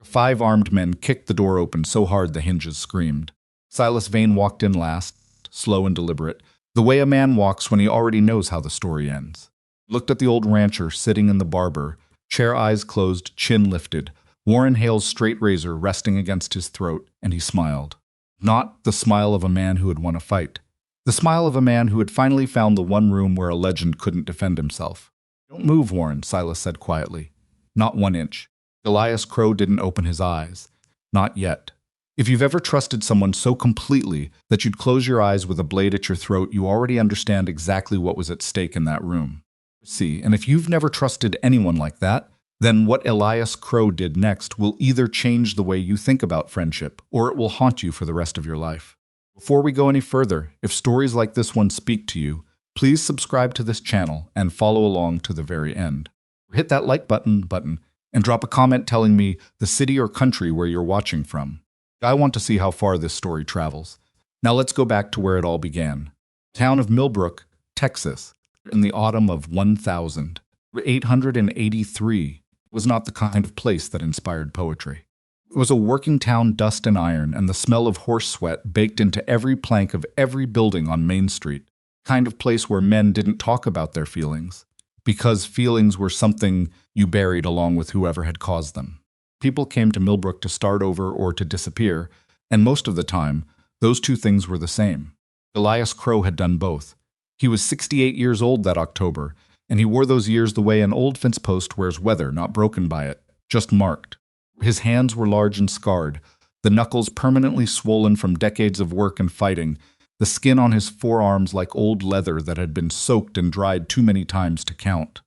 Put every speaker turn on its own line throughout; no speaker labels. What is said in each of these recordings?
5 armed men kicked the door open so hard the hinges screamed. Silas Vane walked in last, slow and deliberate, the way a man walks when he already knows how the story ends. Looked at the old rancher sitting in the barber, chair, eyes closed, chin lifted, Warren Hale's straight razor resting against his throat, and he smiled. Not the smile of a man who had won a fight. The smile of a man who had finally found the one room where a legend couldn't defend himself. "Don't move, Warren," Silas said quietly. "Not 1 inch." Elias Crowe didn't open his eyes. Not yet. If you've ever trusted someone so completely that you'd close your eyes with a blade at your throat, you already understand exactly what was at stake in that room. See, and if you've never trusted anyone like that, then what Elias Crowe did next will either change the way you think about friendship, or it will haunt you for the rest of your life. Before we go any further, if stories like this one speak to you, please subscribe to this channel and follow along to the very end. Hit that like button and drop a comment telling me the city or country where you're watching from. I want to see how far this story travels. Now let's go back to where it all began. Town of Millbrook, Texas, in the autumn of 1883, was not the kind of place that inspired poetry. It was a working town, dust and iron, and the smell of horse sweat baked into every plank of every building on Main Street. Kind of place where men didn't talk about their feelings, because feelings were something you buried along with whoever had caused them. People came to Millbrook to start over or to disappear, and most of the time, those two things were the same. Elias Crowe had done both. He was 68 years old that October, and he wore those years the way an old fence post wears weather, not broken by it, just marked. His hands were large and scarred, the knuckles permanently swollen from decades of work and fighting, the skin on his forearms like old leather that had been soaked and dried too many times to count.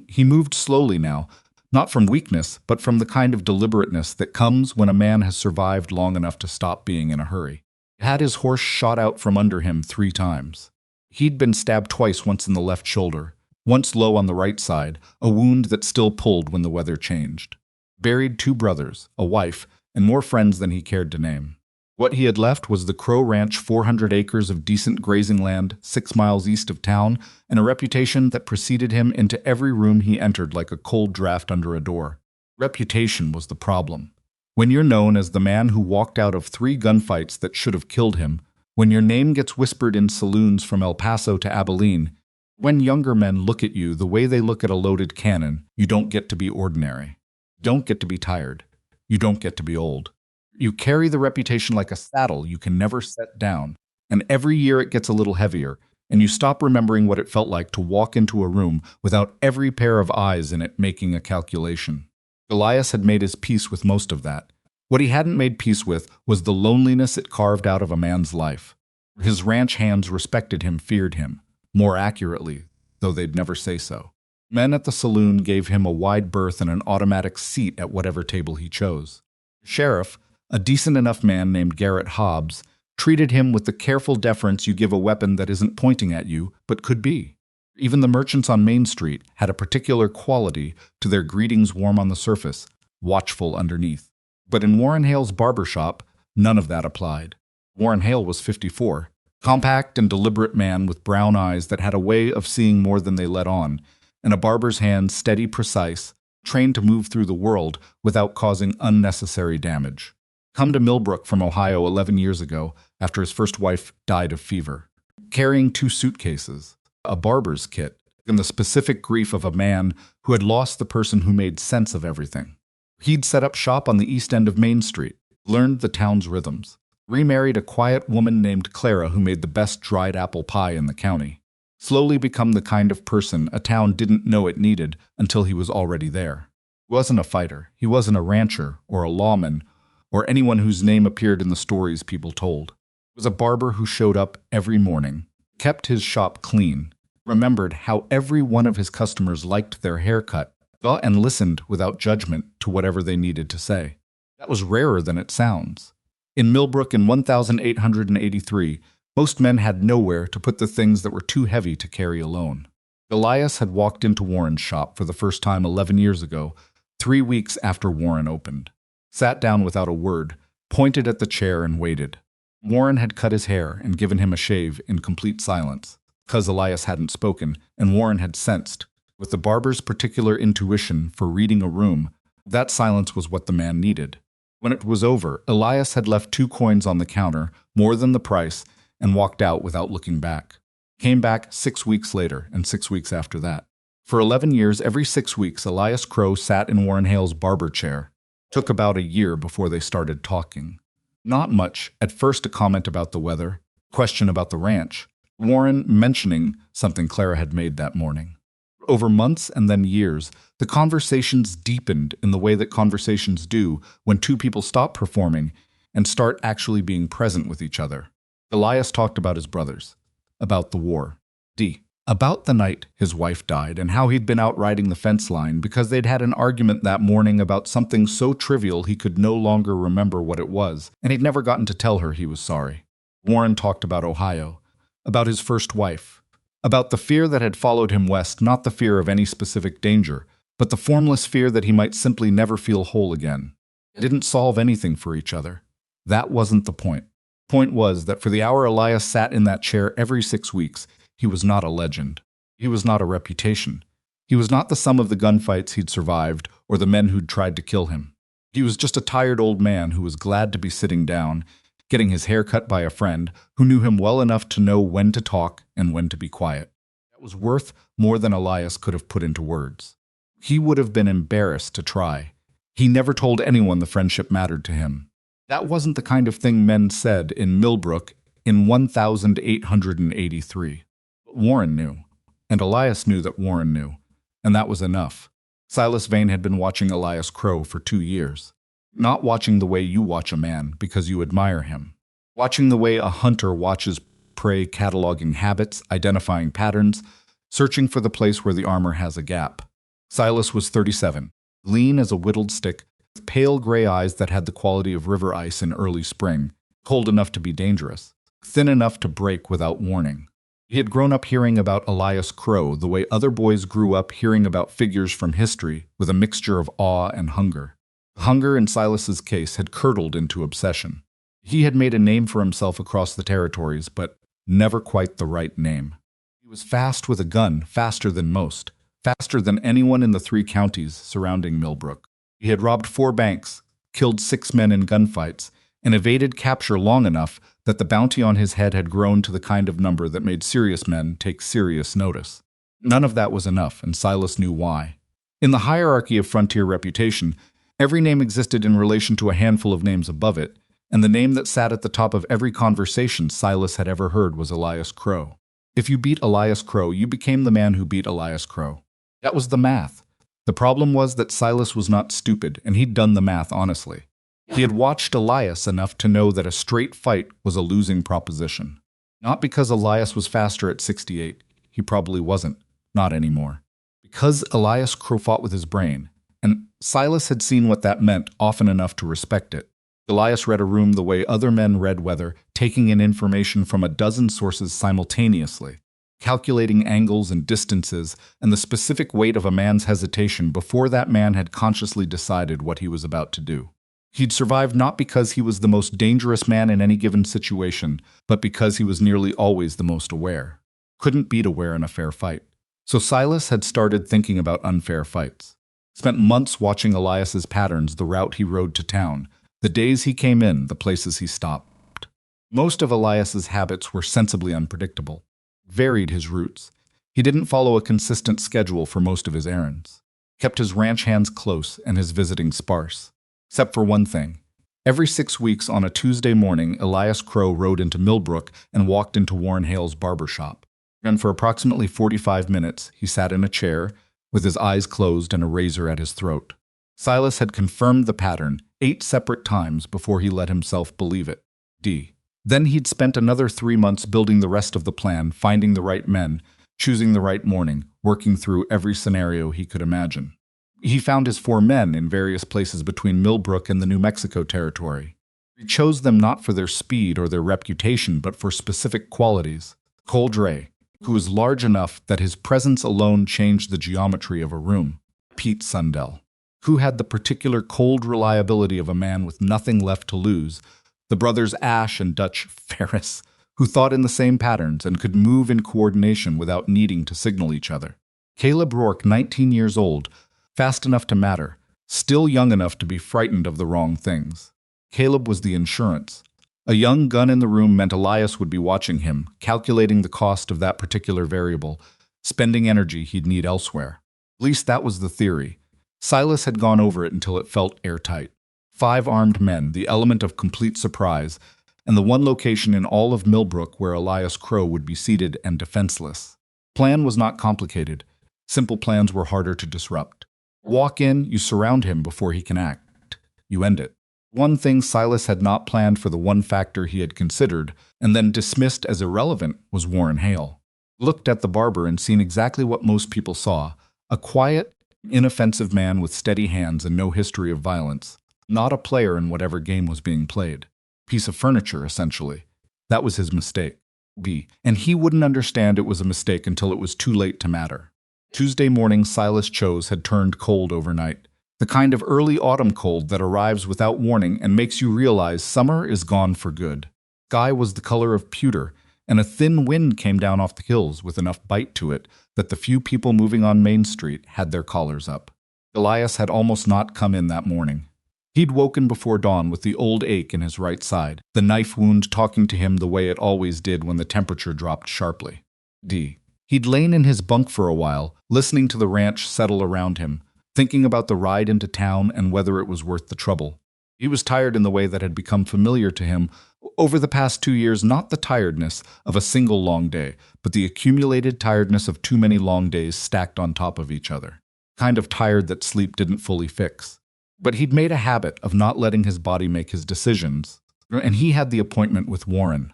He moved slowly now, not from weakness, but from the kind of deliberateness that comes when a man has survived long enough to stop being in a hurry. He had his horse shot out from under him 3 times. He'd been stabbed twice, once in the left shoulder, once low on the right side, a wound that still pulled when the weather changed. Buried 2 brothers, a wife, and more friends than he cared to name. What he had left was the Crowe Ranch, 400 acres of decent grazing land 6 miles east of town, and a reputation that preceded him into every room he entered like a cold draft under a door. Reputation was the problem. When you're known as the man who walked out of 3 gunfights that should have killed him, when your name gets whispered in saloons from El Paso to Abilene, when younger men look at you the way they look at a loaded cannon, you don't get to be ordinary. You don't get to be tired. You don't get to be old. You carry the reputation like a saddle you can never set down, and every year it gets a little heavier, and you stop remembering what it felt like to walk into a room without every pair of eyes in it making a calculation. Elias had made his peace with most of that. What he hadn't made peace with was the loneliness it carved out of a man's life. His ranch hands respected him, feared him, more accurately, though they'd never say so. Men at the saloon gave him a wide berth and an automatic seat at whatever table he chose. The sheriff, a decent enough man named Garrett Hobbs, treated him with the careful deference you give a weapon that isn't pointing at you, but could be. Even the merchants on Main Street had a particular quality to their greetings, warm on the surface, watchful underneath. But in Warren Hale's barbershop, none of that applied. Warren Hale was 54, compact and deliberate man with brown eyes that had a way of seeing more than they let on, and a barber's hand steady, precise, trained to move through the world without causing unnecessary damage. Come to Millbrook from Ohio 11 years ago after his first wife died of fever, carrying 2 suitcases, a barber's kit, and the specific grief of a man who had lost the person who made sense of everything. He'd set up shop on the east end of Main Street, learned the town's rhythms, remarried a quiet woman named Clara who made the best dried apple pie in the county, slowly become the kind of person a town didn't know it needed until he was already there. He wasn't a fighter, he wasn't a rancher or a lawman, or anyone whose name appeared in the stories people told. He was a barber who showed up every morning, kept his shop clean, remembered how every one of his customers liked their haircut, and listened without judgment to whatever they needed to say. That was rarer than it sounds. In Millbrook in 1883, most men had nowhere to put the things that were too heavy to carry alone. Elias had walked into Warren's shop for the first time 11 years ago, 3 weeks after Warren opened. Sat down without a word, pointed at the chair and waited. Warren had cut his hair and given him a shave in complete silence, because Elias hadn't spoken, and Warren had sensed, with the barber's particular intuition for reading a room, That silence was what the man needed. When it was over, Elias had left 2 coins on the counter, more than the price, and walked out without looking back. Came back 6 weeks later, and 6 weeks after that. For 11 years, every 6 weeks, Elias Crowe sat in Warren Hale's barber chair. Took about a year before they started talking. Not much. At first, a comment about the weather, question about the ranch, Warren mentioning something Clara had made that morning. Over months and then years, the conversations deepened in the way that conversations do when 2 people stop performing and start actually being present with each other. Elias talked about his brothers, about the war, about the night his wife died and how he'd been out riding the fence line because they'd had an argument that morning about something so trivial he could no longer remember what it was, and he'd never gotten to tell her he was sorry. Warren talked about Ohio, about his first wife, about the fear that had followed him west, not the fear of any specific danger, but the formless fear that he might simply never feel whole again. They didn't solve anything for each other. That wasn't the point. The point was that for the hour Elias sat in that chair every 6 weeks, he was not a legend. He was not a reputation. He was not the sum of the gunfights he'd survived or the men who'd tried to kill him. He was just a tired old man who was glad to be sitting down, getting his hair cut by a friend who knew him well enough to know when to talk and when to be quiet. That was worth more than Elias could have put into words. He would have been embarrassed to try. He never told anyone the friendship mattered to him. That wasn't the kind of thing men said in Millbrook in 1883. But Warren knew, and Elias knew that Warren knew, and that was enough. Silas Vane had been watching Elias Crowe for 2 years. Not watching the way you watch a man because you admire him. Watching the way a hunter watches prey, cataloging habits, identifying patterns, searching for the place where the armor has a gap. Silas was 37, lean as a whittled stick, with pale gray eyes that had the quality of river ice in early spring, cold enough to be dangerous, thin enough to break without warning. He had grown up hearing about Elias Crowe the way other boys grew up hearing about figures from history with a mixture of awe and hunger. Hunger in Silas's case had curdled into obsession. He had made a name for himself across the territories, but never quite the right name. He was fast with a gun, faster than most, faster than anyone in the 3 counties surrounding Millbrook. He had robbed 4 banks, killed 6 men in gunfights, and evaded capture long enough that the bounty on his head had grown to the kind of number that made serious men take serious notice. None of that was enough, and Silas knew why. In the hierarchy of frontier reputation, every name existed in relation to a handful of names above it, and the name that sat at the top of every conversation Silas had ever heard was Elias Crowe. If you beat Elias Crowe, you became the man who beat Elias Crowe. That was the math. The problem was that Silas was not stupid, and he'd done the math honestly. He had watched Elias enough to know that a straight fight was a losing proposition. Not because Elias was faster at 68. He probably wasn't. Not anymore. Because Elias Crowe fought with his brain, and Silas had seen what that meant often enough to respect it. Elias read a room the way other men read weather, taking in information from a dozen sources simultaneously, calculating angles and distances and the specific weight of a man's hesitation before that man had consciously decided what he was about to do. He'd survived not because he was the most dangerous man in any given situation, but because he was nearly always the most aware. Couldn't beat aware in a fair fight. So Silas had started thinking about unfair fights. Spent months watching Elias's patterns, the route he rode to town, the days he came in, the places he stopped. Most of Elias's habits were sensibly unpredictable. Varied his routes. He didn't follow a consistent schedule for most of his errands. Kept his ranch hands close and his visiting sparse. Except for one thing. Every 6 weeks on a Tuesday morning, Elias Crowe rode into Millbrook and walked into Warren Hale's barbershop. And for approximately 45 minutes, he sat in a chair, with his eyes closed and a razor at his throat. Silas had confirmed the pattern 8 separate times before he let himself believe it. Then he'd spent another 3 months building the rest of the plan, finding the right men, choosing the right morning, working through every scenario he could imagine. He found his 4 men in various places between Millbrook and the New Mexico territory. He chose them not for their speed or their reputation, but for specific qualities. Cole Dre, who was large enough that his presence alone changed the geometry of a room. Pete Sundell, who had the particular cold reliability of a man with nothing left to lose. The brothers Ash and Dutch Ferris, who thought in the same patterns and could move in coordination without needing to signal each other. Caleb Rourke, 19 years old, fast enough to matter, still young enough to be frightened of the wrong things. Caleb was the insurance. A young gun in the room meant Elias would be watching him, calculating the cost of that particular variable, spending energy he'd need elsewhere. At least that was the theory. Silas had gone over it until it felt airtight. 5 armed men, the element of complete surprise, and the one location in all of Millbrook where Elias Crowe would be seated and defenseless. Plan was not complicated. Simple plans were harder to disrupt. Walk in, you surround him before he can act. You end it. One thing Silas had not planned for the one factor he had considered, and then dismissed as irrelevant, was Warren Hale. Looked at the barber and seen exactly what most people saw, a quiet, inoffensive man with steady hands and no history of violence. Not a player in whatever game was being played. Piece of furniture, essentially. That was his mistake. And he wouldn't understand it was a mistake until it was too late to matter. Tuesday morning Silas chose had turned cold overnight. The kind of early autumn cold that arrives without warning and makes you realize summer is gone for good. Sky was the color of pewter, and a thin wind came down off the hills with enough bite to it that the few people moving on Main Street had their collars up. Elias had almost not come in that morning. He'd woken before dawn with the old ache in his right side, the knife wound talking to him the way it always did when the temperature dropped sharply. He'd lain in his bunk for a while, listening to the ranch settle around him, thinking about the ride into town and whether it was worth the trouble. He was tired in the way that had become familiar to him over the past 2 years, not the tiredness of a single long day, but the accumulated tiredness of too many long days stacked on top of each other. Kind of tired that sleep didn't fully fix. But he'd made a habit of not letting his body make his decisions, and he had the appointment with Warren.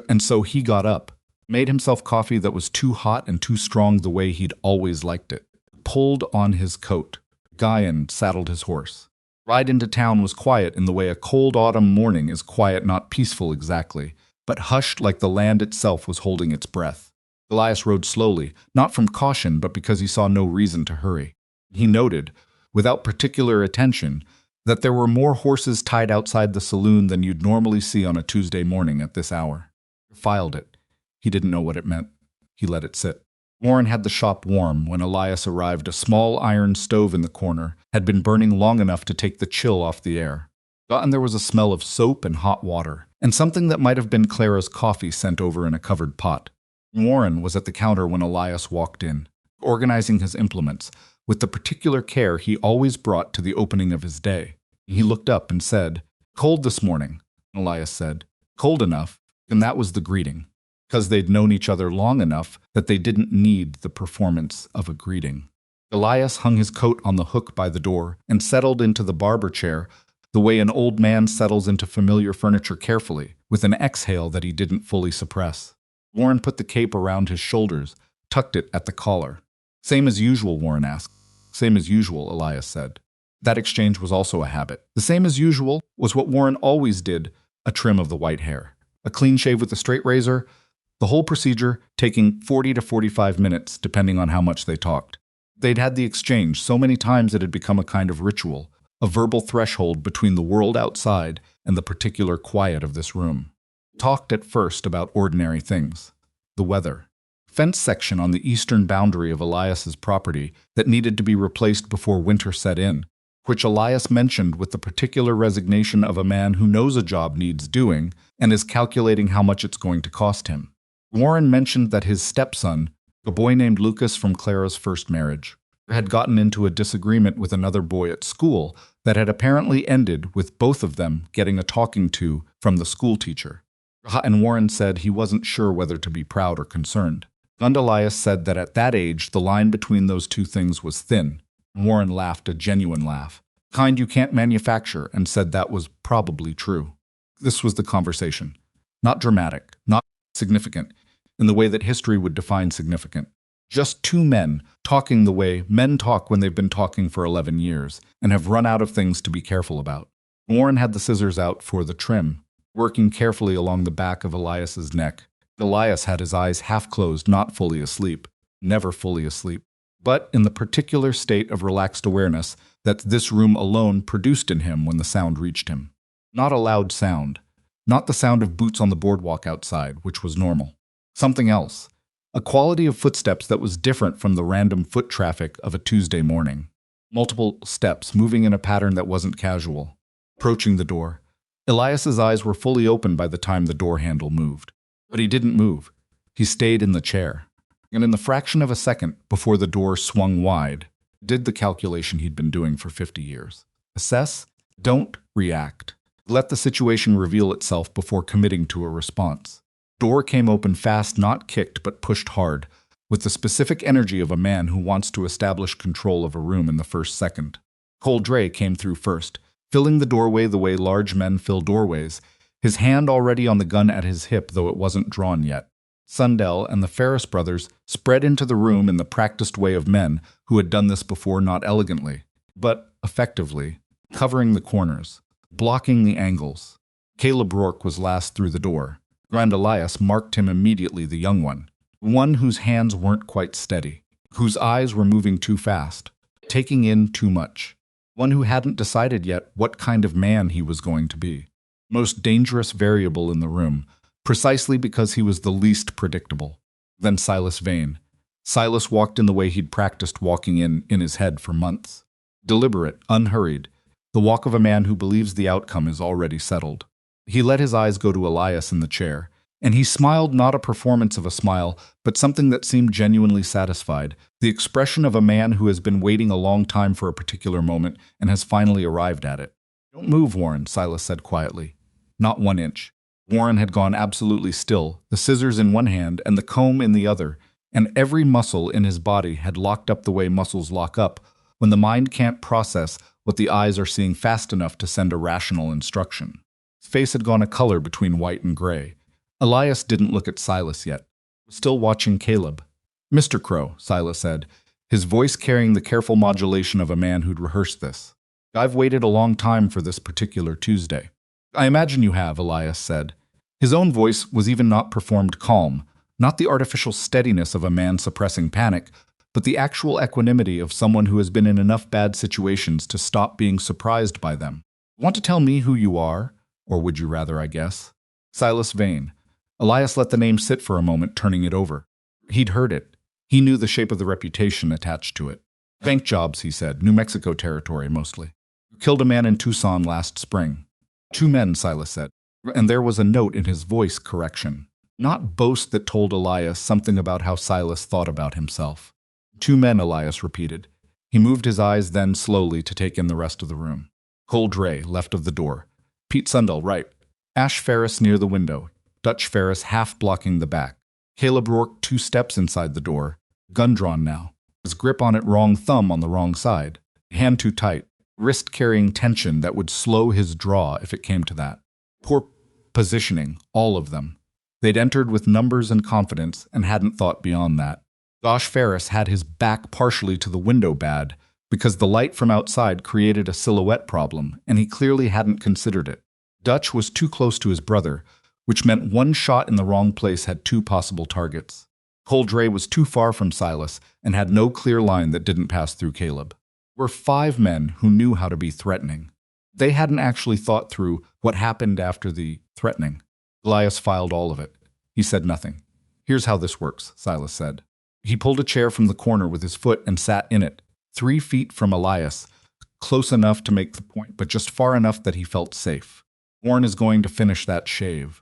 And so he got up, made himself coffee that was too hot and too strong the way he'd always liked it, pulled on his coat, and saddled his horse. Ride into town was quiet in the way a cold autumn morning is quiet, not peaceful exactly, but hushed like the land itself was holding its breath. Elias rode slowly, not from caution, but because he saw no reason to hurry. He noted, without particular attention, that there were more horses tied outside the saloon than you'd normally see on a Tuesday morning at this hour. He filed it. He didn't know what it meant. He let it sit. Warren had the shop warm when Elias arrived. A small iron stove in the corner had been burning long enough to take the chill off the air. And there was a smell of soap and hot water, and something that might have been Clara's coffee sent over in a covered pot. Warren was at the counter when Elias walked in, organizing his implements, with the particular care he always brought to the opening of his day. He looked up and said, "Cold this morning," Elias said. Cold enough, and that was the greeting, because they'd known each other long enough that they didn't need the performance of a greeting. Elias hung his coat on the hook by the door and settled into the barber chair the way an old man settles into familiar furniture carefully, with an exhale that he didn't fully suppress. Warren put the cape around his shoulders, tucked it at the collar. "Same as usual," Warren asked. "Same as usual," Elias said. That exchange was also a habit. The same as usual was what Warren always did, a trim of the white hair, a clean shave with a straight razor, the whole procedure taking 40 to 45 minutes, depending on how much they talked. They'd had the exchange so many times it had become a kind of ritual, a verbal threshold between the world outside and the particular quiet of this room. Talked at first about ordinary things. The weather. Fence section on the eastern boundary of Elias's property that needed to be replaced before winter set in, which Elias mentioned with the particular resignation of a man who knows a job needs doing and is calculating how much it's going to cost him. Warren mentioned that his stepson, a boy named Lucas from Clara's first marriage, had gotten into a disagreement with another boy at school that had apparently ended with both of them getting a talking to from the school teacher. And Warren said he wasn't sure whether to be proud or concerned. And Elias said that at that age, the line between those two things was thin. Warren laughed, a genuine laugh, kind you can't manufacture, and said that was probably true. This was the conversation. Not dramatic, not significant, in the way that history would define significant. Just two men talking the way men talk when they've been talking for 11 years and have run out of things to be careful about. Warren had the scissors out for the trim, working carefully along the back of Elias's neck. Elias had his eyes half closed, not fully asleep, never fully asleep, but in the particular state of relaxed awareness that this room alone produced in him when the sound reached him. Not a loud sound, not the sound of boots on the boardwalk outside, which was normal. Something else, a quality of footsteps that was different from the random foot traffic of a Tuesday morning. Multiple steps, moving in a pattern that wasn't casual. Approaching the door. Elias's eyes were fully open by the time the door handle moved. But he didn't move. He stayed in the chair. And in the fraction of a second before the door swung wide, did the calculation he'd been doing for 50 years. Assess, don't react. Let the situation reveal itself before committing to a response. Door came open fast, not kicked, but pushed hard, with the specific energy of a man who wants to establish control of a room in the first second. Coldre came through first, filling the doorway the way large men fill doorways, his hand already on the gun at his hip, though it wasn't drawn yet. Sundell and the Ferris brothers spread into the room in the practiced way of men who had done this before, not elegantly, but effectively, covering the corners, blocking the angles. Caleb Rourke was last through the door. Grand Elias marked him immediately, the young one whose hands weren't quite steady, whose eyes were moving too fast, taking in too much, one who hadn't decided yet what kind of man he was going to be. Most dangerous variable in the room, precisely because he was the least predictable. Then Silas Vane. Silas walked in the way he'd practiced walking in his head for months. Deliberate, unhurried, the walk of a man who believes the outcome is already settled. He let his eyes go to Elias in the chair, and he smiled, not a performance of a smile, but something that seemed genuinely satisfied, the expression of a man who has been waiting a long time for a particular moment and has finally arrived at it. "Don't move, Warren," Silas said quietly. Not 1 inch. Warren had gone absolutely still, the scissors in one hand and the comb in the other, and every muscle in his body had locked up the way muscles lock up when the mind can't process what the eyes are seeing fast enough to send a rational instruction. His face had gone a color between white and gray. Elias didn't look at Silas yet. He was still watching Caleb. "Mr. Crowe," Silas said, his voice carrying the careful modulation of a man who'd rehearsed this. "I've waited a long time for this particular Tuesday." "I imagine you have," Elias said. His own voice was even not performed calm, not the artificial steadiness of a man suppressing panic, but the actual equanimity of someone who has been in enough bad situations to stop being surprised by them. "Want to tell me who you are? Or would you rather, I guess?" Silas Vane. Elias let the name sit for a moment, turning it over. He'd heard it. He knew the shape of the reputation attached to it. "Bank jobs," he said. "New Mexico territory, mostly. You killed a man in Tucson last spring." "2 men," Silas said. And there was a note in his voice, correction. Not boast, that told Elias something about how Silas thought about himself. "2 men," Elias repeated. He moved his eyes then slowly to take in the rest of the room. Coldre, left of the door. Pete Sundell, right. Ash Ferris near the window. Dutch Ferris half blocking the back. Caleb Rourke 2 steps inside the door. Gun drawn now. His grip on it, wrong thumb on the wrong side. Hand too tight. Wrist carrying tension that would slow his draw if it came to that. Poor positioning, all of them. They'd entered with numbers and confidence and hadn't thought beyond that. Josh Ferris had his back partially to the window bad because the light from outside created a silhouette problem, and he clearly hadn't considered it. Dutch was too close to his brother, which meant 1 shot in the wrong place had 2 possible targets. Coldre was too far from Silas and had no clear line that didn't pass through Caleb. There were 5 men who knew how to be threatening. They hadn't actually thought through what happened after the threatening. Elias filed all of it. He said nothing. "Here's how this works," Silas said. He pulled a chair from the corner with his foot and sat in it, 3 feet from Elias, close enough to make the point, but just far enough that he felt safe. "Warren is going to finish that shave.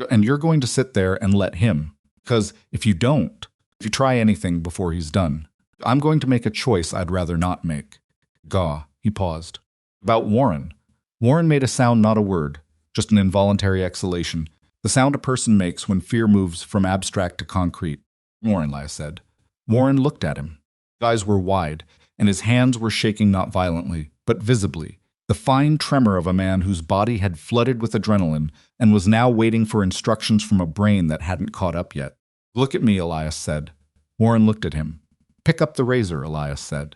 And you're going to sit there and let him. Because if you don't, if you try anything before he's done, I'm going to make a choice I'd rather not make." Gaw. He paused. "About Warren." Warren made a sound, not a word, just an involuntary exhalation, the sound a person makes when fear moves from abstract to concrete. "Warren," Elias said. Warren looked at him. His eyes were wide, and his hands were shaking not violently, but visibly, the fine tremor of a man whose body had flooded with adrenaline and was now waiting for instructions from a brain that hadn't caught up yet. "Look at me," Elias said. Warren looked at him. "Pick up the razor," Elias said.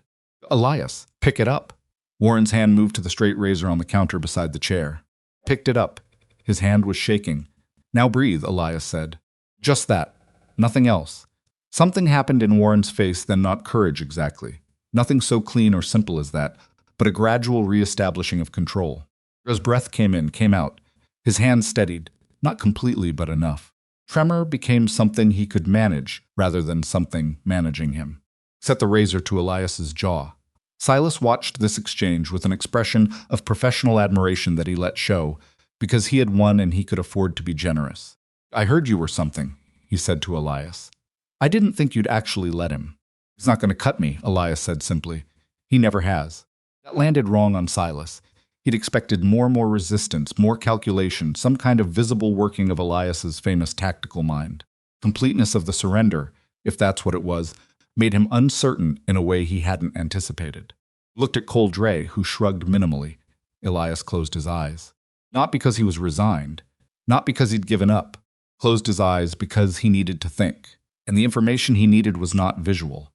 "Elias, pick it up." Warren's hand moved to the straight razor on the counter beside the chair. Picked it up. His hand was shaking. "Now breathe," Elias said. "Just that. Nothing else." Something happened in Warren's face then, not courage exactly. Nothing so clean or simple as that, but a gradual reestablishing of control. As breath came in, came out, his hand steadied, not completely but enough. Tremor became something he could manage rather than something managing him. Set the razor to Elias's jaw. Silas watched this exchange with an expression of professional admiration that he let show, because he had won and he could afford to be generous. "I heard you were something," he said to Elias. "I didn't think you'd actually let him." "He's not going to cut me," Elias said simply. "He never has." That landed wrong on Silas. He'd expected more resistance, more calculation, some kind of visible working of Elias's famous tactical mind. Completeness of the surrender, if that's what it was, made him uncertain in a way he hadn't anticipated. He looked at Cole Dre, who shrugged minimally. Elias closed his eyes. Not because he was resigned, not because he'd given up. Closed his eyes because he needed to think. And the information he needed was not visual.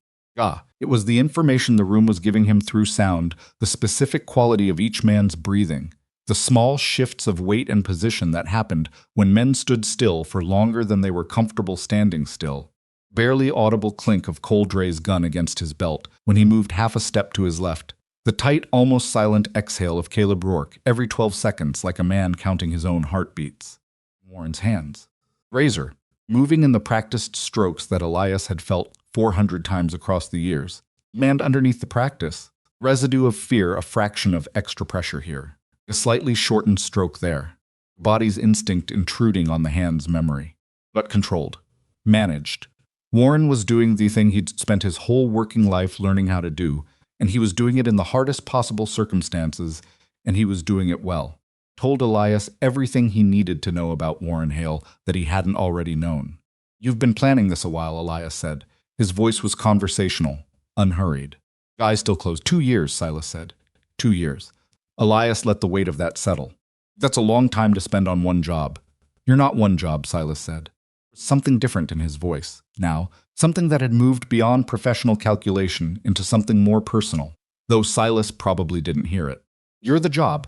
It was the information the room was giving him through sound, the specific quality of each man's breathing, the small shifts of weight and position that happened when men stood still for longer than they were comfortable standing still. Barely audible clink of Cole Dre's gun against his belt when he moved half a step to his left. The tight, almost silent exhale of Caleb Rourke every 12 seconds like a man counting his own heartbeats. Warren's hands. Razor, moving in the practiced strokes that Elias had felt 400 times across the years. Manned underneath the practice. Residue of fear, a fraction of extra pressure here. A slightly shortened stroke there. Body's instinct intruding on the hand's memory. But controlled. Managed. Warren was doing the thing he'd spent his whole working life learning how to do, and he was doing it in the hardest possible circumstances, and he was doing it well. Told Elias everything he needed to know about Warren Hale that he hadn't already known. "You've been planning this a while," Elias said. His voice was conversational, unhurried. "Eyes still closed." 2 years, Silas said. 2 years. Elias let the weight of that settle. "That's a long time to spend on one job." "You're not one job," Silas said. Something different in his voice, now, something that had moved beyond professional calculation into something more personal, though Silas probably didn't hear it. "You're the job.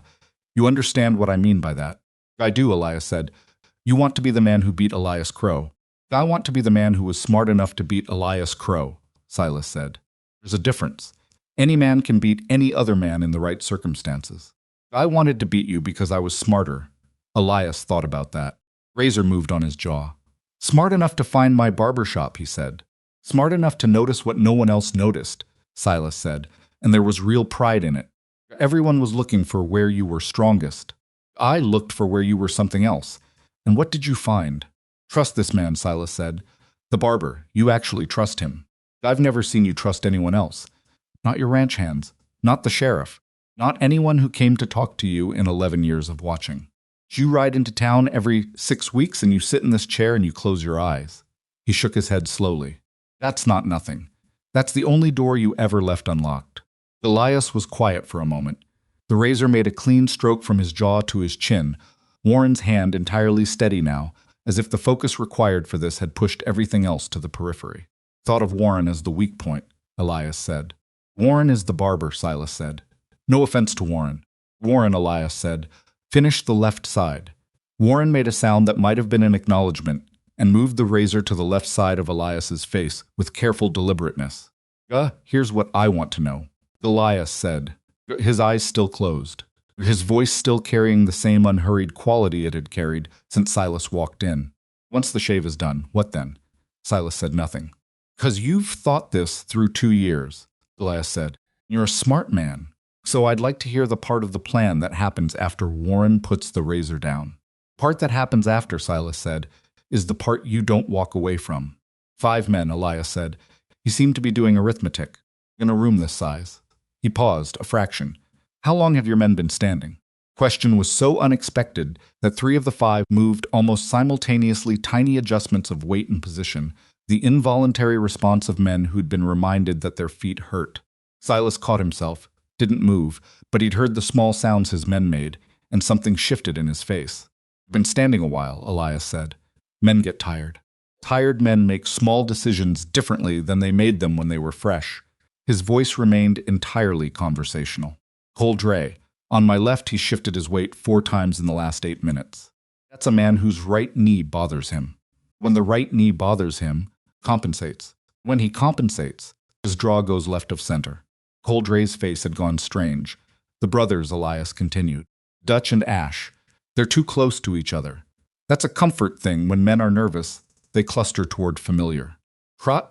You understand what I mean by that." "I do," Elias said. "You want to be the man who beat Elias Crowe." "I want to be the man who was smart enough to beat Elias Crowe," Silas said. "There's a difference. Any man can beat any other man in the right circumstances. I wanted to beat you because I was smarter." Elias thought about that. Razor moved on his jaw. "Smart enough to find my barbershop," he said. "Smart enough to notice what no one else noticed," Silas said, and there was real pride in it. "Everyone was looking for where you were strongest. I looked for where you were something else. And what did you find?" "Trust this man," Silas said. "The barber. You actually trust him. I've never seen you trust anyone else. Not your ranch hands. Not the sheriff. Not anyone who came to talk to you in 11 years of watching. You ride into town every 6 weeks and you sit in this chair and you close your eyes." He shook his head slowly. "That's not nothing. That's the only door you ever left unlocked." Elias was quiet for a moment. The razor made a clean stroke from his jaw to his chin, Warren's hand entirely steady now, as if the focus required for this had pushed everything else to the periphery. "Thought of Warren as the weak point," Elias said. "Warren is the barber," Silas said. "No offense to Warren." "Warren," Elias said, "finished the left side." Warren made a sound that might have been an acknowledgement and moved the razor to the left side of Elias's face with careful deliberateness. Here's what I want to know," Elias said, his eyes still closed, his voice still carrying the same unhurried quality it had carried since Silas walked in. "Once the shave is done, what then?" Silas said nothing. "'Cause you've thought this through 2 years," Elias said. "You're a smart man. So I'd like to hear the part of the plan that happens after Warren puts the razor down." "Part that happens after," Silas said, "is the part you don't walk away from." 5 men, Elias said. He seemed to be doing arithmetic. "In a room this size." He paused, a fraction. "How long have your men been standing?" Question was so unexpected that 3 of the 5 moved almost simultaneously, tiny adjustments of weight and position, the involuntary response of men who'd been reminded that their feet hurt. Silas caught himself, didn't move, but he'd heard the small sounds his men made, and something shifted in his face. "Been standing a while," Elias said. "Men get tired. Tired men make small decisions differently than they made them when they were fresh." His voice remained entirely conversational. "Cole Dre. On my left, he shifted his weight 4 times in the last 8 minutes. That's a man whose right knee bothers him. When the right knee bothers him, compensates. When he compensates, his draw goes left of center." Cole Dre's face had gone strange. "The brothers," Elias continued. "Dutch and Ash. They're too close to each other. That's a comfort thing. When men are nervous, they cluster toward familiar.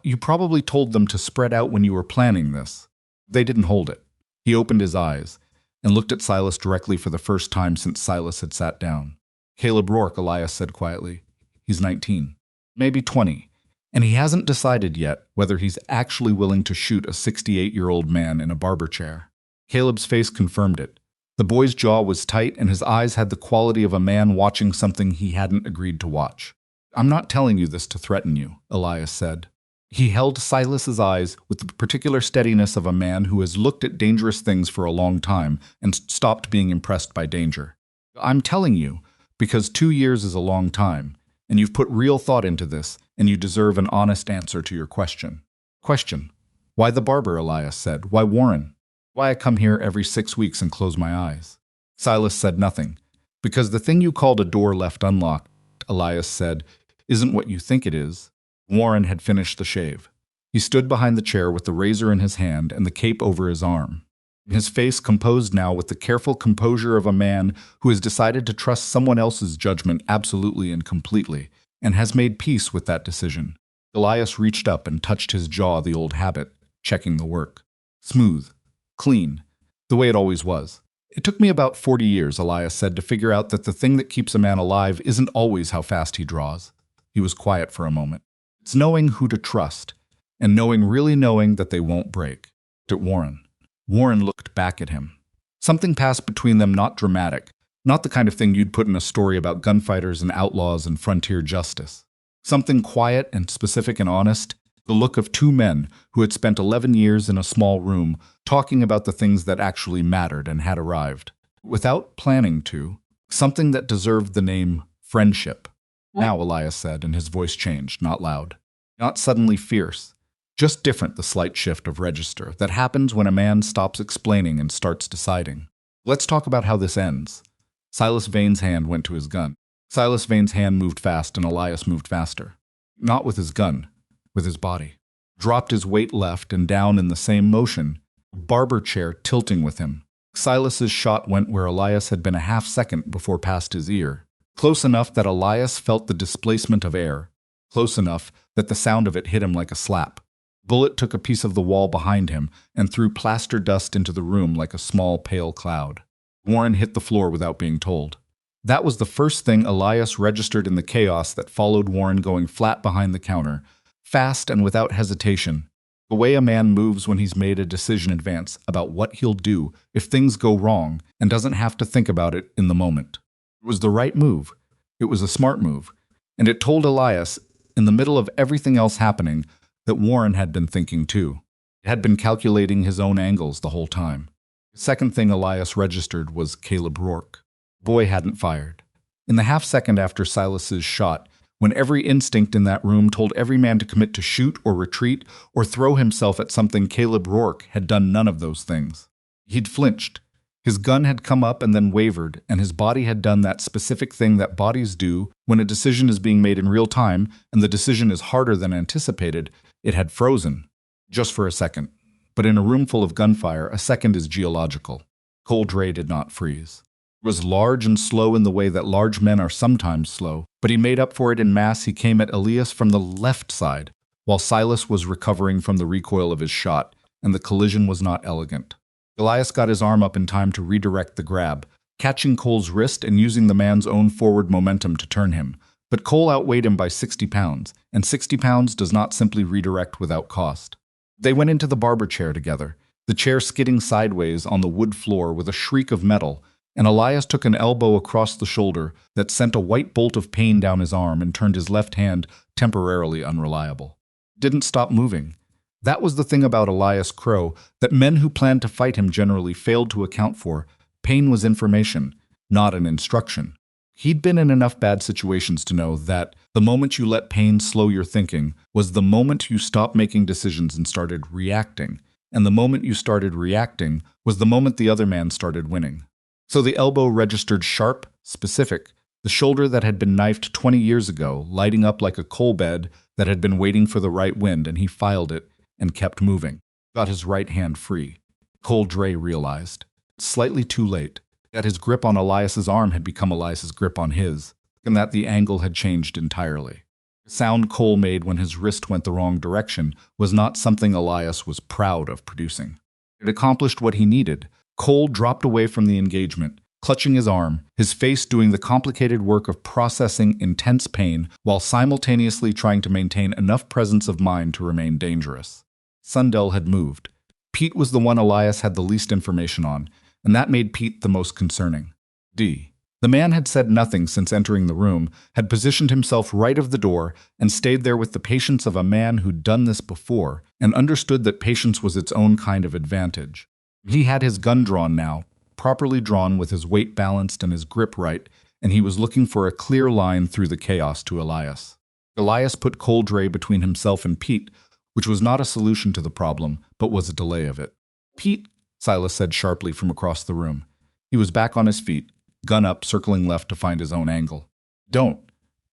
You probably told them to spread out when you were planning this." "They didn't hold it." He opened his eyes and looked at Silas directly for the first time since Silas had sat down. Caleb Rourke, Elias said quietly. He's 19, maybe 20, and he hasn't decided yet whether he's actually willing to shoot a 68-year-old man in a barber chair. Caleb's face confirmed it. The boy's jaw was tight and his eyes had the quality of a man watching something he hadn't agreed to watch. I'm not telling you this to threaten you, Elias said. He held Silas's eyes with the particular steadiness of a man who has looked at dangerous things for a long time and stopped being impressed by danger. I'm telling you because 2 years is a long time, and you've put real thought into this, and you deserve an honest answer to your question. Question. Why the barber, Elias said. Why Warren? Why I come here every 6 weeks and close my eyes? Silas said nothing. Because the thing you called a door left unlocked, Elias said, isn't what you think it is. Warren had finished the shave. He stood behind the chair with the razor in his hand and the cape over his arm. His face composed now with the careful composure of a man who has decided to trust someone else's judgment absolutely and completely, and has made peace with that decision. Elias reached up and touched his jaw the old habit, checking the work. Smooth. Clean. The way it always was. It took me about 40 years, Elias said, to figure out that the thing that keeps a man alive isn't always how fast he draws. He was quiet for a moment. It's knowing who to trust, and really knowing that they won't break. At Warren. Warren looked back at him. Something passed between them, not dramatic, not the kind of thing you'd put in a story about gunfighters and outlaws and frontier justice. Something quiet and specific and honest, the look of two men who had spent 11 years in a small room talking about the things that actually mattered and had arrived. Without planning to, something that deserved the name friendship. Now, Elias said, and his voice changed, not loud. Not suddenly fierce. Just different, the slight shift of register that happens when a man stops explaining and starts deciding. Let's talk about how this ends. Silas Vane's hand went to his gun. Silas Vane's hand moved fast and Elias moved faster. Not with his gun, with his body. Dropped his weight left and down in the same motion, barber chair tilting with him. Silas's shot went where Elias had been a half second before past his ear. Close enough that Elias felt the displacement of air. Close enough that the sound of it hit him like a slap. Bullet took a piece of the wall behind him and threw plaster dust into the room like a small, pale cloud. Warren hit the floor without being told. That was the first thing Elias registered in the chaos that followed Warren going flat behind the counter, fast and without hesitation, the way a man moves when he's made a decision in advance about what he'll do if things go wrong and doesn't have to think about it in the moment. It was the right move. It was a smart move. And it told Elias, in the middle of everything else happening, that Warren had been thinking too. He had been calculating his own angles the whole time. The second thing Elias registered was Caleb Rourke. Boy hadn't fired. In the half second after Silas's shot, when every instinct in that room told every man to commit to shoot or retreat or throw himself at something, Caleb Rourke had done none of those things. He'd flinched. His gun had come up and then wavered, and his body had done that specific thing that bodies do when a decision is being made in real time and the decision is harder than anticipated. It had frozen. Just for a second. But in a room full of gunfire, a second is geological. Cold Ray did not freeze. He was large and slow in the way that large men are sometimes slow, but he made up for it in mass. He came at Elias from the left side, while Silas was recovering from the recoil of his shot, and the collision was not elegant. Elias got his arm up in time to redirect the grab, catching Cole's wrist and using the man's own forward momentum to turn him. But Cole outweighed him by 60 pounds, and 60 pounds does not simply redirect without cost. They went into the barber chair together, the chair skidding sideways on the wood floor with a shriek of metal, and Elias took an elbow across the shoulder that sent a white bolt of pain down his arm and turned his left hand temporarily unreliable. It didn't stop moving. That was the thing about Elias Crowe that men who planned to fight him generally failed to account for. Pain was information, not an instruction. He'd been in enough bad situations to know that the moment you let pain slow your thinking was the moment you stopped making decisions and started reacting, and the moment you started reacting was the moment the other man started winning. So the elbow registered sharp, specific, the shoulder that had been knifed 20 years ago, lighting up like a coal bed that had been waiting for the right wind, and he filed it and kept moving. Got his right hand free. Cole Dre realized. Slightly too late. That his grip on Elias's arm had become Elias's grip on his, and that the angle had changed entirely. The sound Cole made when his wrist went the wrong direction was not something Elias was proud of producing. It accomplished what he needed. Cole dropped away from the engagement, clutching his arm, his face doing the complicated work of processing intense pain while simultaneously trying to maintain enough presence of mind to remain dangerous. Sundell had moved. Pete was the one Elias had the least information on, and that made Pete the most concerning. The man had said nothing since entering the room, had positioned himself right of the door, and stayed there with the patience of a man who'd done this before, and understood that patience was its own kind of advantage. He had his gun drawn now, properly drawn with his weight balanced and his grip right, and he was looking for a clear line through the chaos to Elias. Elias put Cole Dre between himself and Pete, which was not a solution to the problem, but was a delay of it. "Pete," Silas said sharply from across the room. He was back on his feet, gun up, circling left to find his own angle. "Don't."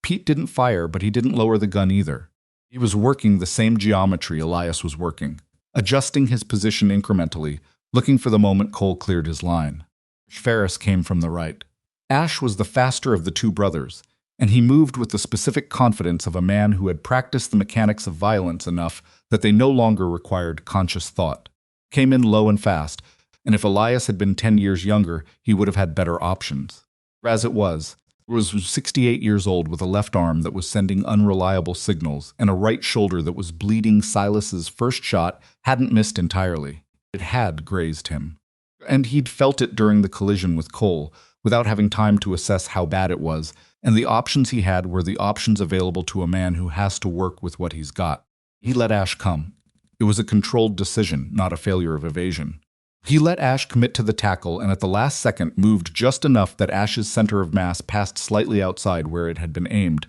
Pete didn't fire, but he didn't lower the gun either. He was working the same geometry Elias was working, adjusting his position incrementally, looking for the moment Cole cleared his line. Ferris came from the right. Ash was the faster of the two brothers, and he moved with the specific confidence of a man who had practiced the mechanics of violence enough that they no longer required conscious thought. Came in low and fast, and if Elias had been 10 years younger, he would have had better options. As it was 68 years old with a left arm that was sending unreliable signals and a right shoulder that was bleeding. Silas's first shot hadn't missed entirely. It had grazed him. And he'd felt it during the collision with Cole, without having time to assess how bad it was, and the options he had were the options available to a man who has to work with what he's got. He let Ash come. It was a controlled decision, not a failure of evasion. He let Ash commit to the tackle and at the last second moved just enough that Ash's center of mass passed slightly outside where it had been aimed,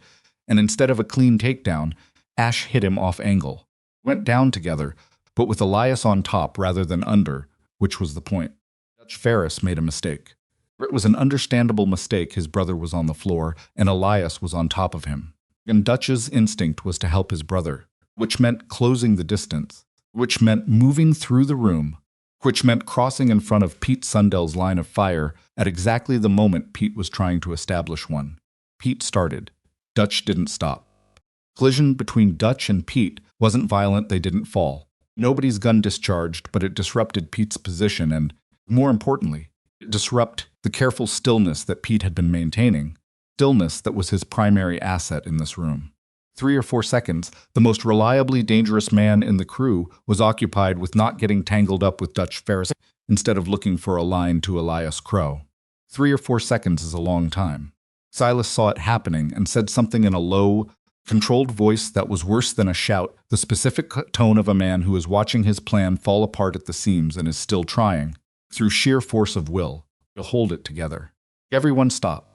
and instead of a clean takedown, Ash hit him off angle. Went down together, but with Elias on top rather than under, which was the point. Dutch Ferris made a mistake. It was an understandable mistake. His brother was on the floor, and Elias was on top of him. And Dutch's instinct was to help his brother, which meant closing the distance, which meant moving through the room, which meant crossing in front of Pete Sundell's line of fire at exactly the moment Pete was trying to establish one. Pete started. Dutch didn't stop. Collision between Dutch and Pete wasn't violent. They didn't fall. Nobody's gun discharged, but it disrupted Pete's position and, more importantly, it disrupted the careful stillness that Pete had been maintaining, stillness that was his primary asset in this room. 3 or 4 seconds, the most reliably dangerous man in the crew was occupied with not getting tangled up with Dutch Ferris instead of looking for a line to Elias Crowe. 3 or 4 seconds is a long time. Silas saw it happening and said something in a low, controlled voice that was worse than a shout, the specific tone of a man who is watching his plan fall apart at the seams and is still trying, through sheer force of will, to hold it together. Everyone stop.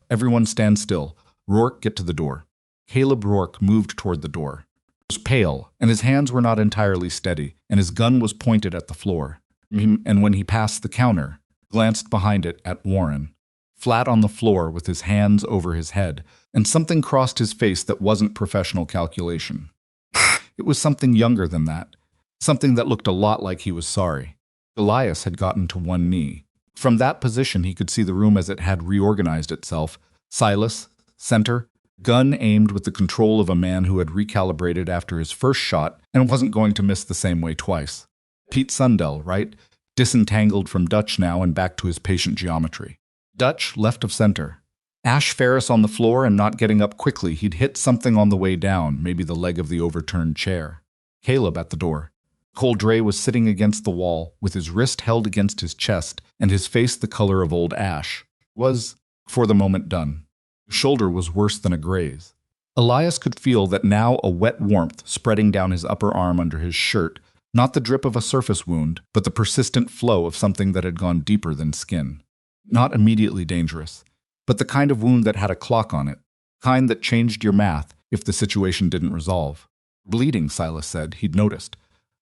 Everyone stand still. Rourke, get to the door. Caleb Rourke moved toward the door. He was pale, and his hands were not entirely steady, and his gun was pointed at the floor. And when he passed the counter, glanced behind it at Warren, flat on the floor with his hands over his head, and something crossed his face that wasn't professional calculation. It was something younger than that, something that looked a lot like he was sorry. Elias had gotten to one knee. From that position he could see the room as it had reorganized itself. Silas, center, gun aimed with the control of a man who had recalibrated after his first shot and wasn't going to miss the same way twice. Pete Sundell, right? Disentangled from Dutch now and back to his patient geometry. Dutch, left of center. Ash Ferris on the floor and not getting up quickly. He'd hit something on the way down, maybe the leg of the overturned chair. Caleb at the door. Cole Dre was sitting against the wall, with his wrist held against his chest and his face the color of old ash. Was, for the moment, done. His shoulder was worse than a graze. Elias could feel that now a wet warmth spreading down his upper arm under his shirt, not the drip of a surface wound, but the persistent flow of something that had gone deeper than skin. Not immediately dangerous, but the kind of wound that had a clock on it, kind that changed your math if the situation didn't resolve. Bleeding, Silas said. He'd noticed.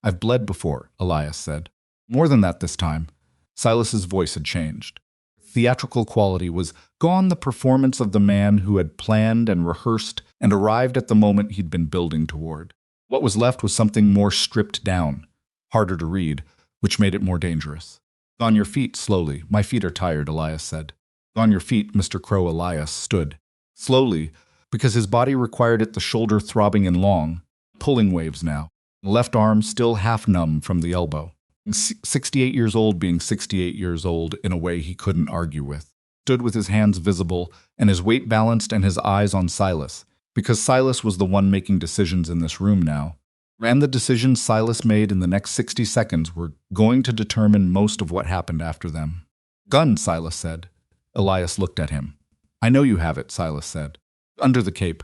I've bled before, Elias said. More than that this time. Silas's voice had changed. Theatrical quality was gone, the performance of the man who had planned and rehearsed and arrived at the moment he'd been building toward. What was left was something more stripped down, harder to read, which made it more dangerous. On your feet, slowly. My feet are tired, Elias said. On your feet, Mr. Crowe. Elias stood. Slowly, because his body required it, the shoulder throbbing in long, pulling waves now, the left arm still half numb from the elbow. 68 years old being 68 years old in a way he couldn't argue with. Stood with his hands visible and his weight balanced and his eyes on Silas, because Silas was the one making decisions in this room now. And the decisions Silas made in the next 60 seconds were going to determine most of what happened after them. Gun, Silas said. Elias looked at him. I know you have it, Silas said. Under the cape.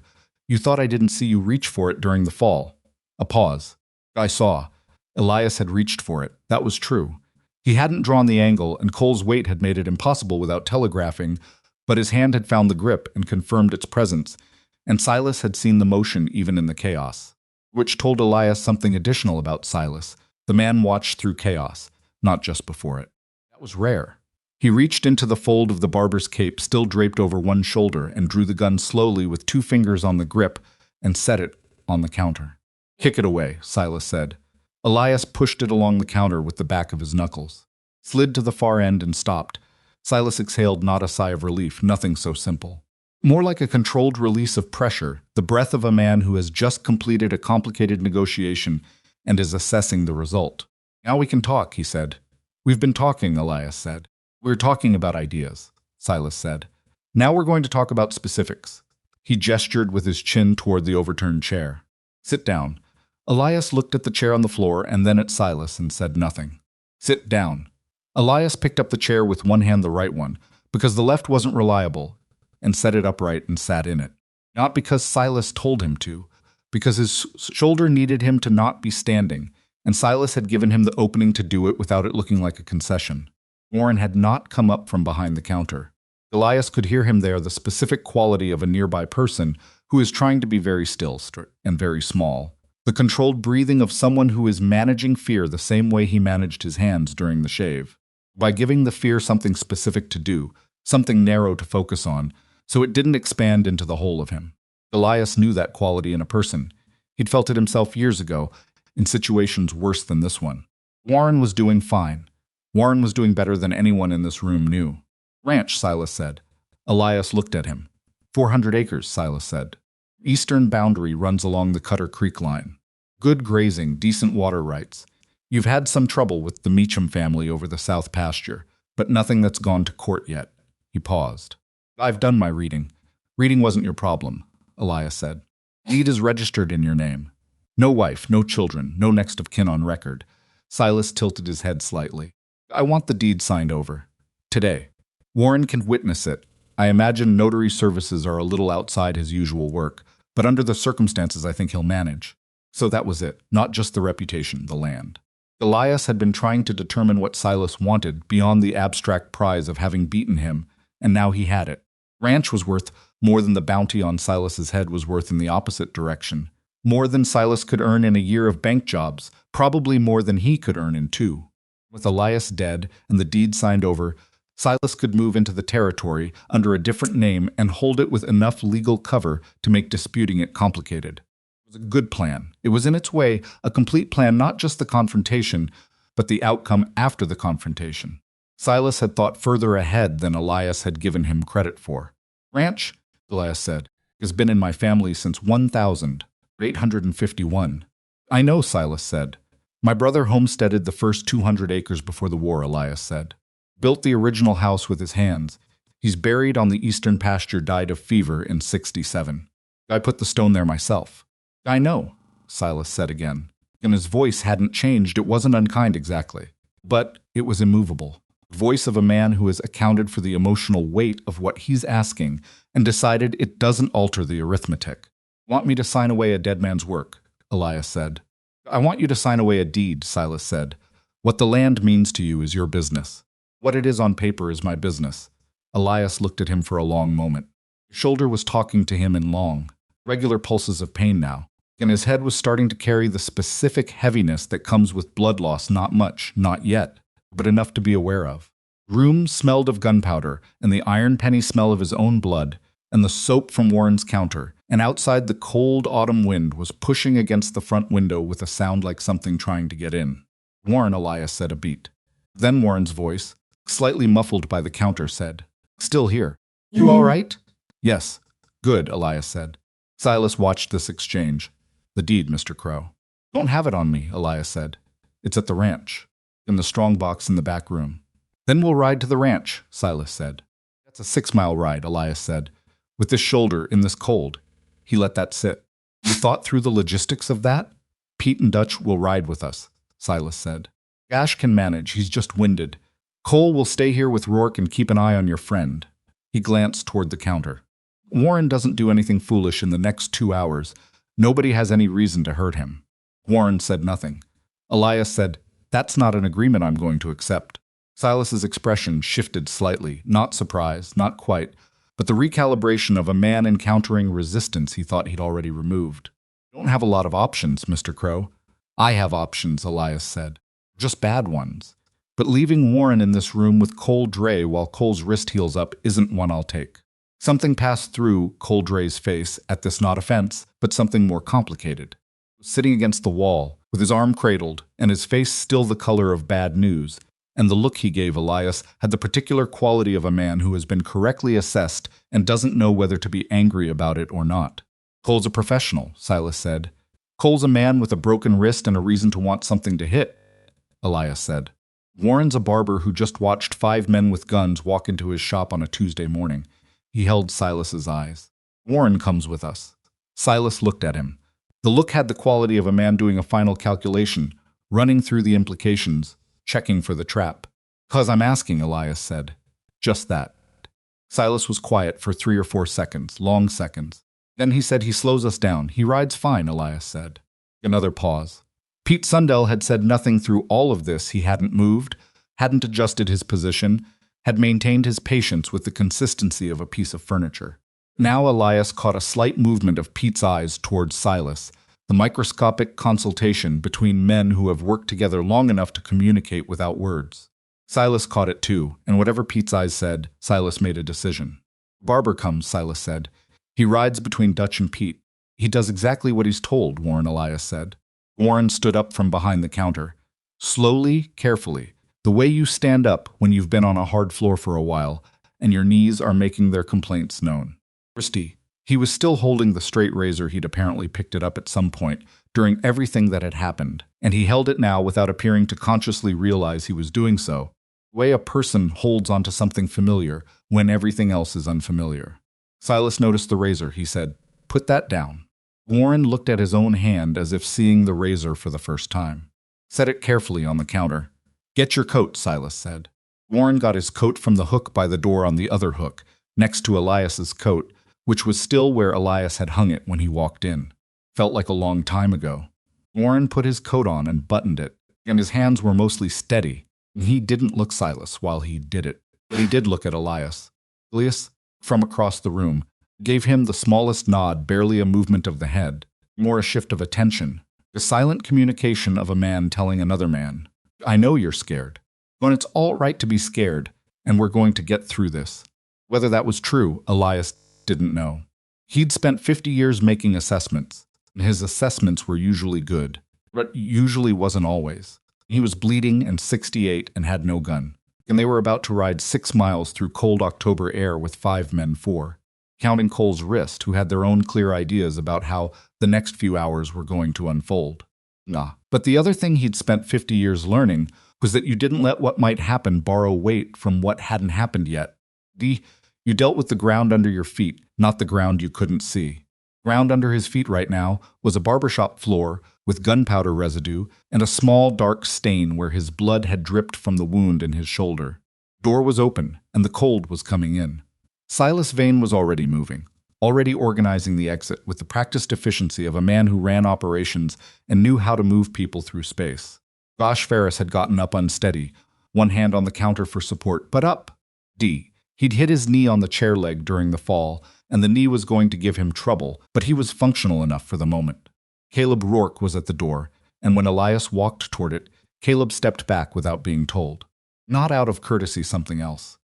You thought I didn't see you reach for it during the fall. A pause. I saw. Elias had reached for it. That was true. He hadn't drawn the angle, and Cole's weight had made it impossible without telegraphing, but his hand had found the grip and confirmed its presence, and Silas had seen the motion even in the chaos, which told Elias something additional about Silas. The man watched through chaos, not just before it. That was rare. He reached into the fold of the barber's cape still draped over one shoulder and drew the gun slowly with 2 fingers on the grip and set it on the counter. Kick it away, Silas said. Elias pushed it along the counter with the back of his knuckles, slid to the far end and stopped. Silas exhaled not a sigh of relief, nothing so simple. More like a controlled release of pressure, the breath of a man who has just completed a complicated negotiation and is assessing the result. Now we can talk, he said. We've been talking, Elias said. We're talking about ideas, Silas said. Now we're going to talk about specifics. He gestured with his chin toward the overturned chair. Sit down. Elias looked at the chair on the floor and then at Silas and said nothing. Sit down. Elias picked up the chair with one hand, the right one, because the left wasn't reliable, and set it upright and sat in it. Not because Silas told him to, because his shoulder needed him to not be standing, and Silas had given him the opening to do it without it looking like a concession. Warren had not come up from behind the counter. Elias could hear him there, the specific quality of a nearby person who is trying to be very still and very small. The controlled breathing of someone who is managing fear the same way he managed his hands during the shave. By giving the fear something specific to do, something narrow to focus on, so it didn't expand into the whole of him. Elias knew that quality in a person. He'd felt it himself years ago, in situations worse than this one. Warren was doing fine. Warren was doing better than anyone in this room knew. Ranch, Silas said. Elias looked at him. 400 acres, Silas said. Eastern boundary runs along the Cutter Creek line. Good grazing, decent water rights. You've had some trouble with the Meacham family over the south pasture, but nothing that's gone to court yet. He paused. I've done my reading. Reading wasn't your problem, Elias said. Deed is registered in your name. No wife, no children, no next of kin on record. Silas tilted his head slightly. I want the deed signed over. Today. Warren can witness it. I imagine notary services are a little outside his usual work, but under the circumstances I think he'll manage. So that was it, not just the reputation, the land. Elias had been trying to determine what Silas wanted beyond the abstract prize of having beaten him, and now he had it. Ranch was worth more than the bounty on Silas's head was worth in the opposite direction. More than Silas could earn in a year of bank jobs, probably more than he could earn in 2. With Elias dead and the deed signed over, Silas could move into the territory under a different name and hold it with enough legal cover to make disputing it complicated. It was a good plan. It was in its way a complete plan, not just the confrontation, but the outcome after the confrontation. Silas had thought further ahead than Elias had given him credit for. Ranch, Elias said, has been in my family since 1851. I know, Silas said. My brother homesteaded the first 200 acres before the war, Elias said. Built the original house with his hands. He's buried on the eastern pasture, died of fever in 67. I put the stone there myself. I know, Silas said again. And his voice hadn't changed. It wasn't unkind exactly. But it was immovable. The voice of a man who has accounted for the emotional weight of what he's asking and decided it doesn't alter the arithmetic. Want me to sign away a dead man's work, Elias said. I want you to sign away a deed, Silas said. What the land means to you is your business. What it is on paper is my business. Elias looked at him for a long moment. His shoulder was talking to him in long, regular pulses of pain now, and his head was starting to carry the specific heaviness that comes with blood loss, not much, not yet, but enough to be aware of. Room smelled of gunpowder, and the iron penny smell of his own blood, and the soap from Warren's counter, and outside the cold autumn wind was pushing against the front window with a sound like something trying to get in. Warren, Elias said a beat. Then Warren's voice, slightly muffled by the counter, said, Still here. You all right? Yes. Good, Elias said. Silas watched this exchange. The deed, Mr. Crowe. Don't have it on me, Elias said. It's at the ranch. in the strong box in the back room. Then we'll ride to the ranch, Silas said. That's a 6-mile ride, Elias said. With this shoulder in this cold. He let that sit. You thought through the logistics of that? Pete and Dutch will ride with us, Silas said. Gash can manage, he's just winded. Cole will stay here with Rourke and keep an eye on your friend. He glanced toward the counter. Warren doesn't do anything foolish in the next 2 hours. Nobody has any reason to hurt him. Warren said nothing. Elias said, That's not an agreement I'm going to accept. Silas's expression shifted slightly, not surprise, not quite, but the recalibration of a man encountering resistance he thought he'd already removed. You don't have a lot of options, Mr. Crowe. I have options, Elias said. Just bad ones. But leaving Warren in this room with Cole Dre while Cole's wrist heals up isn't one I'll take. Something passed through Cole Dre's face at this not offense, but something more complicated. Sitting against the wall, with his arm cradled, and his face still the color of bad news, and the look he gave Elias had the particular quality of a man who has been correctly assessed and doesn't know whether to be angry about it or not. Cole's a professional, Silas said. Cole's a man with a broken wrist and a reason to want something to hit, Elias said. Warren's a barber who just watched 5 men with guns walk into his shop on a Tuesday morning. He held Silas's eyes. Warren comes with us. Silas looked at him. The look had the quality of a man doing a final calculation, running through the implications, checking for the trap. "'Cause I'm asking," Elias said. Just that. Silas was quiet for 3 or 4 seconds, long seconds. Then he said, "He slows us down. He rides fine," Elias said. Another pause. Pete Sundell had said nothing through all of this. He hadn't moved, hadn't adjusted his position, had maintained his patience with the consistency of a piece of furniture. Now Elias caught a slight movement of Pete's eyes towards Silas, the microscopic consultation between men who have worked together long enough to communicate without words. Silas caught it too, and whatever Pete's eyes said, Silas made a decision. "Barber comes," Silas said. "He rides between Dutch and Pete. He does exactly what he's told," Warren Elias said. Warren stood up from behind the counter. Slowly, carefully, the way you stand up when you've been on a hard floor for a while, and your knees are making their complaints known. Christy. He was still holding the straight razor. He'd apparently picked it up at some point during everything that had happened, and he held it now without appearing to consciously realize he was doing so. The way a person holds onto something familiar when everything else is unfamiliar. Silas noticed the razor. He said, "Put that down." Warren looked at his own hand as if seeing the razor for the first time. Set it carefully on the counter. "Get your coat," Silas said. Warren got his coat from the hook by the door on the other hook, next to Elias's coat, which was still where Elias had hung it when he walked in. Felt like a long time ago. Warren put his coat on and buttoned it, and his hands were mostly steady. He didn't look Silas while he did it, but he did look at Elias. Elias, from across the room, gave him the smallest nod, barely a movement of the head, more a shift of attention, the silent communication of a man telling another man, "I know you're scared. But it's all right to be scared, and we're going to get through this." Whether that was true, Elias didn't know. He'd spent 50 years making assessments, and his assessments were usually good, but usually wasn't always. He was bleeding and 68 and had no gun, and they were about to ride 6 miles through cold October air with 5 men, 4, counting Cole's wrist, who had their own clear ideas about how the next few hours were going to unfold. But the other thing he'd spent 50 years learning was that you didn't let what might happen borrow weight from what hadn't happened yet. You dealt with the ground under your feet, not the ground you couldn't see. Ground under his feet right now was a barbershop floor with gunpowder residue and a small dark stain where his blood had dripped from the wound in his shoulder. Door was open, and the cold was coming in. Silas Vane was already moving, already organizing the exit with the practiced efficiency of a man who ran operations and knew how to move people through space. Josh Ferris had gotten up unsteady, one hand on the counter for support, but up. He'd hit his knee on the chair leg during the fall, and the knee was going to give him trouble, but he was functional enough for the moment. Caleb Rourke was at the door, and when Elias walked toward it, Caleb stepped back without being told. Not out of courtesy, something else.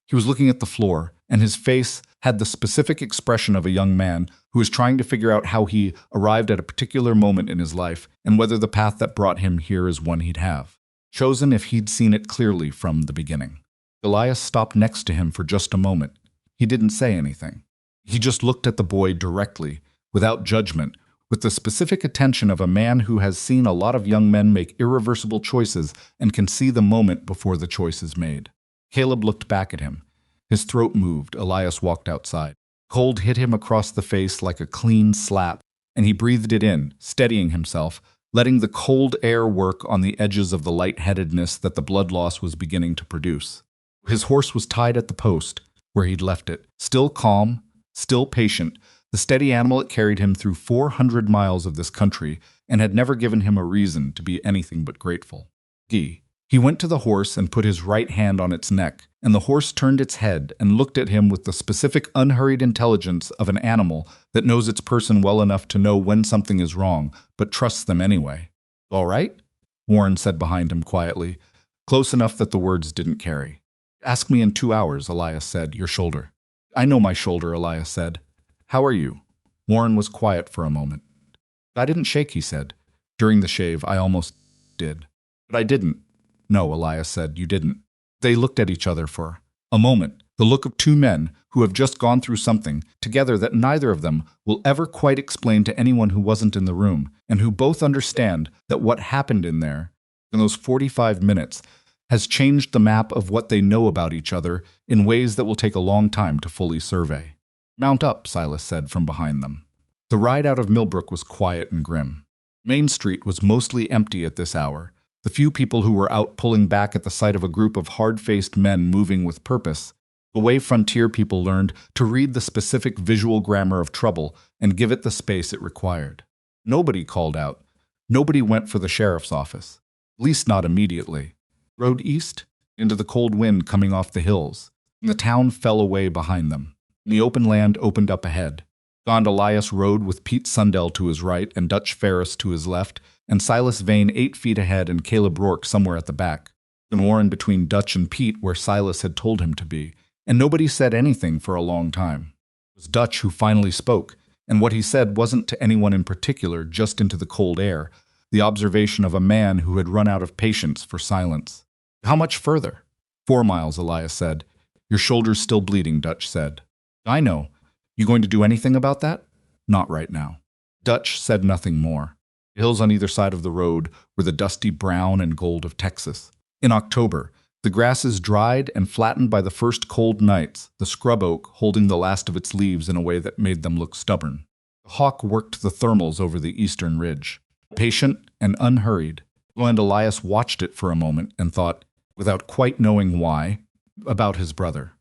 He was looking at the floor, and his face had the specific expression of a young man who is trying to figure out how he arrived at a particular moment in his life and whether the path that brought him here is one he'd have chosen if he'd seen it clearly from the beginning. Elias stopped next to him for just a moment. He didn't say anything. He just looked at the boy directly, without judgment, with the specific attention of a man who has seen a lot of young men make irreversible choices and can see the moment before the choice is made. Caleb looked back at him. His throat moved. Elias walked outside. Cold hit him across the face like a clean slap, and he breathed it in, steadying himself, letting the cold air work on the edges of the lightheadedness that the blood loss was beginning to produce. His horse was tied at the post, where he'd left it, still calm, still patient, the steady animal that carried him through 400 miles of this country and had never given him a reason to be anything but grateful. He went to the horse and put his right hand on its neck, and the horse turned its head and looked at him with the specific unhurried intelligence of an animal that knows its person well enough to know when something is wrong, but trusts them anyway. "All right?" Warren said behind him quietly, close enough that the words didn't carry. "Ask me in 2 hours," Elias said. "Your shoulder." "I know my shoulder," Elias said. "How are you?" Warren was quiet for a moment. "I didn't shake," he said. "During the shave, I almost did. But I didn't." "No," Elias said, "you didn't." They looked at each other for a moment, the look of two men who have just gone through something together that neither of them will ever quite explain to anyone who wasn't in the room, and who both understand that what happened in there, in those 45 minutes, has changed the map of what they know about each other in ways that will take a long time to fully survey. "Mount up," Silas said from behind them. The ride out of Millbrook was quiet and grim. Main Street was mostly empty at this hour. The few people who were out pulling back at the sight of a group of hard-faced men moving with purpose. The way frontier people learned to read the specific visual grammar of trouble and give it the space it required. Nobody called out. Nobody went for the sheriff's office. At least not immediately. Rode east, into the cold wind coming off the hills, and the town fell away behind them. The open land opened up ahead. Gond Elias rode with Pete Sundell to his right and Dutch Ferris to his left, and Silas Vane 8 feet ahead and Caleb Rourke somewhere at the back, and Warren between Dutch and Pete where Silas had told him to be, and nobody said anything for a long time. It was Dutch who finally spoke, and what he said wasn't to anyone in particular, just into the cold air, the observation of a man who had run out of patience for silence. "How much further?" 4 miles, Elias said. "Your shoulder's still bleeding," Dutch said. "I know. You going to do anything about that?" "Not right now." Dutch said nothing more. The hills on either side of the road were the dusty brown and gold of Texas. In October, the grasses dried and flattened by the first cold nights, the scrub oak holding the last of its leaves in a way that made them look stubborn. The hawk worked the thermals over the eastern ridge. Patient and unhurried, and Elias watched it for a moment and thought, without quite knowing why, about his brother.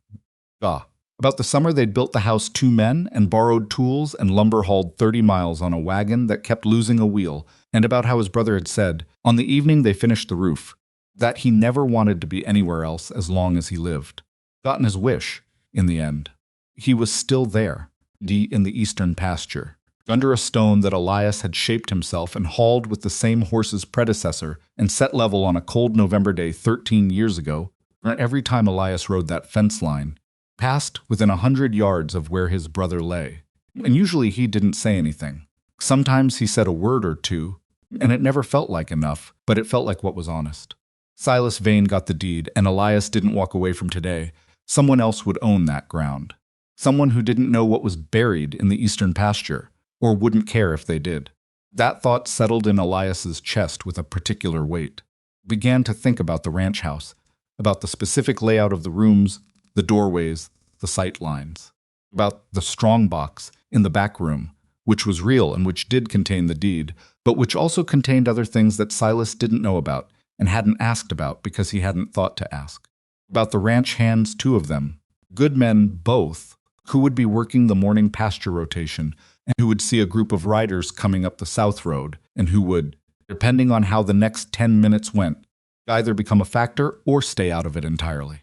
About the summer they'd built the house 2 men and borrowed tools and lumber hauled 30 miles on a wagon that kept losing a wheel, and about how his brother had said, on the evening they finished the roof, that he never wanted to be anywhere else as long as he lived. Gotten his wish, in the end. He was still there, in the eastern pasture, under a stone that Elias had shaped himself and hauled with the same horse's predecessor and set level on a cold November day 13 years ago, and every time Elias rode that fence line, passed within 100 yards of where his brother lay. And usually he didn't say anything. Sometimes he said a word or two, and it never felt like enough, but it felt like what was honest. Silas Vane got the deed, and Elias didn't walk away from today. Someone else would own that ground. Someone who didn't know what was buried in the eastern pasture, or wouldn't care if they did. That thought settled in Elias's chest with a particular weight. He began to think about the ranch house, about the specific layout of the rooms, the doorways, the sight lines, about the strong box in the back room, which was real and which did contain the deed, but which also contained other things that Silas didn't know about and hadn't asked about because he hadn't thought to ask. About the ranch hands, 2 of them, good men both, who would be working the morning pasture rotation and who would see a group of riders coming up the south road and who would, depending on how the next 10 minutes went, either become a factor or stay out of it entirely.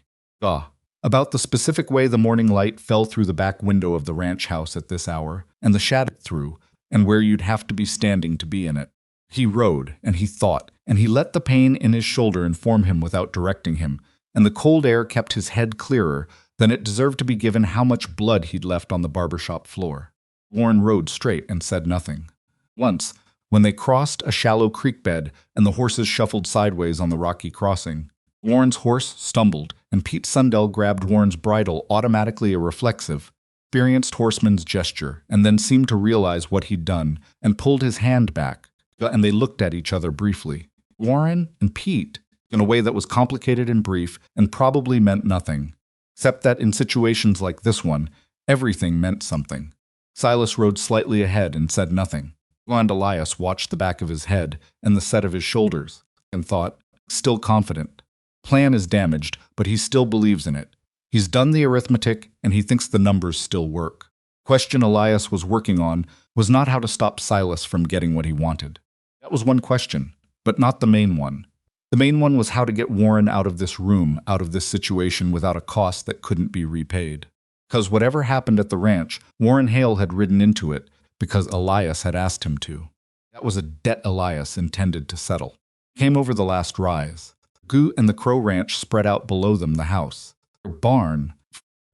About the specific way the morning light fell through the back window of the ranch house at this hour, and the shadow through, and where you'd have to be standing to be in it. He rode, and he thought, and he let the pain in his shoulder inform him without directing him, and the cold air kept his head clearer than it deserved to be given how much blood he'd left on the barbershop floor. Warren rode straight and said nothing. Once, when they crossed a shallow creek bed and the horses shuffled sideways on the rocky crossing, Warren's horse stumbled, and Pete Sundell grabbed Warren's bridle, automatically a reflexive, experienced horseman's gesture and then seemed to realize what he'd done and pulled his hand back, and they looked at each other briefly. Warren and Pete, in a way that was complicated and brief and probably meant nothing, except that in situations like this one, everything meant something. Silas rode slightly ahead and said nothing. And Elias watched the back of his head and the set of his shoulders and thought, still confident. Plan is damaged, but he still believes in it. He's done the arithmetic, and he thinks the numbers still work. Question Elias was working on was not how to stop Silas from getting what he wanted. That was one question, but not the main one. The main one was how to get Warren out of this room, out of this situation without a cost that couldn't be repaid. Because whatever happened at the ranch, Warren Hale had ridden into it because Elias had asked him to. That was a debt Elias intended to settle. Came over the last rise. Goo and the Crow Ranch spread out below them the house. A barn,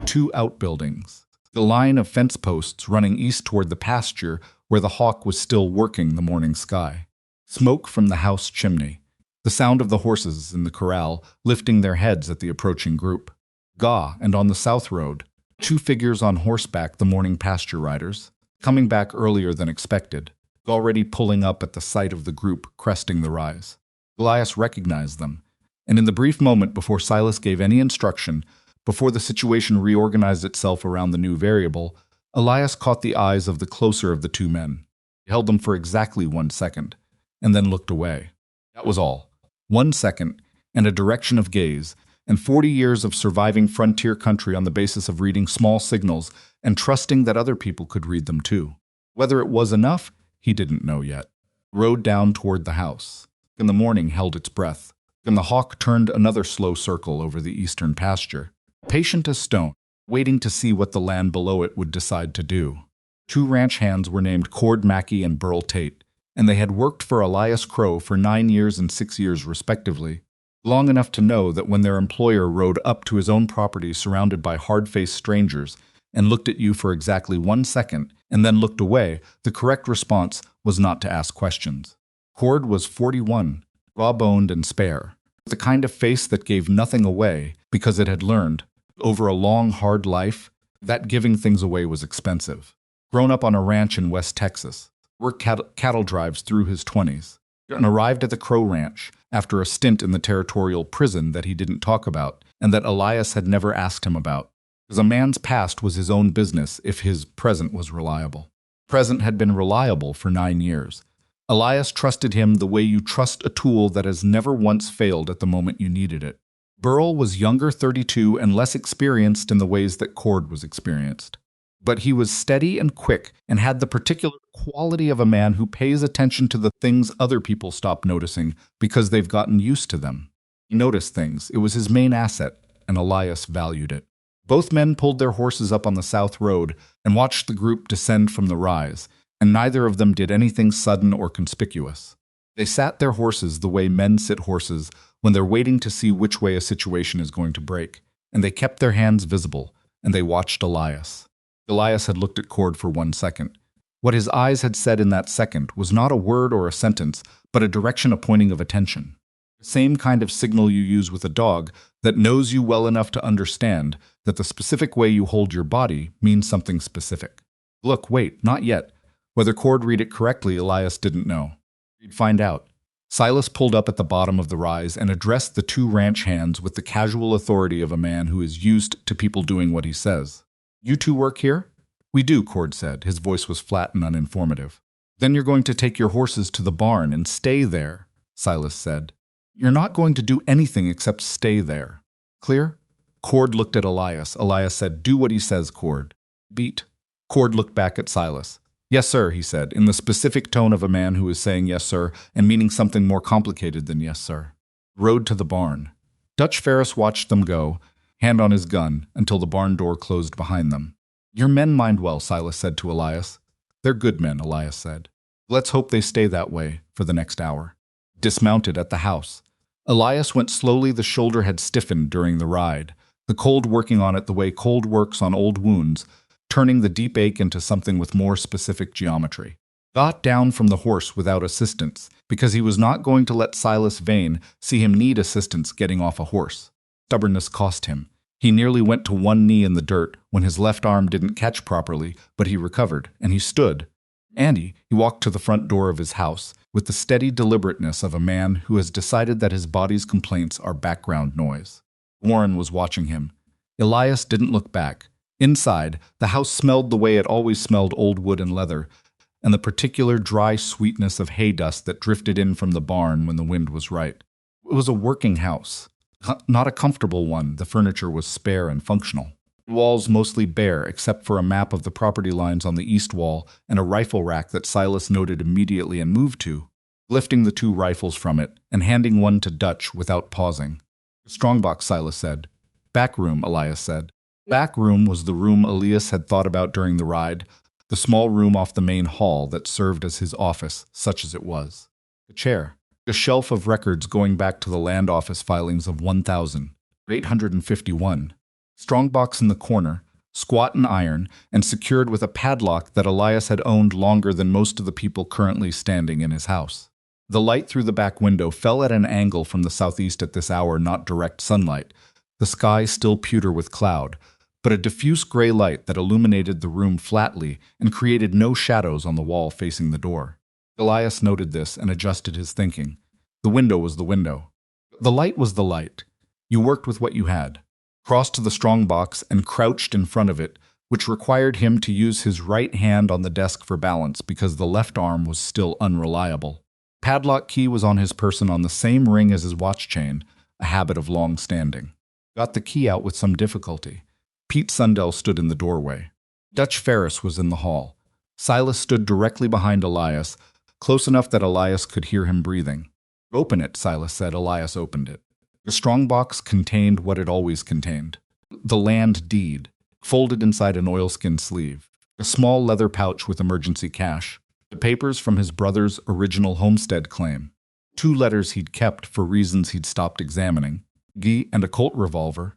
2 outbuildings. The line of fence posts running east toward the pasture where the hawk was still working the morning sky. Smoke from the house chimney. The sound of the horses in the corral lifting their heads at the approaching group. Gaw, and on the south road, 2 figures on horseback, the morning pasture riders, coming back earlier than expected, already pulling up at the sight of the group cresting the rise. Elias recognized them, and in the brief moment before Silas gave any instruction, before the situation reorganized itself around the new variable, Elias caught the eyes of the closer of the 2 men. He held them for exactly 1 second, and then looked away. That was all. 1 second, and a direction of gaze, and 40 years of surviving frontier country on the basis of reading small signals and trusting that other people could read them too. Whether it was enough, he didn't know yet. Rode down toward the house. In the morning held its breath, and the hawk turned another slow circle over the eastern pasture, patient as stone, waiting to see what the land below it would decide to do. 2 ranch hands were named Cord Mackey and Burl Tate, and they had worked for Elias Crowe for 9 years and 6 years respectively, long enough to know that when their employer rode up to his own property surrounded by hard-faced strangers and looked at you for exactly 1 second and then looked away, the correct response was not to ask questions. Cord was 41, raw-boned and spare, with the kind of face that gave nothing away because it had learned, over a long, hard life, that giving things away was expensive. Grown up on a ranch in West Texas, worked cattle drives through his 20s, and arrived at the Crow Ranch after a stint in the territorial prison that he didn't talk about and that Elias had never asked him about. Because a man's past was his own business if his present was reliable. Present had been reliable for 9 years. Elias trusted him the way you trust a tool that has never once failed at the moment you needed it. Burl was younger, 32, and less experienced in the ways that Cord was experienced. But he was steady and quick and had the particular quality of a man who pays attention to the things other people stop noticing because they've gotten used to them. He noticed things. It was his main asset, and Elias valued it. Both men pulled their horses up on the south road and watched the group descend from the rise, and neither of them did anything sudden or conspicuous. They sat their horses the way men sit horses when they're waiting to see which way a situation is going to break, and they kept their hands visible, and they watched Elias. Elias had looked at Cord for 1 second. What his eyes had said in that second was not a word or a sentence, but a direction, a pointing of attention. The same kind of signal you use with a dog that knows you well enough to understand that the specific way you hold your body means something specific. Look, wait, not yet. Whether Cord read it correctly, Elias didn't know. He'd find out. Silas pulled up at the bottom of the rise and addressed the 2 ranch hands with the casual authority of a man who is used to people doing what he says. "You 2 work here?" "We do," Cord said. His voice was flat and uninformative. "Then you're going to take your horses to the barn and stay there," Silas said. "You're not going to do anything except stay there. Clear?" Cord looked at Elias. Elias said, "Do what he says, Cord." "Beat." Cord looked back at Silas. "Yes, sir," he said, in the specific tone of a man who is saying yes, sir, and meaning something more complicated than yes, sir. Rode to the barn. Dutch Ferris watched them go, hand on his gun, until the barn door closed behind them. "Your men mind well," Silas said to Elias. "They're good men," Elias said. "Let's hope they stay that way for the next hour." Dismounted at the house. Elias went slowly. The shoulder had stiffened during the ride, the cold working on it the way cold works on old wounds, turning the deep ache into something with more specific geometry. Got down from the horse without assistance, because he was not going to let Silas Vane see him need assistance getting off a horse. Stubbornness cost him. He nearly went to one knee in the dirt when his left arm didn't catch properly, but he recovered, and he stood. He walked to the front door of his house with the steady deliberateness of a man who has decided that his body's complaints are background noise. Warren was watching him. Elias didn't look back. Inside, the house smelled the way it always smelled: old wood and leather, and the particular dry sweetness of hay dust that drifted in from the barn when the wind was right. It was a working house. Not a comfortable one. The furniture was spare and functional. The walls mostly bare, except for a map of the property lines on the east wall and a rifle rack that Silas noted immediately and moved to, lifting the 2 rifles from it and handing one to Dutch without pausing. "Strongbox," Silas said. "Back room," Elias said. Back room was the room Elias had thought about during the ride, the small room off the main hall that served as his office, such as it was. A chair. A shelf of records going back to the land office filings of 1,851. Strongbox in the corner, squat and iron, and secured with a padlock that Elias had owned longer than most of the people currently standing in his house. The light through the back window fell at an angle from the southeast at this hour, not direct sunlight, the sky still pewter with cloud, but a diffuse gray light that illuminated the room flatly and created no shadows on the wall facing the door. Elias noted this and adjusted his thinking. The window was the window. The light was the light. You worked with what you had. Crossed to the strongbox and crouched in front of it, which required him to use his right hand on the desk for balance because the left arm was still unreliable. Padlock key was on his person on the same ring as his watch chain, a habit of long standing. Got the key out with some difficulty. Pete Sundell stood in the doorway. Dutch Ferris was in the hall. Silas stood directly behind Elias, close enough that Elias could hear him breathing. "Open it," Silas said. Elias opened it. The strongbox contained what it always contained: the land deed, folded inside an oilskin sleeve, a small leather pouch with emergency cash, the papers from his brother's original homestead claim, 2 letters he'd kept for reasons he'd stopped examining, and a Colt revolver,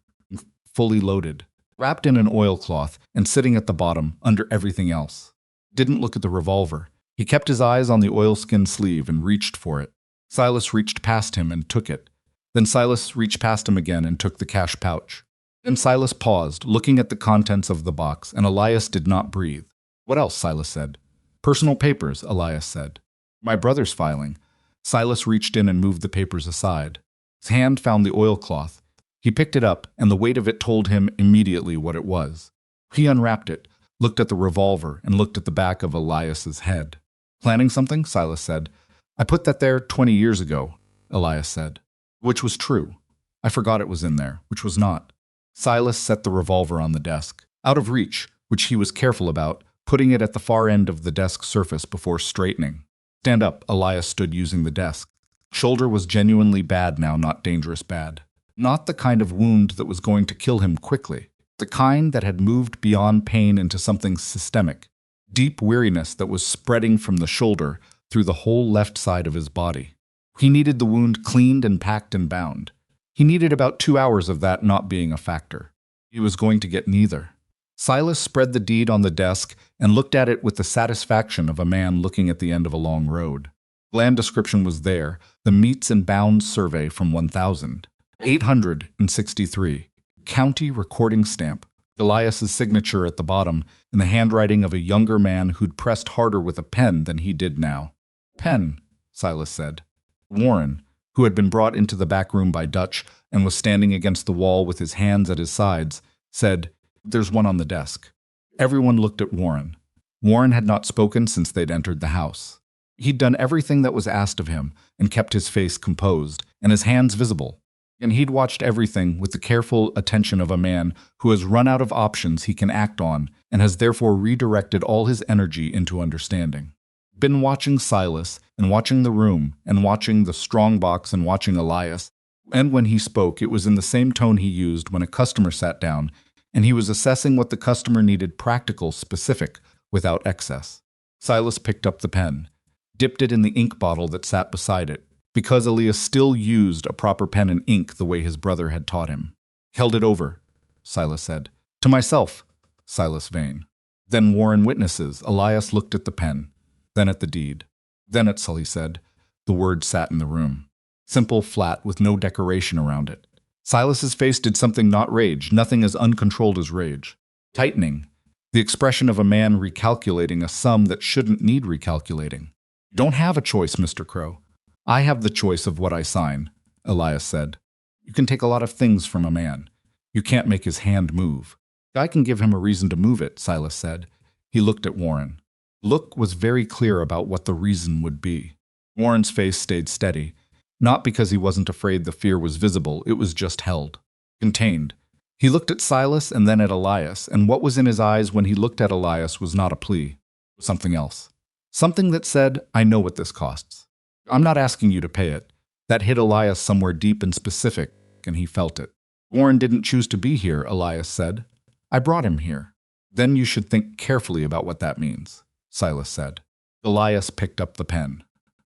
fully loaded, wrapped in an oilcloth and sitting at the bottom under everything else. Didn't look at the revolver. He kept his eyes on the oilskin sleeve and reached for it. Silas reached past him and took it. Then Silas reached past him again and took the cash pouch. Then Silas paused, looking at the contents of the box, and Elias did not breathe. "What else?" Silas said. "Personal papers," Elias said. "My brother's filing." Silas reached in and moved the papers aside. His hand found the oilcloth. He picked it up, and the weight of it told him immediately what it was. He unwrapped it, looked at the revolver, and looked at the back of Elias's head. "Planning something?" Silas said. "I put that there 20 years ago," Elias said. Which was true. "I forgot it was in there," which was not. Silas set the revolver on the desk, out of reach, which he was careful about, putting it at the far end of the desk surface before straightening. "Stand up," Elias stood using the desk. Shoulder was genuinely bad now, not dangerous bad. Not the kind of wound that was going to kill him quickly. The kind that had moved beyond pain into something systemic. Deep weariness that was spreading from the shoulder through the whole left side of his body. He needed the wound cleaned and packed and bound. He needed about 2 hours of that not being a factor. He was going to get neither. Silas spread the deed on the desk and looked at it with the satisfaction of a man looking at the end of a long road. Land description was there, the meets and bounds survey from 1,863. County recording stamp. Elias's signature at the bottom, in the handwriting of a younger man who'd pressed harder with a pen than he did now. "Pen," Silas said. Warren, who had been brought into the back room by Dutch and was standing against the wall with his hands at his sides, said, "There's one on the desk." Everyone looked at Warren. Warren had not spoken since they'd entered the house. He'd done everything that was asked of him and kept his face composed and his hands visible. And he'd watched everything with the careful attention of a man who has run out of options he can act on and has therefore redirected all his energy into understanding. Been watching Silas and watching the room and watching the strongbox and watching Elias, and when he spoke it was in the same tone he used when a customer sat down, and he was assessing what the customer needed: practical, specific, without excess. Silas picked up the pen, dipped it in the ink bottle that sat beside it, because Elias still used a proper pen and ink the way his brother had taught him. "Held it over," Silas said. "To myself, Silas Vane." "Then Warren witnesses." Elias looked at the pen, then at the deed. "Then at Sully," said. The word sat in the room. Simple, flat, with no decoration around it. Silas's face did something not rage, nothing as uncontrolled as rage. Tightening. The expression of a man recalculating a sum that shouldn't need recalculating. You don't have a choice, Mr. Crowe. I have the choice of what I sign, Elias said. You can take a lot of things from a man. You can't make his hand move. I can give him a reason to move it, Silas said. He looked at Warren. Look was very clear about what the reason would be. Warren's face stayed steady. Not because he wasn't afraid the fear was visible, it was just held. Contained. He looked at Silas and then at Elias, and what was in his eyes when he looked at Elias was not a plea. Something else. Something that said, I know what this costs. I'm not asking you to pay it. That hit Elias somewhere deep and specific, and he felt it. Warren didn't choose to be here, Elias said. I brought him here. Then you should think carefully about what that means, Silas said. Elias picked up the pen.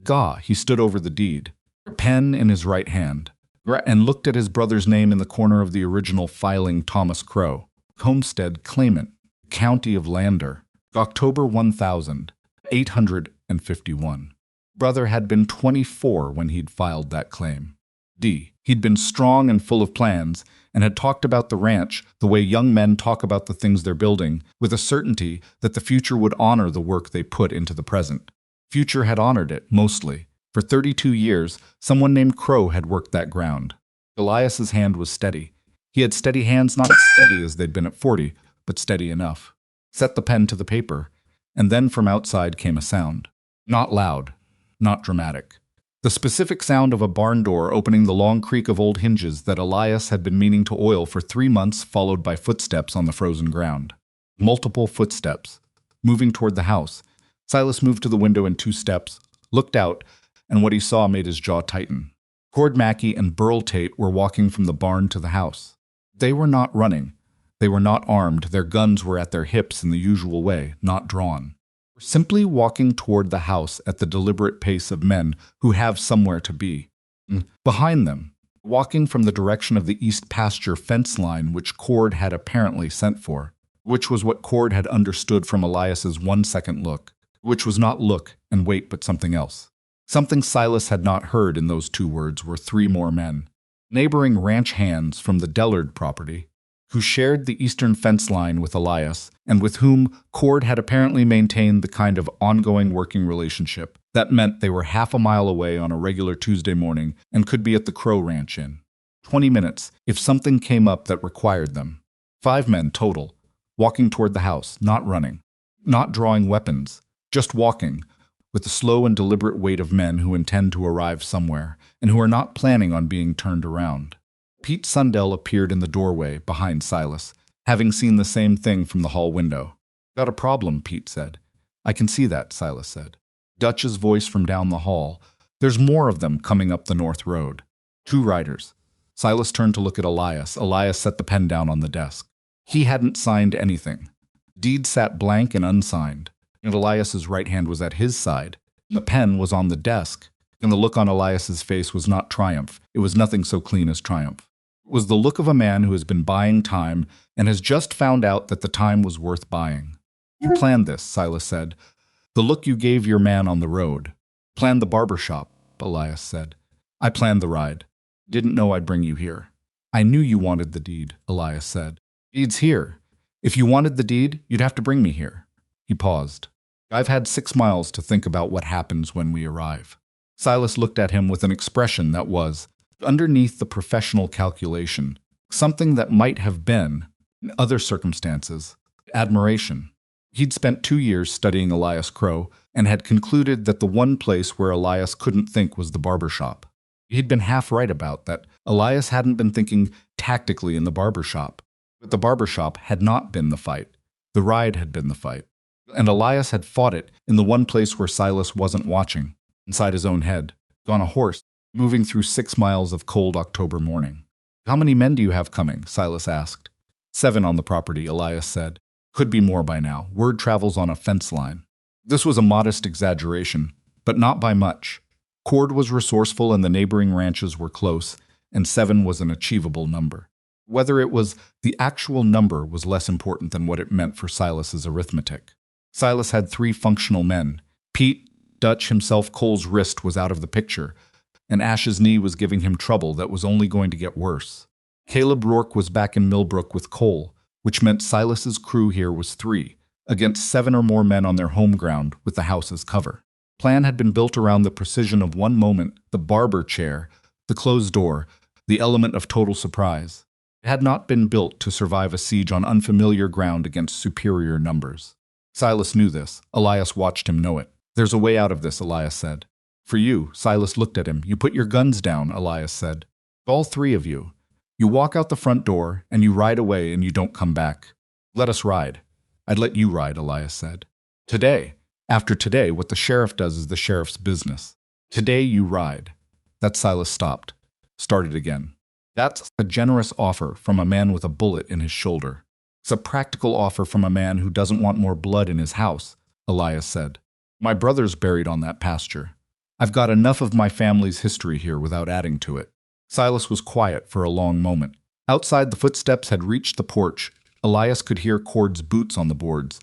Gaw, he stood over the deed, a pen in his right hand, and looked at his brother's name in the corner of the original filing, Thomas Crowe, Homestead Claimant, County of Lander, October 1851. Brother had been 24 when he'd filed that claim. He'd been strong and full of plans, and had talked about the ranch the way young men talk about the things they're building, with a certainty that the future would honor the work they put into the present. Future had honored it, mostly. For 32 years, someone named Crowe had worked that ground. Elias's hand was steady. He had steady hands, not as steady as they'd been at 40, but steady enough. Set the pen to the paper, and then from outside came a sound. Not loud, not dramatic. The specific sound of a barn door opening the long creak of old hinges that Elias had been meaning to oil for 3 months, followed by footsteps on the frozen ground. Multiple footsteps. Moving toward the house. Silas moved to the window in 2 steps, looked out, and what he saw made his jaw tighten. Cord Mackey and Burl Tate were walking from the barn to the house. They were not running. They were not armed. Their guns were at their hips in the usual way, not drawn. Simply walking toward the house at the deliberate pace of men who have somewhere to be. Behind them, walking from the direction of the east pasture fence line which Cord had apparently sent for, which was what Cord had understood from Elias's 1-second look, which was not look and wait but something else. Something Silas had not heard in those 2 words were 3 more men, neighboring ranch hands from the Dellard property, who shared the eastern fence line with Elias, and with whom Cord had apparently maintained the kind of ongoing working relationship that meant they were half a mile away on a regular Tuesday morning and could be at the Crowe Ranch in 20 minutes if something came up that required them. 5 men total, walking toward the house, not running, not drawing weapons, just walking, with the slow and deliberate weight of men who intend to arrive somewhere and who are not planning on being turned around. Pete Sundell appeared in the doorway behind Silas, having seen the same thing from the hall window. Got a problem, Pete said. I can see that, Silas said. Dutch's voice from down the hall. There's more of them coming up the north road. 2 riders. Silas turned to look at Elias. Elias set the pen down on the desk. He hadn't signed anything. Deed sat blank and unsigned, and Elias's right hand was at his side. The pen was on the desk, and the look on Elias's face was not triumph. It was nothing so clean as triumph. It was the look of a man who has been buying time and has just found out that the time was worth buying. You planned this, Silas said. The look you gave your man on the road. Planned the barbershop, Elias said. I planned the ride. Didn't know I'd bring you here. I knew you wanted the deed, Elias said. Deed's here. If you wanted the deed, you'd have to bring me here. He paused. I've had 6 miles to think about what happens when we arrive. Silas looked at him with an expression that was, underneath the professional calculation, something that might have been, in other circumstances, admiration. He'd spent 2 years studying Elias Crowe and had concluded that the one place where Elias couldn't think was the barbershop. He'd been half right about that. Elias hadn't been thinking tactically in the barbershop. But the barbershop had not been the fight. The ride had been the fight. And Elias had fought it in the one place where Silas wasn't watching, inside his own head, on a horse, moving through 6 miles of cold October morning. How many men do you have coming? Silas asked. 7 on the property, Elias said. Could be more by now. Word travels on a fence line. This was a modest exaggeration, but not by much. Cord was resourceful and the neighboring ranches were close, and 7 was an achievable number. Whether it was the actual number was less important than what it meant for Silas's arithmetic. Silas had 3 functional men. Pete, Dutch himself, Cole's wrist was out of the picture, and Ash's knee was giving him trouble that was only going to get worse. Caleb Rourke was back in Millbrook with Cole, which meant Silas's crew here was 3, against 7 or more men on their home ground with the house as cover. Plan had been built around the precision of one moment, the barber chair, the closed door, the element of total surprise. It had not been built to survive a siege on unfamiliar ground against superior numbers. Silas knew this. Elias watched him know it. "There's a way out of this," Elias said. "For you," Silas looked at him. "You put your guns down," Elias said. "All 3 of you. You walk out the front door, and you ride away, and you don't come back. Let us ride." "I'd let you ride," Elias said. "Today. After today, what the sheriff does is the sheriff's business. Today you ride." That Silas stopped. Started again. "That's a generous offer from a man with a bullet in his shoulder. It's a practical offer from a man who doesn't want more blood in his house," Elias said. "My brother's buried on that pasture. I've got enough of my family's history here without adding to it." Silas was quiet for a long moment. Outside, the footsteps had reached the porch. Elias could hear Cord's boots on the boards,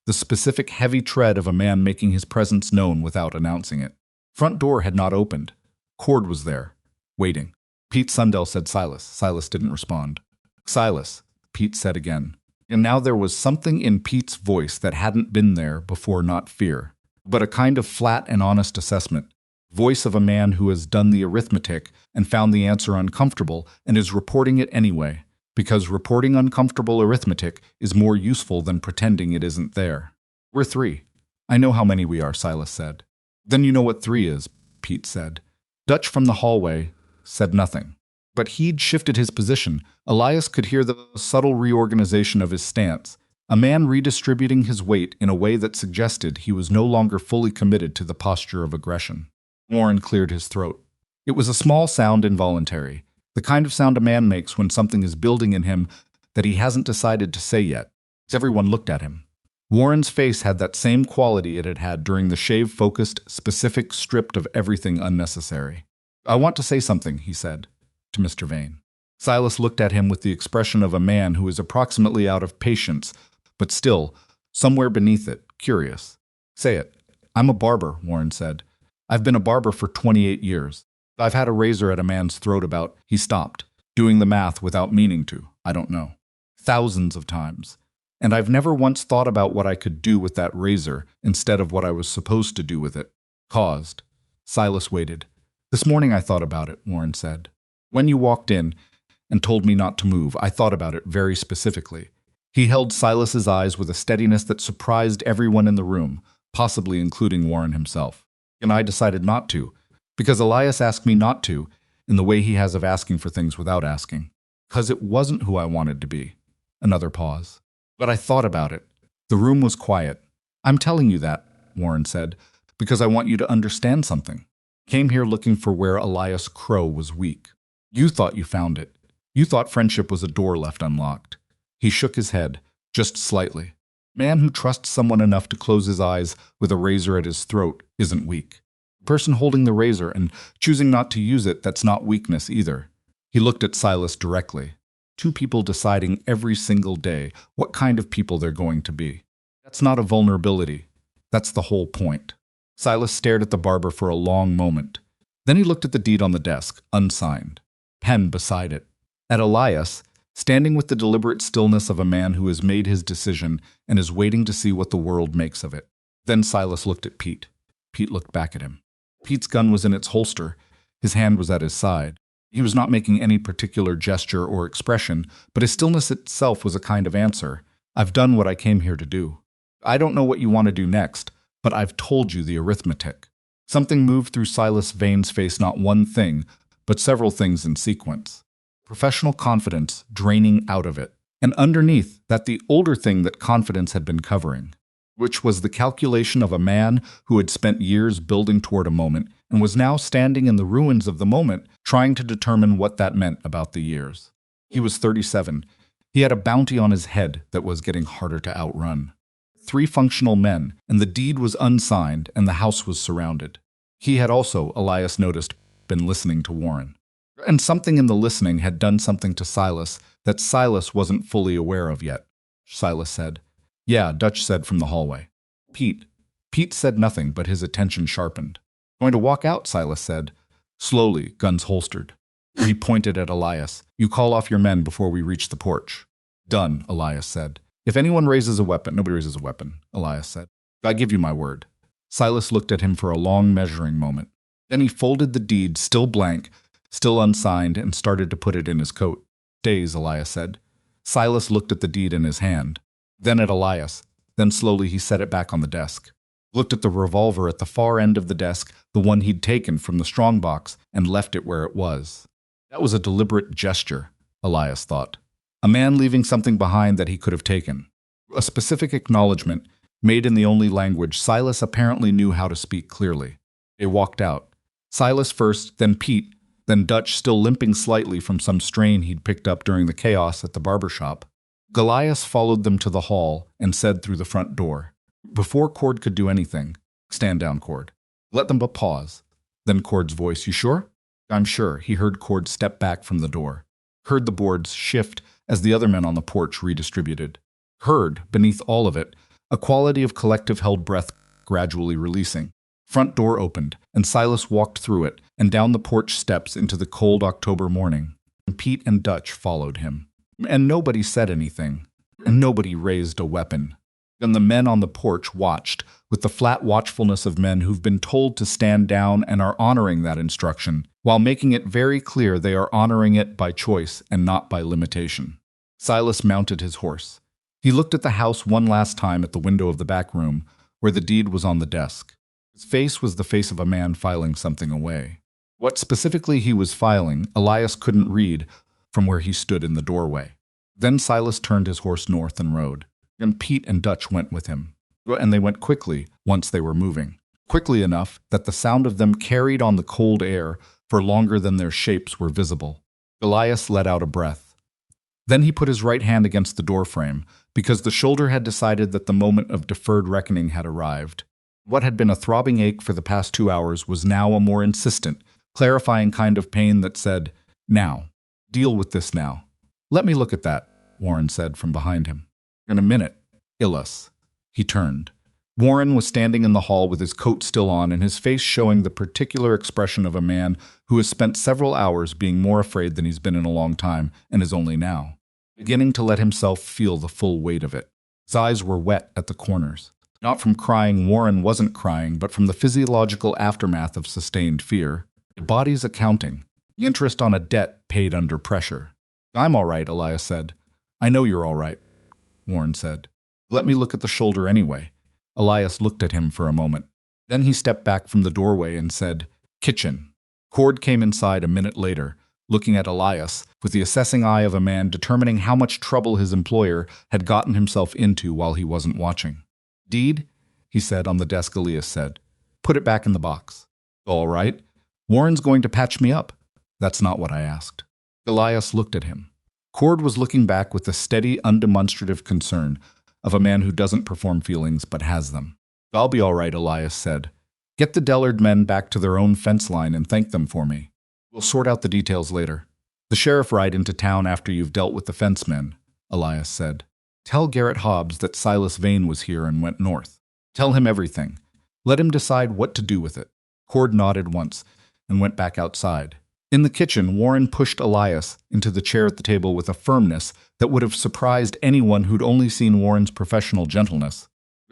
the specific heavy tread of a man making his presence known without announcing it. Front door had not opened. Cord was there, waiting. "Pete Sundell," said Silas. Silas didn't respond. "Silas," Pete said again. And now there was something in Pete's voice that hadn't been there before, not fear, but a kind of flat and honest assessment. Voice of a man who has done the arithmetic and found the answer uncomfortable and is reporting it anyway, because reporting uncomfortable arithmetic is more useful than pretending it isn't there. "We're 3. I know how many we are," Silas said. "Then you know what 3 is," Pete said. Dutch from the hallway said nothing. But he'd shifted his position. Elias could hear the subtle reorganization of his stance, a man redistributing his weight in a way that suggested he was no longer fully committed to the posture of aggression. Warren cleared his throat. It was a small sound, involuntary, the kind of sound a man makes when something is building in him that he hasn't decided to say yet. Everyone looked at him. Warren's face had that same quality it had had during the shave-focused, specific, stripped of everything unnecessary. "I want to say something," he said, to Mr. Vane. Silas looked at him with the expression of a man who is approximately out of patience, but still, somewhere beneath it, curious. "Say it." "I'm a barber," Warren said. "I've been a barber for 28 years. I've had a razor at a man's throat about—" He stopped, doing the math without meaning to. "I don't know. Thousands of times. And I've never once thought about what I could do with that razor instead of what I was supposed to do with it." Paused. Silas waited. "This morning I thought about it," Warren said. "When you walked in and told me not to move, I thought about it very specifically." He held Silas's eyes with a steadiness that surprised everyone in the room, possibly including Warren himself. "And I decided not to, because Elias asked me not to, in the way he has of asking for things without asking. Because it wasn't who I wanted to be." Another pause. "But I thought about it." The room was quiet. "I'm telling you that," Warren said, "because I want you to understand something. Came here looking for where Elias Crowe was weak. You thought you found it. You thought friendship was a door left unlocked." He shook his head, just slightly. Man who trusts someone enough to close his eyes with a razor at his throat isn't weak. The person holding the razor and choosing not to use it, that's not weakness either. He looked at Silas directly. 2 people deciding every single day what kind of people they're going to be. That's not a vulnerability. That's the whole point. Silas stared at the barber for a long moment. Then he looked at the deed on the desk, unsigned. Pen beside it. At Elias, standing with the deliberate stillness of a man who has made his decision and is waiting to see what the world makes of it. Then Silas looked at Pete. Pete looked back at him. Pete's gun was in its holster. His hand was at his side. He was not making any particular gesture or expression, but his stillness itself was a kind of answer. "I've done what I came here to do. I don't know what you want to do next, but I've told you the arithmetic." Something moved through Silas Vane's face, not one thing, but several things in sequence. Professional confidence draining out of it. And underneath that, the older thing that confidence had been covering, which was the calculation of a man who had spent years building toward a moment and was now standing in the ruins of the moment, trying to determine what that meant about the years. He was 37. He had a bounty on his head that was getting harder to outrun. 3 functional men, and the deed was unsigned, and the house was surrounded. He had also, Elias noticed, been listening to Warren. And something in the listening had done something to Silas that Silas wasn't fully aware of yet. Silas said. "Yeah," Dutch said from the hallway. "Pete." Pete said nothing, but his attention sharpened. "Going to walk out," Silas said. Slowly, guns holstered. He pointed at Elias. You call off your men before we reach the porch. Done, Elias said. If anyone raises a weapon, nobody raises a weapon, Elias said. I give you my word. Silas looked at him for a long measuring moment. Then he folded the deed, still blank, still unsigned, and started to put it in his coat. Days, Elias said. Silas looked at the deed in his hand, then at Elias. Then slowly he set it back on the desk. Looked at the revolver at the far end of the desk, the one he'd taken from the strongbox, and left it where it was. That was a deliberate gesture, Elias thought. A man leaving something behind that he could have taken. A specific acknowledgement, made in the only language Silas apparently knew how to speak clearly. They walked out. Silas first, then Pete, then Dutch still limping slightly from some strain he'd picked up during the chaos at the barbershop. Elias followed them to the hall and said through the front door. Before Cord could do anything, stand down, Cord. Let them but pause. Then Cord's voice, you sure? I'm sure. He heard Cord step back from the door. Heard the boards shift as the other men on the porch redistributed. Heard, beneath all of it, a quality of collective held breath gradually releasing. Front door opened, and Silas walked through it and down the porch steps into the cold October morning. And Pete and Dutch followed him. And nobody said anything, and nobody raised a weapon. And the men on the porch watched, with the flat watchfulness of men who've been told to stand down and are honoring that instruction, while making it very clear they are honoring it by choice and not by limitation. Silas mounted his horse. He looked at the house one last time at the window of the back room, where the deed was on the desk. His face was the face of a man filing something away. What specifically he was filing, Elias couldn't read from where he stood in the doorway. Then Silas turned his horse north and rode. And Pete and Dutch went with him. And they went quickly once they were moving. Quickly enough that the sound of them carried on the cold air for longer than their shapes were visible. Elias let out a breath. Then he put his right hand against the doorframe, because the shoulder had decided that the moment of deferred reckoning had arrived. What had been a throbbing ache for the past 2 hours was now a more insistent, clarifying kind of pain that said, now. Deal with this now. Let me look at that, Warren said from behind him. In a minute, Elias. He turned. Warren was standing in the hall with his coat still on and his face showing the particular expression of a man who has spent several hours being more afraid than he's been in a long time and is only now beginning to let himself feel the full weight of it. His eyes were wet at the corners. Not from crying, Warren wasn't crying, but from the physiological aftermath of sustained fear. The body's accounting. Interest on a debt paid under pressure. I'm all right, Elias said. I know you're all right, Warren said. Let me look at the shoulder anyway. Elias looked at him for a moment. Then he stepped back from the doorway and said, kitchen. Cord came inside a minute later, looking at Elias with the assessing eye of a man determining how much trouble his employer had gotten himself into while he wasn't watching. Deed, he said on the desk. Elias said, put it back in the box. All right. Warren's going to patch me up. That's not what I asked. Elias looked at him. Cord was looking back with the steady, undemonstrative concern of a man who doesn't perform feelings but has them. I'll be all right, Elias said. Get the Dellard men back to their own fence line and thank them for me. We'll sort out the details later. The sheriff ride into town after you've dealt with the fencemen, Elias said. Tell Garrett Hobbs that Silas Vane was here and went north. Tell him everything. Let him decide what to do with it. Cord nodded once and went back outside. In the kitchen, Warren pushed Elias into the chair at the table with a firmness that would have surprised anyone who'd only seen Warren's professional gentleness,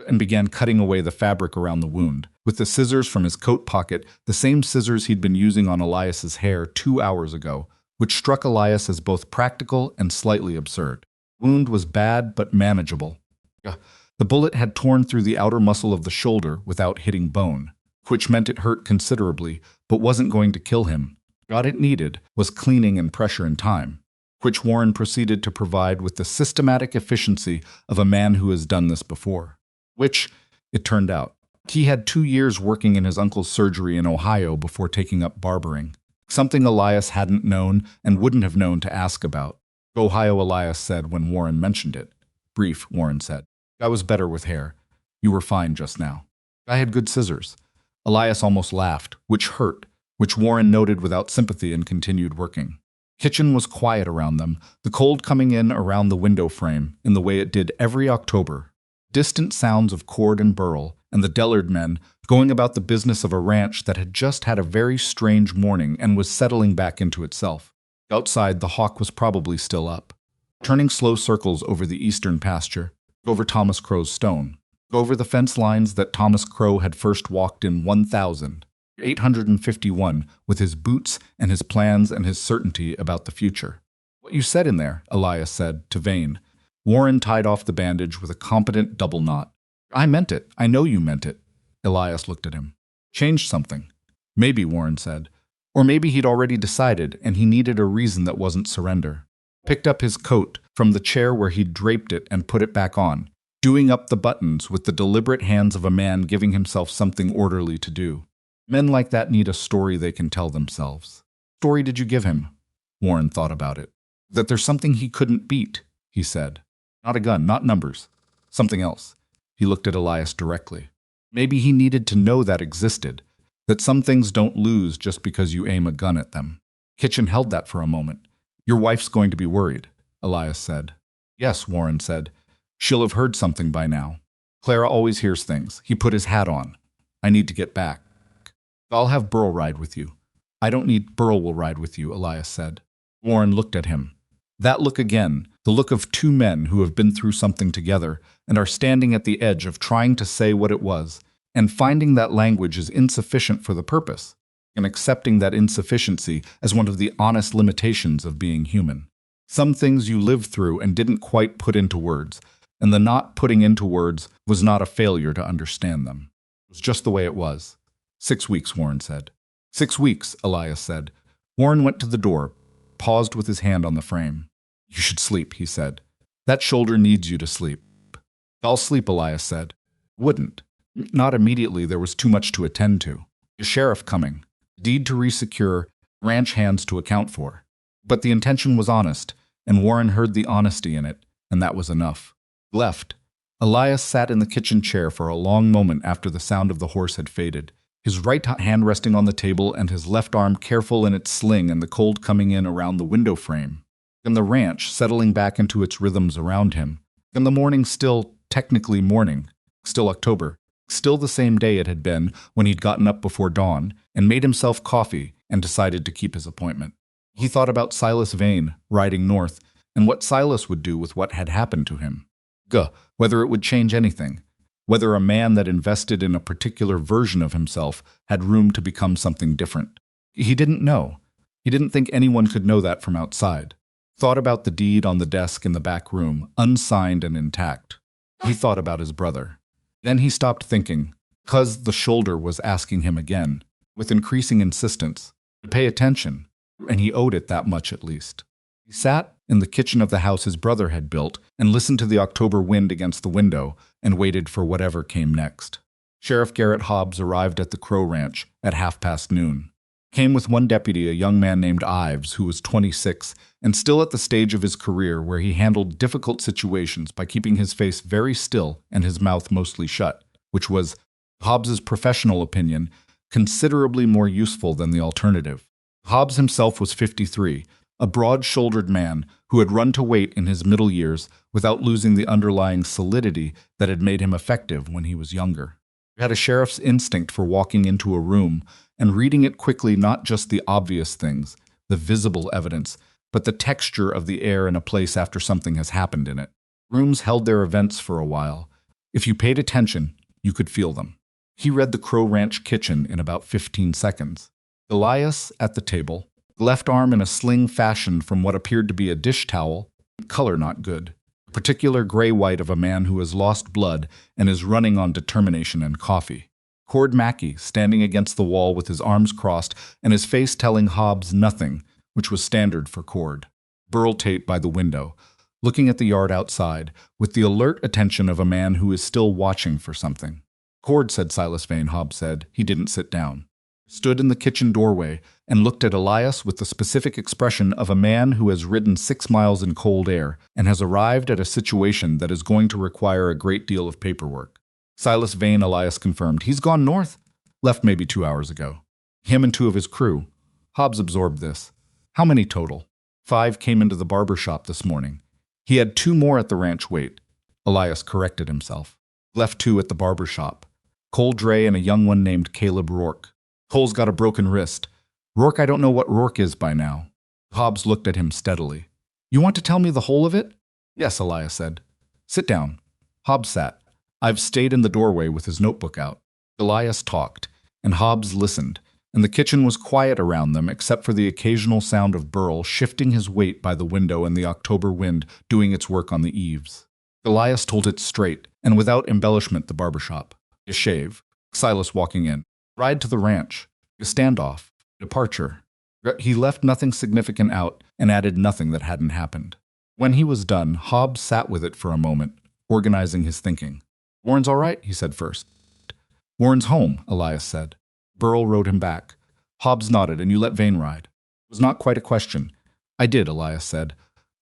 and began cutting away the fabric around the wound, with the scissors from his coat pocket, the same scissors he'd been using on Elias's hair 2 hours ago, which struck Elias as both practical and slightly absurd. The wound was bad but manageable. The bullet had torn through the outer muscle of the shoulder without hitting bone, which meant it hurt considerably, but wasn't going to kill him. What it needed was cleaning and pressure and time, which Warren proceeded to provide with the systematic efficiency of a man who has done this before. Which, it turned out, he had 2 years working in his uncle's surgery in Ohio before taking up barbering, something Elias hadn't known and wouldn't have known to ask about. Ohio, Elias said when Warren mentioned it. Brief, Warren said. I was better with hair. You were fine just now. I had good scissors. Elias almost laughed, which hurt, which Warren noted without sympathy and continued working. Kitchen was quiet around them, the cold coming in around the window frame in the way it did every October. Distant sounds of Cord and Burl and the Dellard men going about the business of a ranch that had just had a very strange morning and was settling back into itself. Outside, the hawk was probably still up, turning slow circles over the eastern pasture, over Thomas Crowe's stone, over the fence lines that Thomas Crowe had first walked in 1851 with his boots and his plans and his certainty about the future. "What you said in there," Elias said to Vane. Warren tied off the bandage with a competent double knot. "I meant it. I know you meant it." Elias looked at him. "Changed something." "Maybe," Warren said. Or maybe he'd already decided and he needed a reason that wasn't surrender. Picked up his coat from the chair where he'd draped it and put it back on, doing up the buttons with the deliberate hands of a man giving himself something orderly to do. Men like that need a story they can tell themselves. "Story did you give him?" Warren thought about it. "That there's something he couldn't beat," he said. "Not a gun, not numbers. Something else." He looked at Elias directly. Maybe he needed to know that existed, that some things don't lose just because you aim a gun at them. Kitchen held that for a moment. "Your wife's going to be worried," Elias said. "Yes," Warren said. "She'll have heard something by now. Clara always hears things." He put his hat on. "I need to get back. I'll have Burl ride with you." "I don't need Burl will ride with you," Elias said. Warren looked at him. That look again, the look of two men who have been through something together and are standing at the edge of trying to say what it was, and finding that language is insufficient for the purpose, and accepting that insufficiency as one of the honest limitations of being human. Some things you lived through and didn't quite put into words, and the not putting into words was not a failure to understand them. It was just the way it was. 6 weeks, Warren said. 6 weeks, Elias said. Warren went to the door, paused with his hand on the frame. "You should sleep," he said. "That shoulder needs you to sleep." "I'll sleep," Elias said. "Wouldn't. Not immediately, there was too much to attend to. The sheriff coming. Deed to resecure, ranch hands to account for." But the intention was honest, and Warren heard the honesty in it, and that was enough. Left. Elias sat in the kitchen chair for a long moment after the sound of the horse had faded, his right hand resting on the table and his left arm careful in its sling and the cold coming in around the window frame. And the ranch settling back into its rhythms around him. And the morning still, technically morning, still October, still the same day it had been when he'd gotten up before dawn and made himself coffee and decided to keep his appointment. He thought about Silas Vane riding north and what Silas would do with what had happened to him. Whether it would change anything. Whether a man that invested in a particular version of himself had room to become something different. He didn't know. He didn't think anyone could know that from outside. Thought about the deed on the desk in the back room, unsigned and intact. He thought about his brother. Then he stopped thinking, because the shoulder was asking him again, with increasing insistence, to pay attention, and he owed it that much at least. He sat in the kitchen of the house his brother had built and listened to the October wind against the window and waited for whatever came next. Sheriff Garrett Hobbs arrived at the Crowe Ranch at noon. Came with one deputy, a young man named Ives, who was 26 and still at the stage of his career where he handled difficult situations by keeping his face very still and his mouth mostly shut, which was, Hobbs's professional opinion, considerably more useful than the alternative. Hobbs himself was 53, a broad-shouldered man who had run to weight in his middle years without losing the underlying solidity that had made him effective when he was younger. He had a sheriff's instinct for walking into a room and reading it quickly, not just the obvious things, the visible evidence, but the texture of the air in a place after something has happened in it. Rooms held their events for a while. If you paid attention, you could feel them. He read the Crowe Ranch kitchen in about 15 seconds. Elias at the table, left arm in a sling fashioned from what appeared to be a dish towel, color not good. Particular gray-white of a man who has lost blood and is running on determination and coffee. Cord Mackey standing against the wall with his arms crossed and his face telling Hobbs nothing, which was standard for Cord. Burl Tate by the window, looking at the yard outside, with the alert attention of a man who is still watching for something. Cord, said Silas Vane, Hobbs said. He didn't sit down. Stood in the kitchen doorway and looked at Elias with the specific expression of a man who has ridden 6 miles in cold air and has arrived at a situation that is going to require a great deal of paperwork. Silas Vane, Elias confirmed. He's gone north. Left maybe 2 hours ago. Him and 2 of his crew. Hobbs absorbed this. How many total? 5 came into the barbershop this morning. He had 2 more at the ranch wait. Elias corrected himself. Left two at the barbershop. Cole Dre and a young one named Caleb Rourke. Cole's got a broken wrist. Rourke, I don't know what Rourke is by now. Hobbs looked at him steadily. You want to tell me the whole of it? Yes, Elias said. Sit down. Hobbs sat. I've stayed in the doorway with his notebook out. Elias talked, and Hobbs listened, and the kitchen was quiet around them except for the occasional sound of Burl shifting his weight by the window and the October wind doing its work on the eaves. Elias told it straight, and without embellishment, the barbershop. A shave. Silas walking in. Ride to the ranch. A standoff. Departure. He left nothing significant out and added nothing that hadn't happened. When he was done, Hobbs sat with it for a moment, organizing his thinking. Warren's all right, he said first. Warren's home, Elias said. Burl rode him back. Hobbs nodded, and you let Vane ride. It was not quite a question. I did, Elias said.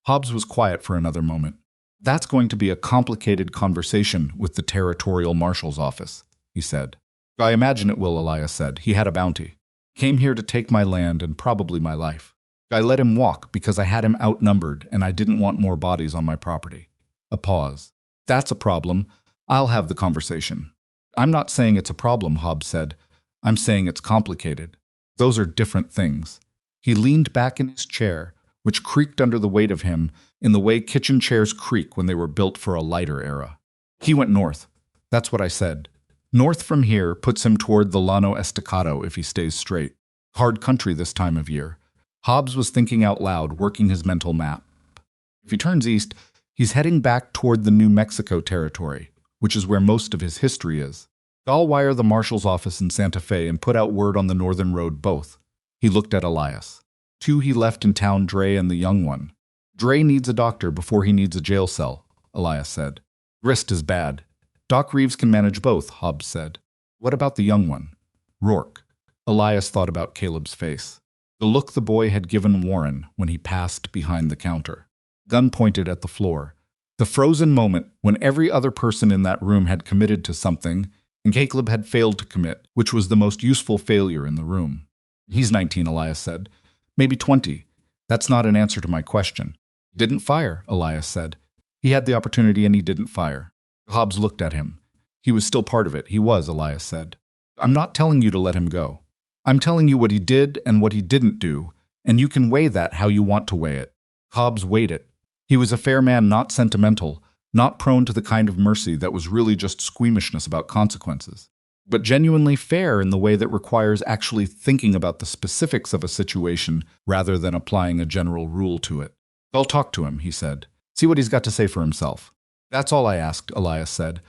Hobbs was quiet for another moment. That's going to be a complicated conversation with the territorial marshal's office, he said. I imagine it will, Elias said. He had a bounty. Came here to take my land and probably my life. I let him walk because I had him outnumbered and I didn't want more bodies on my property. A pause. That's a problem. I'll have the conversation. I'm not saying it's a problem, Hobbs said. I'm saying it's complicated. Those are different things. He leaned back in his chair, which creaked under the weight of him in the way kitchen chairs creak when they were built for a lighter era. He went north. That's what I said. North from here puts him toward the Llano Estacado if he stays straight. Hard country this time of year. Hobbs was thinking out loud, working his mental map. If he turns east, he's heading back toward the New Mexico territory, which is where most of his history is. I'll wire the marshal's office in Santa Fe and put out word on the northern road both. He looked at Elias. Two he left in town, Dre and the young one. Dre needs a doctor before he needs a jail cell, Elias said. Wrist is bad. Doc Reeves can manage both, Hobbs said. What about the young one? Rourke. Elias thought about Caleb's face. The look the boy had given Warren when he passed behind the counter. Gun pointed at the floor. The frozen moment when every other person in that room had committed to something and Caleb had failed to commit, which was the most useful failure in the room. He's 19, Elias said. Maybe 20. That's not an answer to my question. Didn't fire, Elias said. He had the opportunity and he didn't fire. Hobbs looked at him. He was still part of it. He was, Elias said. I'm not telling you to let him go. I'm telling you what he did and what he didn't do, and you can weigh that how you want to weigh it. Hobbs weighed it. He was a fair man, not sentimental, not prone to the kind of mercy that was really just squeamishness about consequences, but genuinely fair in the way that requires actually thinking about the specifics of a situation rather than applying a general rule to it. I'll talk to him, he said. See what he's got to say for himself. That's all I asked, Elias said.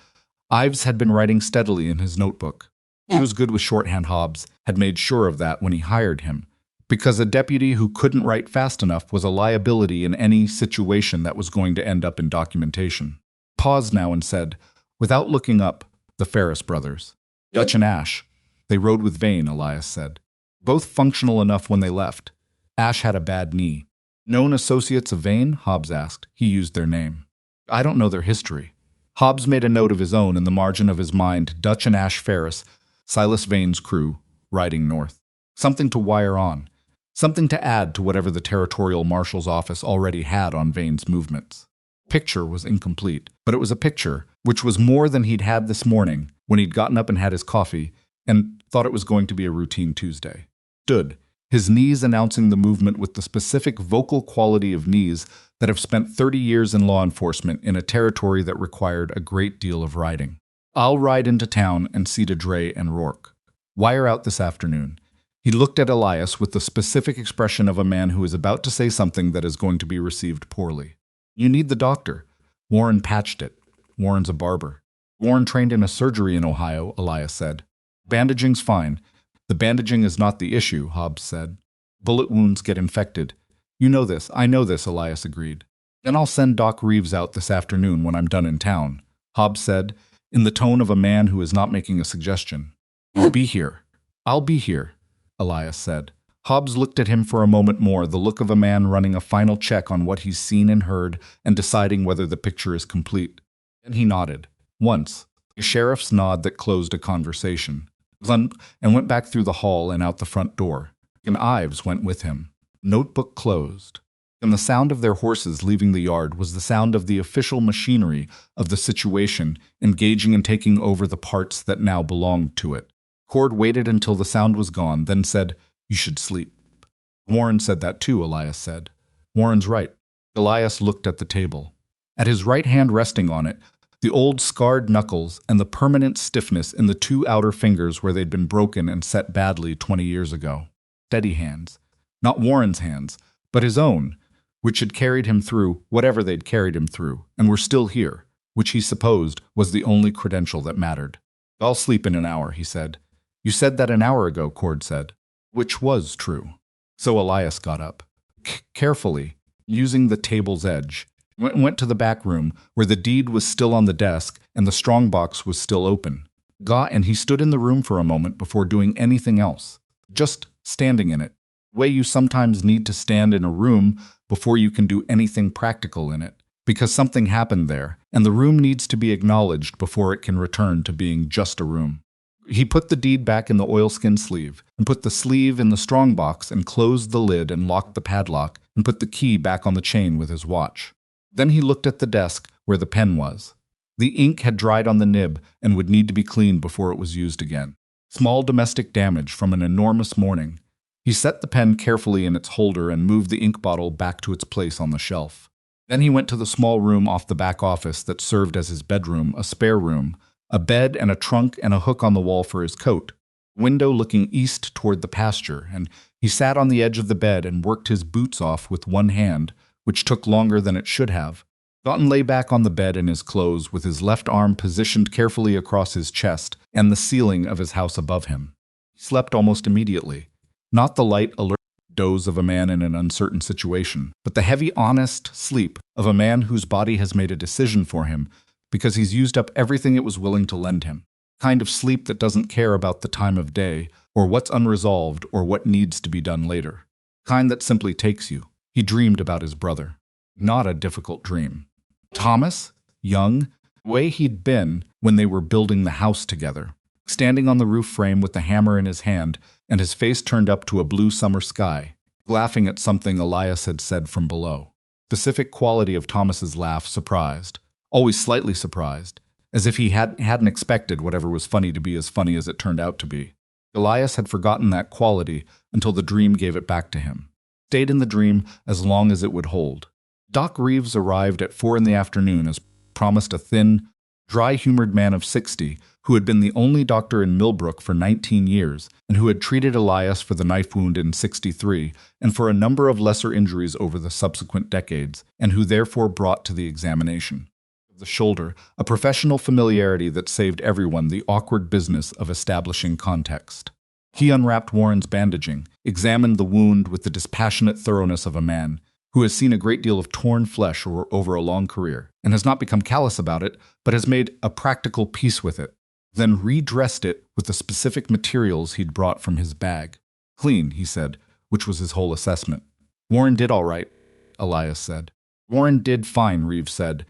Ives had been writing steadily in his notebook. He was good with shorthand. Hobbs had made sure of that when he hired him, because a deputy who couldn't write fast enough was a liability in any situation that was going to end up in documentation. Paused now and said, without looking up, the Ferris brothers. Dutch and Ash. They rode with Vane, Elias said. Both functional enough when they left. Ash had a bad knee. Known associates of Vane? Hobbs asked. He used their name. I don't know their history. Hobbs made a note of his own in the margin of his mind. Dutch and Ash Ferris, Silas Vane's crew, riding north. Something to wire on. Something to add to whatever the territorial marshal's office already had on Vane's movements. Picture was incomplete, but it was a picture, which was more than he'd had this morning when he'd gotten up and had his coffee and thought it was going to be a routine Tuesday. Stood, his knees announcing the movement with the specific vocal quality of knees that have spent 30 years in law enforcement in a territory that required a great deal of riding. I'll ride into town and see to Dre and Rourke. Wire out this afternoon. He looked at Elias with the specific expression of a man who is about to say something that is going to be received poorly. You need the doctor. Warren patched it. Warren's a barber. Warren trained in a surgery in Ohio, Elias said. Bandaging's fine. The bandaging is not the issue, Hobbs said. Bullet wounds get infected. You know this. I know this, Elias agreed. Then I'll send Doc Reeves out this afternoon when I'm done in town, Hobbs said, in the tone of a man who is not making a suggestion. I'll be here. I'll be here, Elias said. Hobbs looked at him for a moment more, the look of a man running a final check on what he's seen and heard and deciding whether the picture is complete. Then he nodded. Once, a sheriff's nod that closed a conversation. And went back through the hall and out the front door. And Ives went with him. Notebook closed. and the sound of their horses leaving the yard was the sound of the official machinery of the situation engaging and taking over the parts that now belonged to it. Cord waited until the sound was gone, then said, "You should sleep." "Warren said that too," Elias said. "Warren's right." Elias looked at the table. At his right hand resting on it, the old scarred knuckles and the permanent stiffness in the two outer fingers where they'd been broken and set badly 20 years ago. Steady hands. Not Warren's hands, but his own, which had carried him through whatever they'd carried him through, and were still here, which he supposed was the only credential that mattered. "I'll sleep in an hour," he said. "You said that an hour ago," Cord said. Which was true. So Elias got up. Carefully, using the table's edge, went to the back room, where the deed was still on the desk and the strongbox was still open. And he stood in the room for a moment before doing anything else. Just standing in it. The way you sometimes need to stand in a room before you can do anything practical in it. Because something happened there, and the room needs to be acknowledged before it can return to being just a room. He put the deed back in the oilskin sleeve, and put the sleeve in the strongbox, and closed the lid and locked the padlock, and put the key back on the chain with his watch. Then he looked at the desk where the pen was. The ink had dried on the nib and would need to be cleaned before it was used again. Small domestic damage from an enormous morning. He set the pen carefully in its holder and moved the ink bottle back to its place on the shelf. Then he went to the small room off the back office that served as his bedroom, a spare room, a bed and a trunk and a hook on the wall for his coat, window looking east toward the pasture, and he sat on the edge of the bed and worked his boots off with one hand, which took longer than it should have. Gaughton lay back on the bed in his clothes with his left arm positioned carefully across his chest and the ceiling of his house above him. He slept almost immediately. Not the light, alert doze of a man in an uncertain situation, but the heavy, honest sleep of a man whose body has made a decision for him because he's used up everything it was willing to lend him. Kind of sleep that doesn't care about the time of day, or what's unresolved, or what needs to be done later. Kind that simply takes you. He dreamed about his brother. Not a difficult dream. Thomas, young, the way he'd been when they were building the house together, standing on the roof frame with the hammer in his hand and his face turned up to a blue summer sky, laughing at something Elias had said from below. Specific quality of Thomas's laugh surprised. Always slightly surprised, as if he hadn't expected whatever was funny to be as funny as it turned out to be. Elias had forgotten that quality until the dream gave it back to him. Stayed in the dream as long as it would hold. Doc Reeves arrived at 4 p.m. as promised, a thin, dry-humored man of 60 who had been the only doctor in Millbrook for 19 years and who had treated Elias for the knife wound in '63 and for a number of lesser injuries over the subsequent decades, and who therefore brought to the examination. The shoulder, a professional familiarity that saved everyone the awkward business of establishing context. He unwrapped Warren's bandaging, examined the wound with the dispassionate thoroughness of a man who has seen a great deal of torn flesh over a long career, and has not become callous about it, but has made a practical peace with it, then redressed it with the specific materials he'd brought from his bag. "Clean," he said, which was his whole assessment. "Warren did all right," Elias said. "Warren did fine," Reeves said,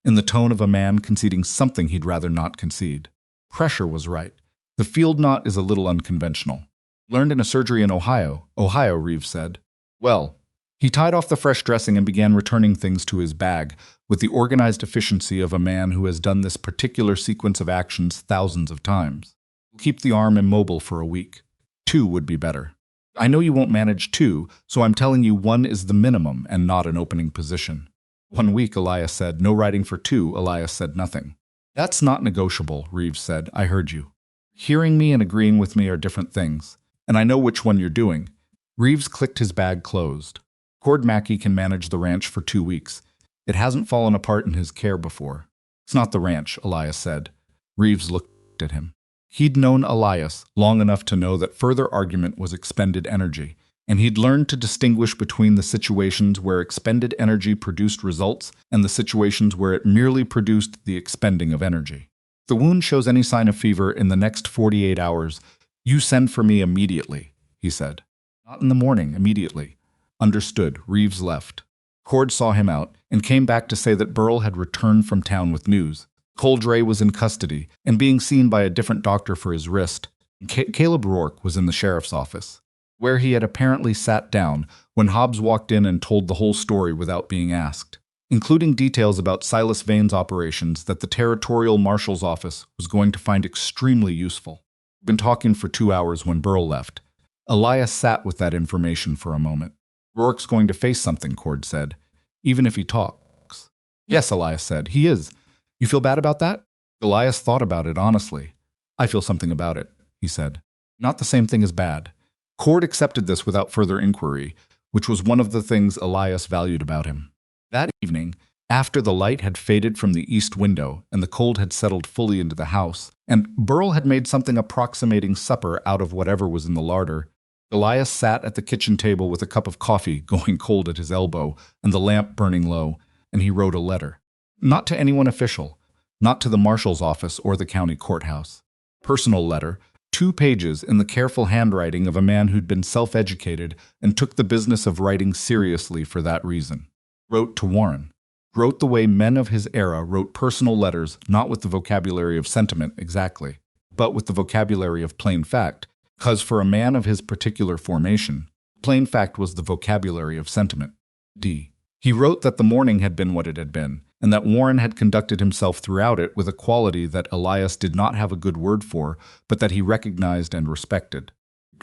in the tone of a man conceding something he'd rather not concede. Pressure was right. The field knot is a little unconventional. "Learned in a surgery in Ohio," Reeves said. "Well," he tied off the fresh dressing and began returning things to his bag with the organized efficiency of a man who has done this particular sequence of actions thousands of times. "Keep the arm immobile for a week. 2 would be better. I know you won't manage 2, so I'm telling you 1 is the minimum and not an opening position." 1 week, Elias said. "No writing for 2, Elias said nothing. "That's not negotiable," Reeves said. "I heard you. Hearing me and agreeing with me are different things, and I know which one you're doing." Reeves clicked his bag closed. "Cord Mackey can manage the ranch for 2 weeks. It hasn't fallen apart in his care before." "It's not the ranch," Elias said. Reeves looked at him. He'd known Elias long enough to know that further argument was expended energy, and he'd learned to distinguish between the situations where expended energy produced results and the situations where it merely produced the expending of energy. "If the wound shows any sign of fever in the next 48 hours, you send for me immediately," he said. "Not in the morning, immediately." "Understood." Reeves left. Cord saw him out and came back to say that Burl had returned from town with news. Coldray was in custody and being seen by a different doctor for his wrist. Caleb Rourke was in the sheriff's office. where he had apparently sat down when Hobbs walked in and told the whole story without being asked, including details about Silas Vane's operations that the Territorial Marshal's office was going to find extremely useful. Been talking for 2 hours when Burl left. Elias sat with that information for a moment. Rourke's going to face something, Cord said, even if he talks. Yes, Elias said, he is. You feel bad about that? Elias thought about it honestly. I feel something about it, he said. Not the same thing as bad. Cord accepted this without further inquiry, which was one of the things Elias valued about him. That evening, after the light had faded from the east window and the cold had settled fully into the house, and Burl had made something approximating supper out of whatever was in the larder, Elias sat at the kitchen table with a cup of coffee going cold at his elbow and the lamp burning low, and he wrote a letter. Not to anyone official, not to the marshal's office or the county courthouse. Personal letter, 2 pages in the careful handwriting of a man who'd been self-educated and took the business of writing seriously for that reason. Wrote to Warren. Wrote the way men of his era wrote personal letters, not with the vocabulary of sentiment exactly, but with the vocabulary of plain fact, because for a man of his particular formation, plain fact was the vocabulary of sentiment. D. He wrote that the morning had been what it had been, and that Warren had conducted himself throughout it with a quality that Elias did not have a good word for, but that he recognized and respected.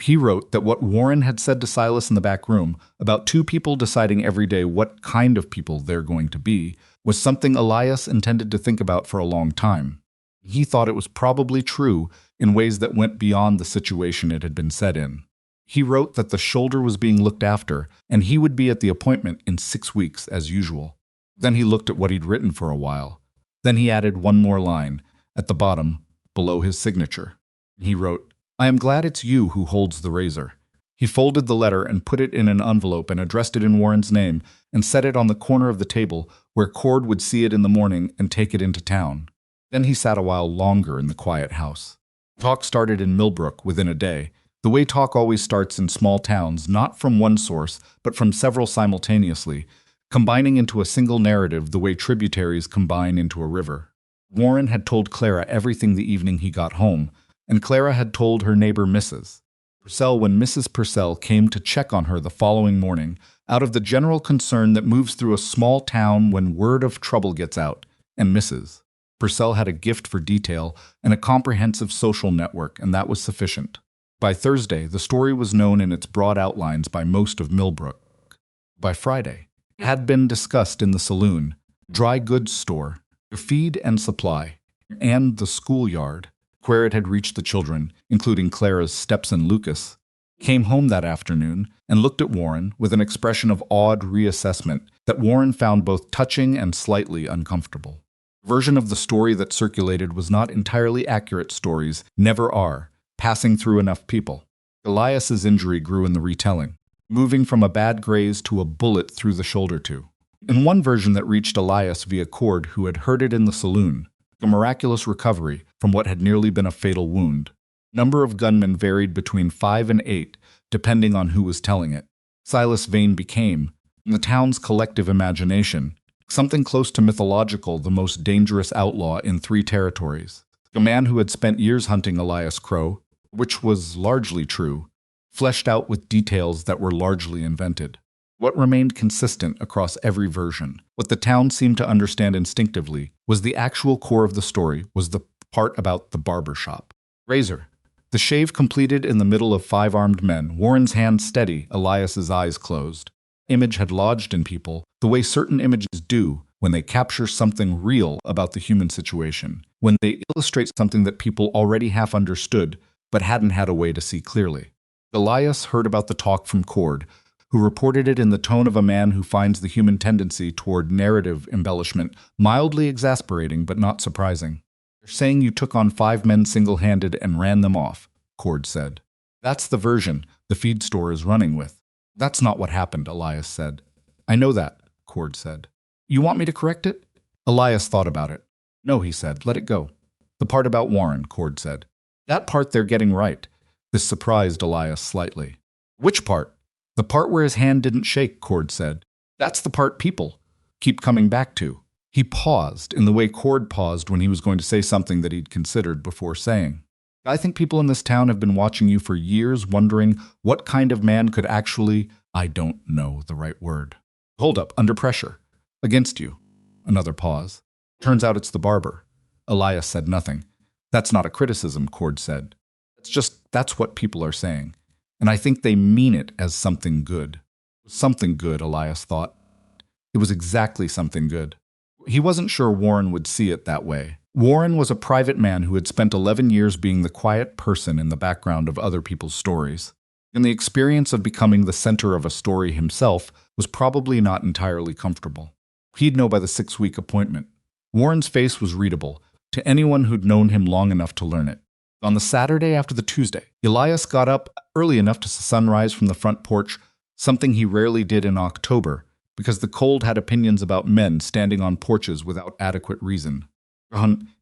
He wrote that what Warren had said to Silas in the back room about 2 people deciding every day what kind of people they're going to be was something Elias intended to think about for a long time. He thought it was probably true in ways that went beyond the situation it had been said in. He wrote that the shoulder was being looked after, and he would be at the appointment in 6 weeks as usual. Then he looked at what he'd written for a while. Then he added one more line, at the bottom, below his signature. He wrote, I am glad it's you who holds the razor. He folded the letter and put it in an envelope and addressed it in Warren's name and set it on the corner of the table where Cord would see it in the morning and take it into town. Then he sat a while longer in the quiet house. Talk started in Millbrook within a day, the way talk always starts in small towns, not from one source, but from several simultaneously, combining into a single narrative the way tributaries combine into a river. Warren had told Clara everything the evening he got home, and Clara had told her neighbor Mrs. Purcell when Mrs. Purcell came to check on her the following morning, out of the general concern that moves through a small town when word of trouble gets out, and Mrs. Purcell had a gift for detail and a comprehensive social network, and that was sufficient. By Thursday, the story was known in its broad outlines by most of Millbrook. By Friday, it had been discussed in the saloon, dry goods store, feed and supply, and the schoolyard, where it had reached the children, including Clara's stepson Lucas, came home that afternoon and looked at Warren with an expression of awed reassessment that Warren found both touching and slightly uncomfortable. The version of the story that circulated was not entirely accurate. Stories never are, passing through enough people. Elias's injury grew in the retelling, moving from a bad graze to a bullet through the shoulder too. In one version that reached Elias via Cord, who had heard it in the saloon, a miraculous recovery from what had nearly been a fatal wound. Number of gunmen varied between 5 and 8, depending on who was telling it. Silas Vane became, in the town's collective imagination, something close to mythological, the most dangerous outlaw in 3 territories. A man who had spent years hunting Elias Crowe, which was largely true, fleshed out with details that were largely invented. What remained consistent across every version, what the town seemed to understand instinctively, was the actual core of the story, was the part about the barbershop. Razor. The shave completed in the middle of 5 armed men, Warren's hands steady, Elias's eyes closed. Image had lodged in people, the way certain images do when they capture something real about the human situation, when they illustrate something that people already half understood, but hadn't had a way to see clearly. Elias heard about the talk from Cord, who reported it in the tone of a man who finds the human tendency toward narrative embellishment mildly exasperating but not surprising. They're saying you took on 5 men single-handed and ran them off, Cord said. That's the version the feed store is running with. That's not what happened, Elias said. I know that, Cord said. You want me to correct it? Elias thought about it. No, he said, let it go. The part about Warren, Cord said. That part they're getting right. This surprised Elias slightly. Which part? The part where his hand didn't shake, Cord said. That's the part people keep coming back to. He paused in the way Cord paused when he was going to say something that he'd considered before saying. I think people in this town have been watching you for years, wondering what kind of man could actually, I don't know the right word. Hold up, under pressure. Against you. Another pause. Turns out it's the barber. Elias said nothing. That's not a criticism, Cord said. That's what people are saying. And I think they mean it as something good. Something good, Elias thought. It was exactly something good. He wasn't sure Warren would see it that way. Warren was a private man who had spent 11 years being the quiet person in the background of other people's stories. And the experience of becoming the center of a story himself was probably not entirely comfortable. He'd know by the 6-week appointment. Warren's face was readable to anyone who'd known him long enough to learn it. On the Saturday after the Tuesday, Elias got up early enough to see sunrise from the front porch, something he rarely did in October, because the cold had opinions about men standing on porches without adequate reason.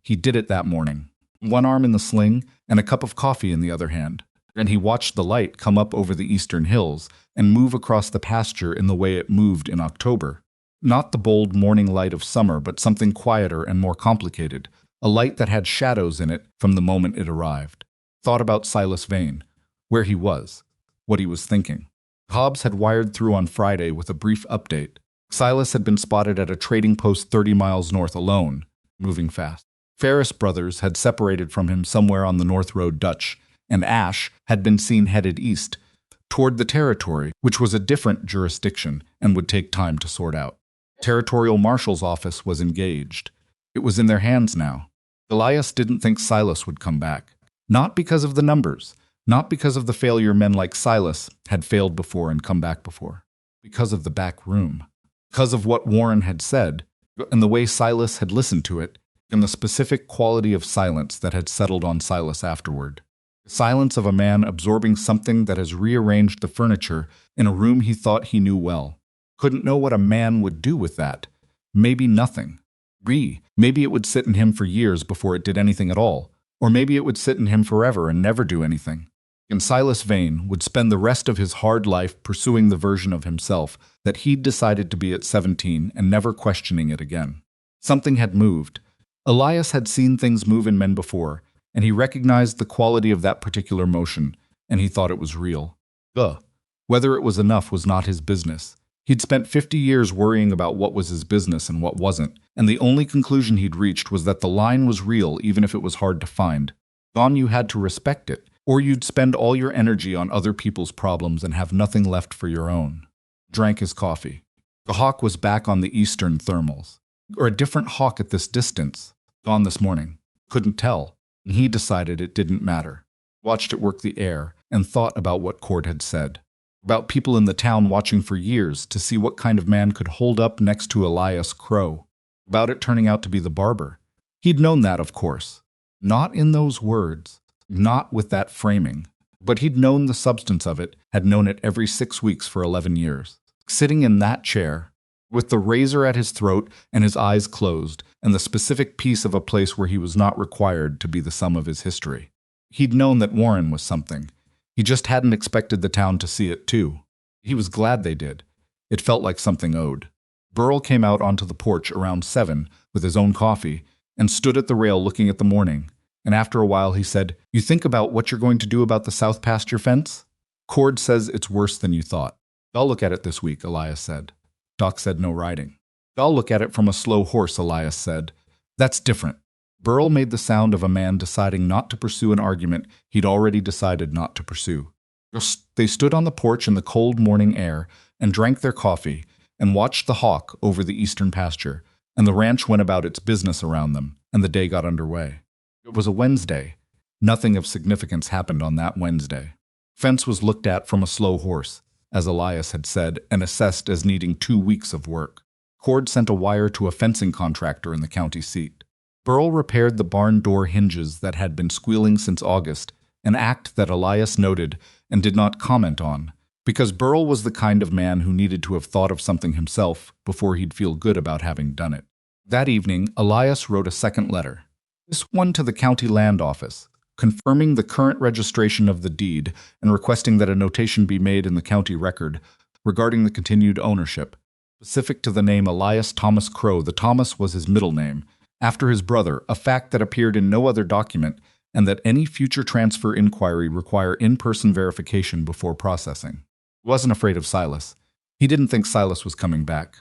He did it that morning, one arm in the sling and a cup of coffee in the other hand, and he watched the light come up over the eastern hills and move across the pasture in the way it moved in October. Not the bold morning light of summer, but something quieter and more complicated, a light that had shadows in it from the moment it arrived. Thought about Silas Vane, where he was, what he was thinking. Hobbs had wired through on Friday with a brief update. Silas had been spotted at a trading post 30 miles north alone, moving fast. Ferris brothers had separated from him somewhere on the North Road Dutch, and Ash had been seen headed east, toward the territory, which was a different jurisdiction and would take time to sort out. Territorial Marshal's office was engaged. It was in their hands now. Elias didn't think Silas would come back. Not because of the numbers, not because of the failure men like Silas had failed before and come back before. Because of the back room. Because of what Warren had said, and the way Silas had listened to it, and the specific quality of silence that had settled on Silas afterward. The silence of a man absorbing something that has rearranged the furniture in a room he thought he knew well. Couldn't know what a man would do with that. Maybe nothing. Maybe it would sit in him for years before it did anything at all. Or maybe it would sit in him forever and never do anything. And Silas Vane would spend the rest of his hard life pursuing the version of himself that he'd decided to be at 17 and never questioning it again. Something had moved. Elias had seen things move in men before, and he recognized the quality of that particular motion, and he thought it was real. Whether it was enough was not his business. He'd spent 50 years worrying about what was his business and what wasn't, and the only conclusion he'd reached was that the line was real even if it was hard to find. You had to respect it, or you'd spend all your energy on other people's problems and have nothing left for your own. Drank his coffee. The hawk was back on the eastern thermals. Or a different hawk at this distance. Gone this morning. Couldn't tell. And he decided it didn't matter. Watched it work the air and thought about what Cord had said. About people in the town watching for years to see what kind of man could hold up next to Elias Crowe. About it turning out to be the barber. He'd known that, of course. Not in those words. Not with that framing. But he'd known the substance of it, had known it every 6 weeks for 11 years. Sitting in that chair, with the razor at his throat and his eyes closed, and the specific piece of a place where he was not required to be the sum of his history. He'd known that Warren was something. He just hadn't expected the town to see it, too. He was glad they did. It felt like something owed. Burl came out onto the porch around 7 with his own coffee and stood at the rail looking at the morning. And after a while he said, "You think about what you're going to do about the south pasture fence? Cord says it's worse than you thought." "I'll look at it this week," Elias said. Doc said no riding. "I'll look at it from a slow horse," Elias said. "That's different." Burl made the sound of a man deciding not to pursue an argument he'd already decided not to pursue. They stood on the porch in the cold morning air and drank their coffee and watched the hawk over the eastern pasture, and the ranch went about its business around them, and the day got underway. It was a Wednesday. Nothing of significance happened on that Wednesday. Fence was looked at from a slow horse, as Elias had said, and assessed as needing 2 weeks of work. Cord sent a wire to a fencing contractor in the county seat. Burl repaired the barn door hinges that had been squealing since August, an act that Elias noted and did not comment on, because Burl was the kind of man who needed to have thought of something himself before he'd feel good about having done it. That evening, Elias wrote a second letter, this one to the county land office, confirming the current registration of the deed and requesting that a notation be made in the county record regarding the continued ownership, specific to the name Elias Thomas Crowe. The Thomas was his middle name, after his brother, a fact that appeared in no other document and that any future transfer inquiry require in-person verification before processing. He wasn't afraid of Silas. He didn't think Silas was coming back.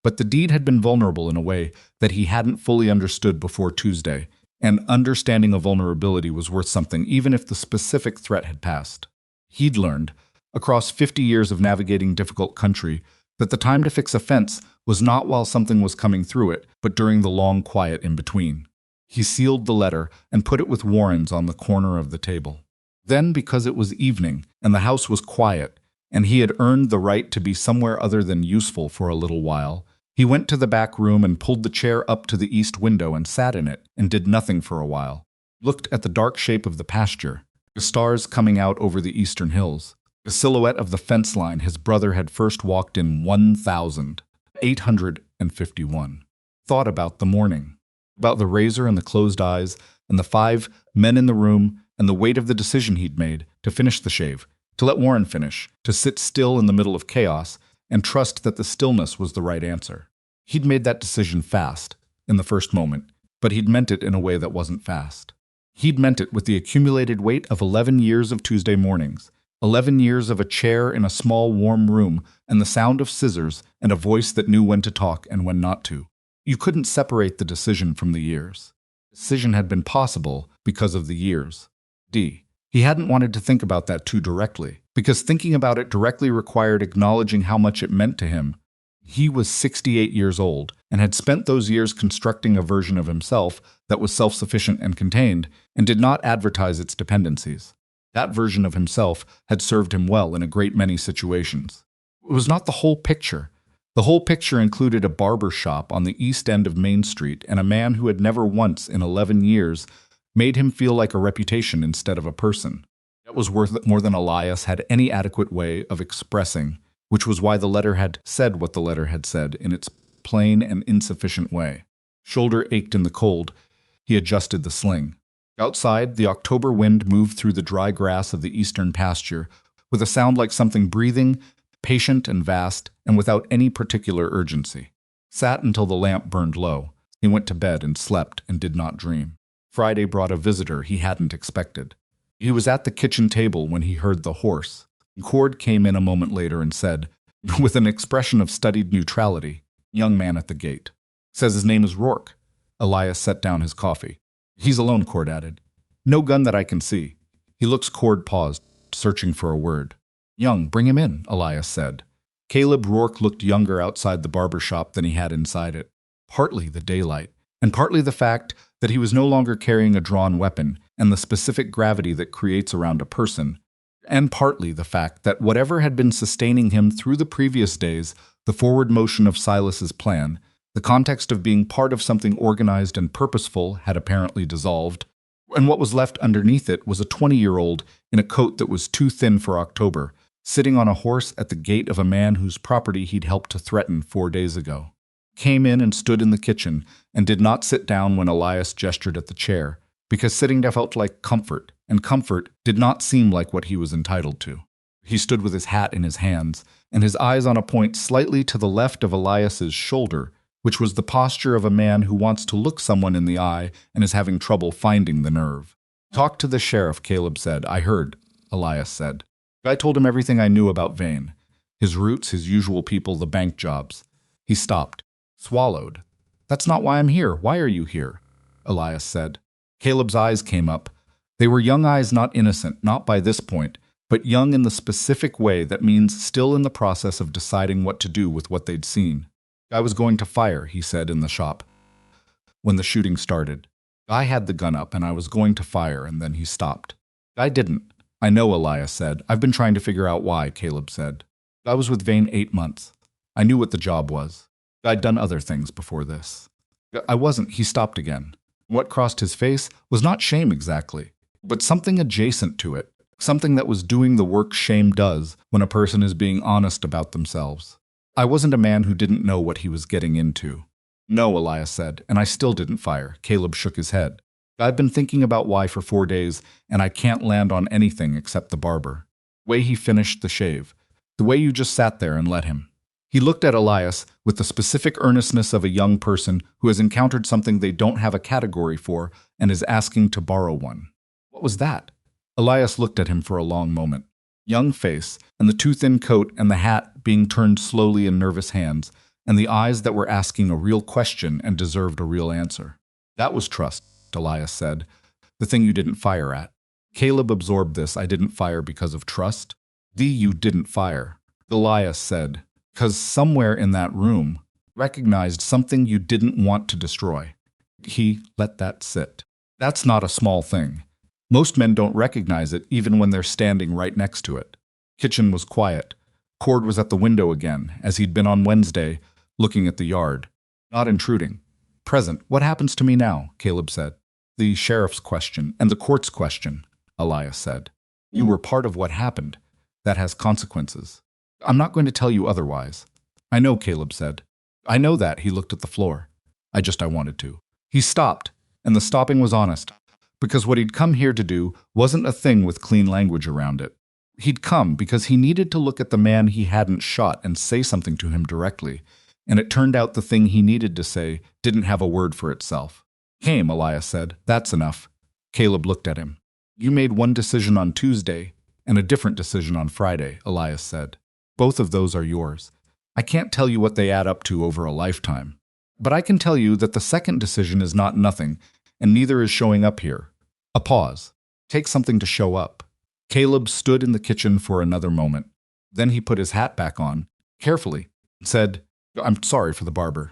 But the deed had been vulnerable in a way that he hadn't fully understood before Tuesday, and understanding a vulnerability was worth something even if the specific threat had passed. He'd learned, across 50 years of navigating difficult country, that the time to fix a fence was not while something was coming through it, but during the long quiet in between. He sealed the letter and put it with Warren's on the corner of the table. Then, because it was evening and the house was quiet, and he had earned the right to be somewhere other than useful for a little while, he went to the back room and pulled the chair up to the east window and sat in it and did nothing for a while. Looked at the dark shape of the pasture, the stars coming out over the eastern hills, the silhouette of the fence line his brother had first walked in 1851. Thought about the morning, about the razor and the closed eyes, and the 5 men in the room, and the weight of the decision he'd made to finish the shave, to let Warren finish, to sit still in the middle of chaos, and trust that the stillness was the right answer. He'd made that decision fast, in the first moment, but he'd meant it in a way that wasn't fast. He'd meant it with the accumulated weight of 11 years of Tuesday mornings, 11 years of a chair in a small warm room, and the sound of scissors, and a voice that knew when to talk and when not to. You couldn't separate the decision from the years. The decision had been possible because of the years. He hadn't wanted to think about that too directly, because thinking about it directly required acknowledging how much it meant to him. He was 68 years old and had spent those years constructing a version of himself that was self-sufficient and contained, and did not advertise its dependencies. That version of himself had served him well in a great many situations. It was not the whole picture. The whole picture included a barber shop on the east end of Main Street and a man who had never once in 11 years made him feel like a reputation instead of a person. That was worth more than Elias had any adequate way of expressing, which was why the letter had said what the letter had said in its plain and insufficient way. Shoulder ached in the cold. He adjusted the sling. Outside, the October wind moved through the dry grass of the eastern pasture, with a sound like something breathing, patient and vast, and without any particular urgency. Sat until the lamp burned low. He went to bed and slept and did not dream. Friday brought a visitor he hadn't expected. He was at the kitchen table when he heard the horse. Cord came in a moment later and said, with an expression of studied neutrality, "Young man at the gate. Says his name is Rourke." Elias set down his coffee. "He's alone," Cord added. "No gun that I can see." Cord paused, searching for a word. "Young, bring him in," Elias said. Caleb Rourke looked younger outside the barber shop than he had inside it. Partly the daylight, and partly the fact that he was no longer carrying a drawn weapon and the specific gravity that creates around a person, and partly the fact that whatever had been sustaining him through the previous days, the forward motion of Silas's plan, the context of being part of something organized and purposeful, had apparently dissolved, and what was left underneath it was a 20-year-old in a coat that was too thin for October, sitting on a horse at the gate of a man whose property he'd helped to threaten 4 days ago. Came in and stood in the kitchen, and did not sit down when Elias gestured at the chair, because sitting there felt like comfort, and comfort did not seem like what he was entitled to. He stood with his hat in his hands, and his eyes on a point slightly to the left of Elias's shoulder, which was the posture of a man who wants to look someone in the eye and is having trouble finding the nerve. "Talk to the sheriff," Caleb said. "I heard," Elias said. "I told him everything I knew about Vane. His roots, his usual people, the bank jobs." He stopped. Swallowed. "That's not why I'm here. Why are you here?" Elias said. Caleb's eyes came up. They were young eyes, not innocent, not by this point, but young in the specific way that means still in the process of deciding what to do with what they'd seen. "I was going to fire," he said in the shop, when the shooting started. "I had the gun up and I was going to fire, and then he stopped." "I didn't." "I know," Elias said. "I've been trying to figure out why," Caleb said. "I was with Vane 8 months. I knew what the job was. I'd done other things before this." "I wasn't." He stopped again. What crossed his face was not shame exactly, but something adjacent to it, something that was doing the work shame does when a person is being honest about themselves. "I wasn't a man who didn't know what he was getting into." "No," Elias said, "and I still didn't fire." Caleb shook his head. "I've been thinking about why for 4 days, and I can't land on anything except the barber. The way he finished the shave. The way you just sat there and let him." He looked at Elias with the specific earnestness of a young person who has encountered something they don't have a category for and is asking to borrow one. What was that? Elias looked at him for a long moment. Young face, and the too thin coat and the hat being turned slowly in nervous hands, and the eyes that were asking a real question and deserved a real answer. That was trust, Elias said. The thing you didn't fire at. Caleb absorbed this. I didn't fire because of trust. You didn't fire. Elias said, because somewhere in that room recognized something you didn't want to destroy. He let that sit. That's not a small thing. Most men don't recognize it even when they're standing right next to it. Kitchen was quiet. Cord was at the window again, as he'd been on Wednesday, looking at the yard. Not intruding. Present. What happens to me now? Caleb said. The sheriff's question and the court's question, Elias said. You were part of what happened. That has consequences. I'm not going to tell you otherwise. I know, Caleb said. I know that. He looked at the floor. I wanted to. He stopped, and the stopping was honest, because what he'd come here to do wasn't a thing with clean language around it. He'd come because he needed to look at the man he hadn't shot and say something to him directly, and it turned out the thing he needed to say didn't have a word for itself. Came, Elias said. That's enough. Caleb looked at him. You made one decision on Tuesday and a different decision on Friday, Elias said. Both of those are yours. I can't tell you what they add up to over a lifetime. But I can tell you that the second decision is not nothing, and neither is showing up here. A pause. Take something to show up. Caleb stood in the kitchen for another moment. Then he put his hat back on, carefully, and said, I'm sorry for the barber.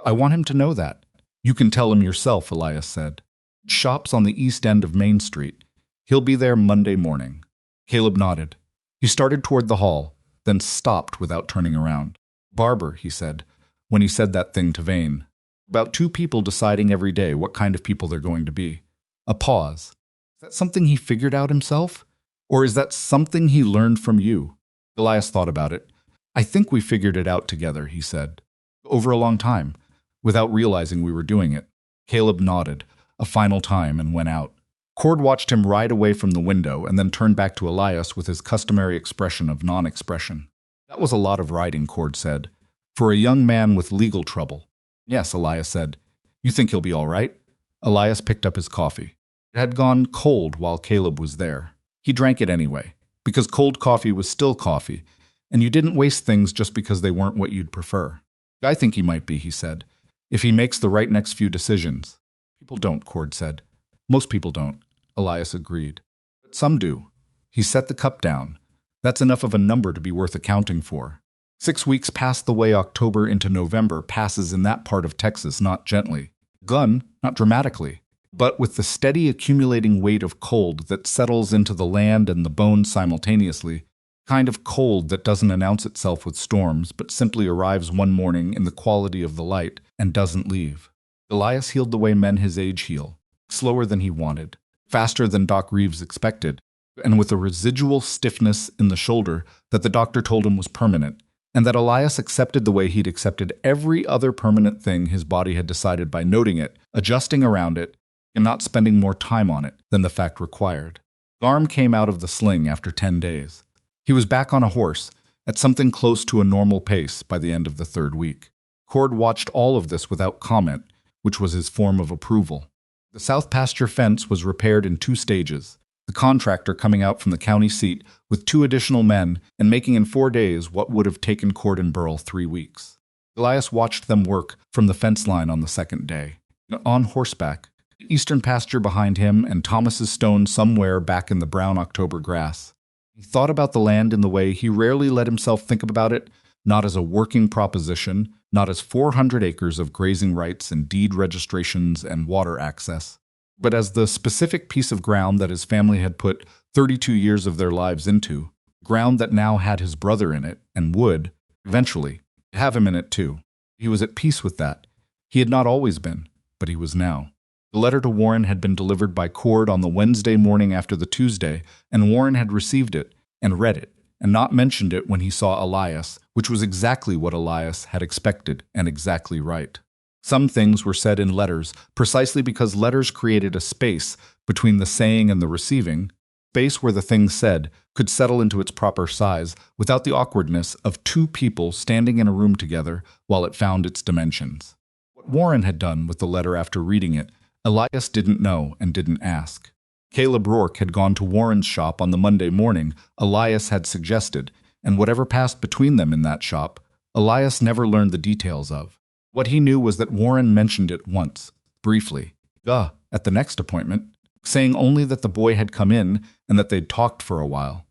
I want him to know that. You can tell him yourself, Elias said. Shop's on the east end of Main Street. He'll be there Monday morning. Caleb nodded. He started toward the hall, then stopped without turning around. Barber, he said, when he said that thing to Vane. About two people deciding every day what kind of people they're going to be. A pause. Is that something he figured out himself? Or is that something he learned from you? Elias thought about it. I think we figured it out together, he said. Over a long time, without realizing we were doing it. Caleb nodded, a final time, and went out. Cord watched him ride away from the window and then turned back to Elias with his customary expression of non-expression. That was a lot of riding, Cord said, for a young man with legal trouble. Yes, Elias said. You think he'll be all right? Elias picked up his coffee. It had gone cold while Caleb was there. He drank it anyway, because cold coffee was still coffee, and you didn't waste things just because they weren't what you'd prefer. I think he might be, he said, if he makes the right next few decisions. People don't, Cord said. Most people don't, Elias agreed. But some do. He set the cup down. That's enough of a number to be worth accounting for. 6 weeks passed the way October into November passes in that part of Texas, not gently. Not dramatically, but with the steady accumulating weight of cold that settles into the land and the bones simultaneously, kind of cold that doesn't announce itself with storms, but simply arrives one morning in the quality of the light and doesn't leave. Elias healed the way men his age heal, slower than he wanted, faster than Doc Reeves expected, and with a residual stiffness in the shoulder that the doctor told him was permanent, and that Elias accepted the way he'd accepted every other permanent thing his body had decided by noting it, adjusting around it, and not spending more time on it than the fact required. Garm came out of the sling after 10 days. He was back on a horse, at something close to a normal pace by the end of the 3rd week. Cord watched all of this without comment, which was his form of approval. The south pasture fence was repaired in 2 stages, the contractor coming out from the county seat with 2 additional men and making in 4 days what would have taken Cord and Burl 3 weeks. Elias watched them work from the fence line on the 2nd day. On horseback, the eastern pasture behind him and Thomas's stone somewhere back in the brown October grass. He thought about the land in the way he rarely let himself think about it, not as a working proposition, not as 400 acres of grazing rights and deed registrations and water access, but as the specific piece of ground that his family had put 32 years of their lives into, ground that now had his brother in it and would, eventually, have him in it too. He was at peace with that. He had not always been, but he was now. The letter to Warren had been delivered by Cord on the Wednesday morning after the Tuesday, and Warren had received it and read it, and not mentioned it when he saw Elias, which was exactly what Elias had expected and exactly right. Some things were said in letters precisely because letters created a space between the saying and the receiving. Space where the thing said could settle into its proper size without the awkwardness of two people standing in a room together while it found its dimensions. What Warren had done with the letter after reading it, Elias didn't know and didn't ask. Caleb Rourke had gone to Warren's shop on the Monday morning Elias had suggested, and whatever passed between them in that shop, Elias never learned the details of. What he knew was that Warren mentioned it once, briefly, at the next appointment, saying only that the boy had come in and that they'd talked for a while,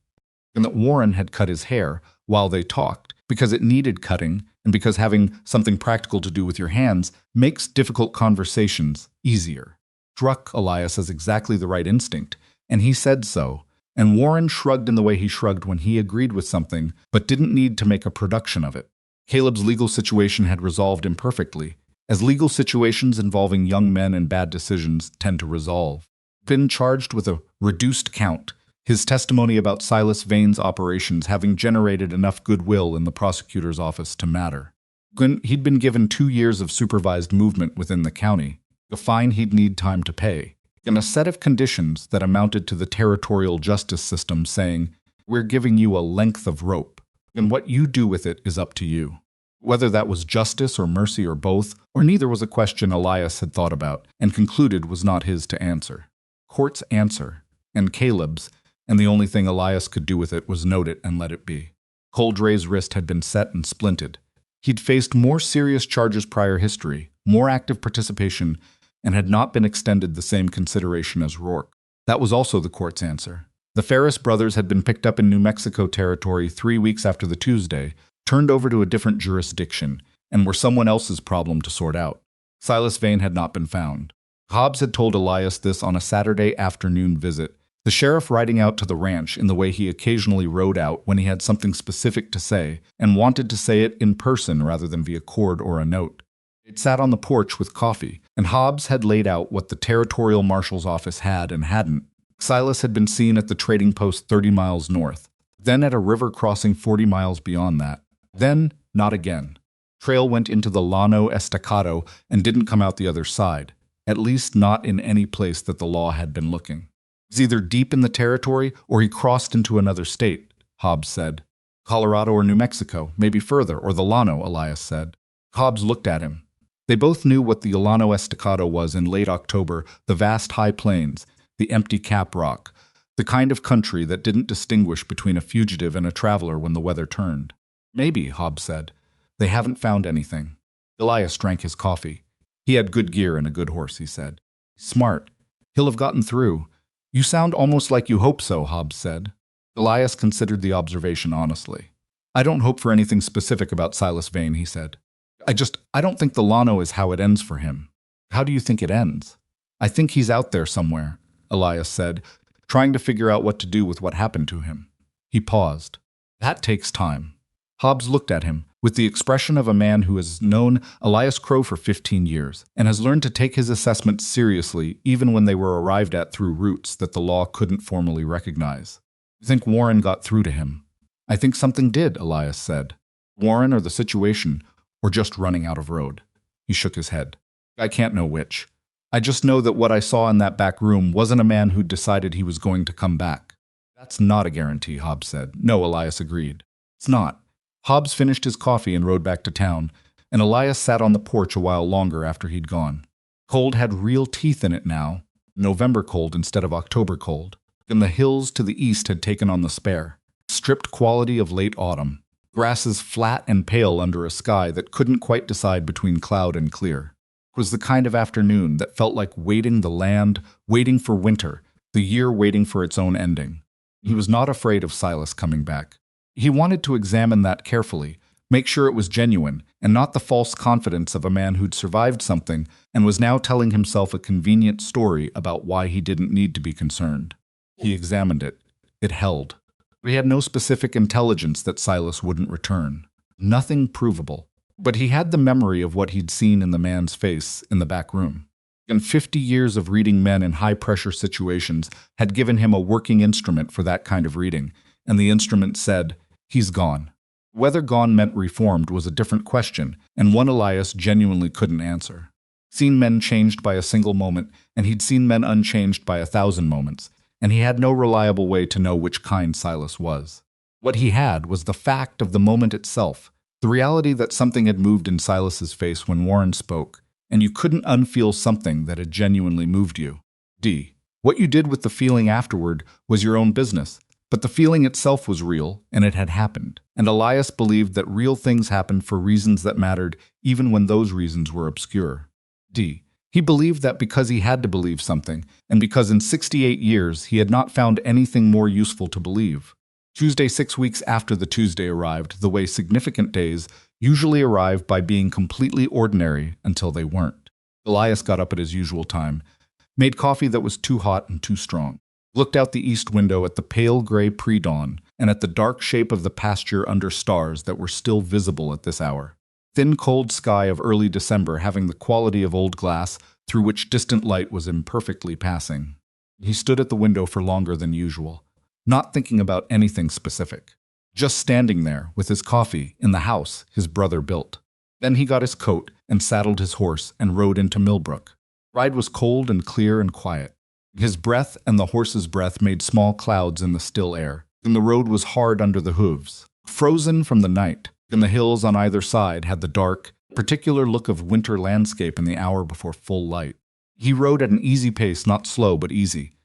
and that Warren had cut his hair while they talked because it needed cutting and because having something practical to do with your hands makes difficult conversations easier. Struck Elias as exactly the right instinct, and he said so, and Warren shrugged in the way he shrugged when he agreed with something but didn't need to make a production of it. Caleb's legal situation had resolved imperfectly, as legal situations involving young men and bad decisions tend to resolve. Been charged with a reduced count, his testimony about Silas Vane's operations having generated enough goodwill in the prosecutor's office to matter. He'd been given 2 years of supervised movement within the county, a fine he'd need time to pay, and a set of conditions that amounted to the territorial justice system saying, "We're giving you a length of rope, and what you do with it is up to you." Whether that was justice or mercy or both, or neither was a question Elias had thought about and concluded was not his to answer. Court's answer, and Caleb's, and the only thing Elias could do with it was note it and let it be. Coldray's wrist had been set and splinted. He'd faced more serious charges prior history, more active participation, and had not been extended the same consideration as Rourke. That was also the court's answer. The Ferris brothers had been picked up in New Mexico territory 3 weeks after the Tuesday, turned over to a different jurisdiction, and were someone else's problem to sort out. Silas Vane had not been found. Hobbs had told Elias this on a Saturday afternoon visit, the sheriff riding out to the ranch in the way he occasionally rode out when he had something specific to say and wanted to say it in person rather than via cord or a note. They'd sat on the porch with coffee, and Hobbs had laid out what the territorial marshal's office had and hadn't. Silas had been seen at the trading post 30 miles north, then at a river crossing 40 miles beyond that. Then, not again. Trail went into the Llano Estacado and didn't come out the other side, at least not in any place that the law had been looking. He was either deep in the territory or he crossed into another state, Hobbs said. Colorado or New Mexico, maybe further, or the Llano, Elias said. Hobbs looked at him. They both knew what the Llano Estacado was in late October, the vast high plains, the empty cap rock, the kind of country that didn't distinguish between a fugitive and a traveler when the weather turned. Maybe, Hobbs said. They haven't found anything. Elias drank his coffee. He had good gear and a good horse, he said. Smart. He'll have gotten through. You sound almost like you hope so, Hobbs said. Elias considered the observation honestly. I don't hope for anything specific about Silas Vane, he said. I don't think the Llano is how it ends for him. How do you think it ends? I think he's out there somewhere, Elias said, trying to figure out what to do with what happened to him. He paused. That takes time. Hobbs looked at him with the expression of a man who has known Elias Crowe for 15 years and has learned to take his assessments seriously even when they were arrived at through routes that the law couldn't formally recognize. You think Warren got through to him? I think something did, Elias said. Warren or the situation, or just running out of road. He shook his head. I can't know which. I just know that what I saw in that back room wasn't a man who'd decided he was going to come back. That's not a guarantee, Hobbs said. No, Elias agreed. It's not. Hobbs finished his coffee and rode back to town, and Elias sat on the porch a while longer after he'd gone. Cold had real teeth in it now, November cold instead of October cold, and the hills to the east had taken on the spare, stripped quality of late autumn, grasses flat and pale under a sky that couldn't quite decide between cloud and clear. It was the kind of afternoon that felt like waiting the land, waiting for winter, the year waiting for its own ending. He was not afraid of Silas coming back. He wanted to examine that carefully, make sure it was genuine, and not the false confidence of a man who'd survived something and was now telling himself a convenient story about why he didn't need to be concerned. He examined it. It held. He had no specific intelligence that Silas wouldn't return. Nothing provable. But he had the memory of what he'd seen in the man's face in the back room. And 50 years of reading men in high-pressure situations had given him a working instrument for that kind of reading, and the instrument said, he's gone. Whether gone meant reformed was a different question, and one Elias genuinely couldn't answer. Seen men changed by a single moment, and he'd seen men unchanged by 1,000 moments, and he had no reliable way to know which kind Silas was. What he had was the fact of the moment itself, the reality that something had moved in Silas's face when Warren spoke, and you couldn't unfeel something that had genuinely moved you. D. What you did with the feeling afterward was your own business, but the feeling itself was real, and it had happened. And Elias believed that real things happened for reasons that mattered, even when those reasons were obscure. D. He believed that because he had to believe something, and because in 68 years he had not found anything more useful to believe. Tuesday 6 weeks after the Tuesday arrived, the way significant days usually arrive by being completely ordinary until they weren't. Elias got up at his usual time, made coffee that was too hot and too strong, looked out the east window at the pale gray pre-dawn and at the dark shape of the pasture under stars that were still visible at this hour. Thin cold sky of early December having the quality of old glass through which distant light was imperfectly passing. He stood at the window for longer than usual, not thinking about anything specific, just standing there with his coffee in the house his brother built. Then he got his coat and saddled his horse and rode into Millbrook. The ride was cold and clear and quiet. His breath and the horse's breath made small clouds in the still air, and the road was hard under the hooves, frozen from the night, and the hills on either side had the dark, particular look of winter landscape in the hour before full light. He rode at an easy pace, not slow but easy.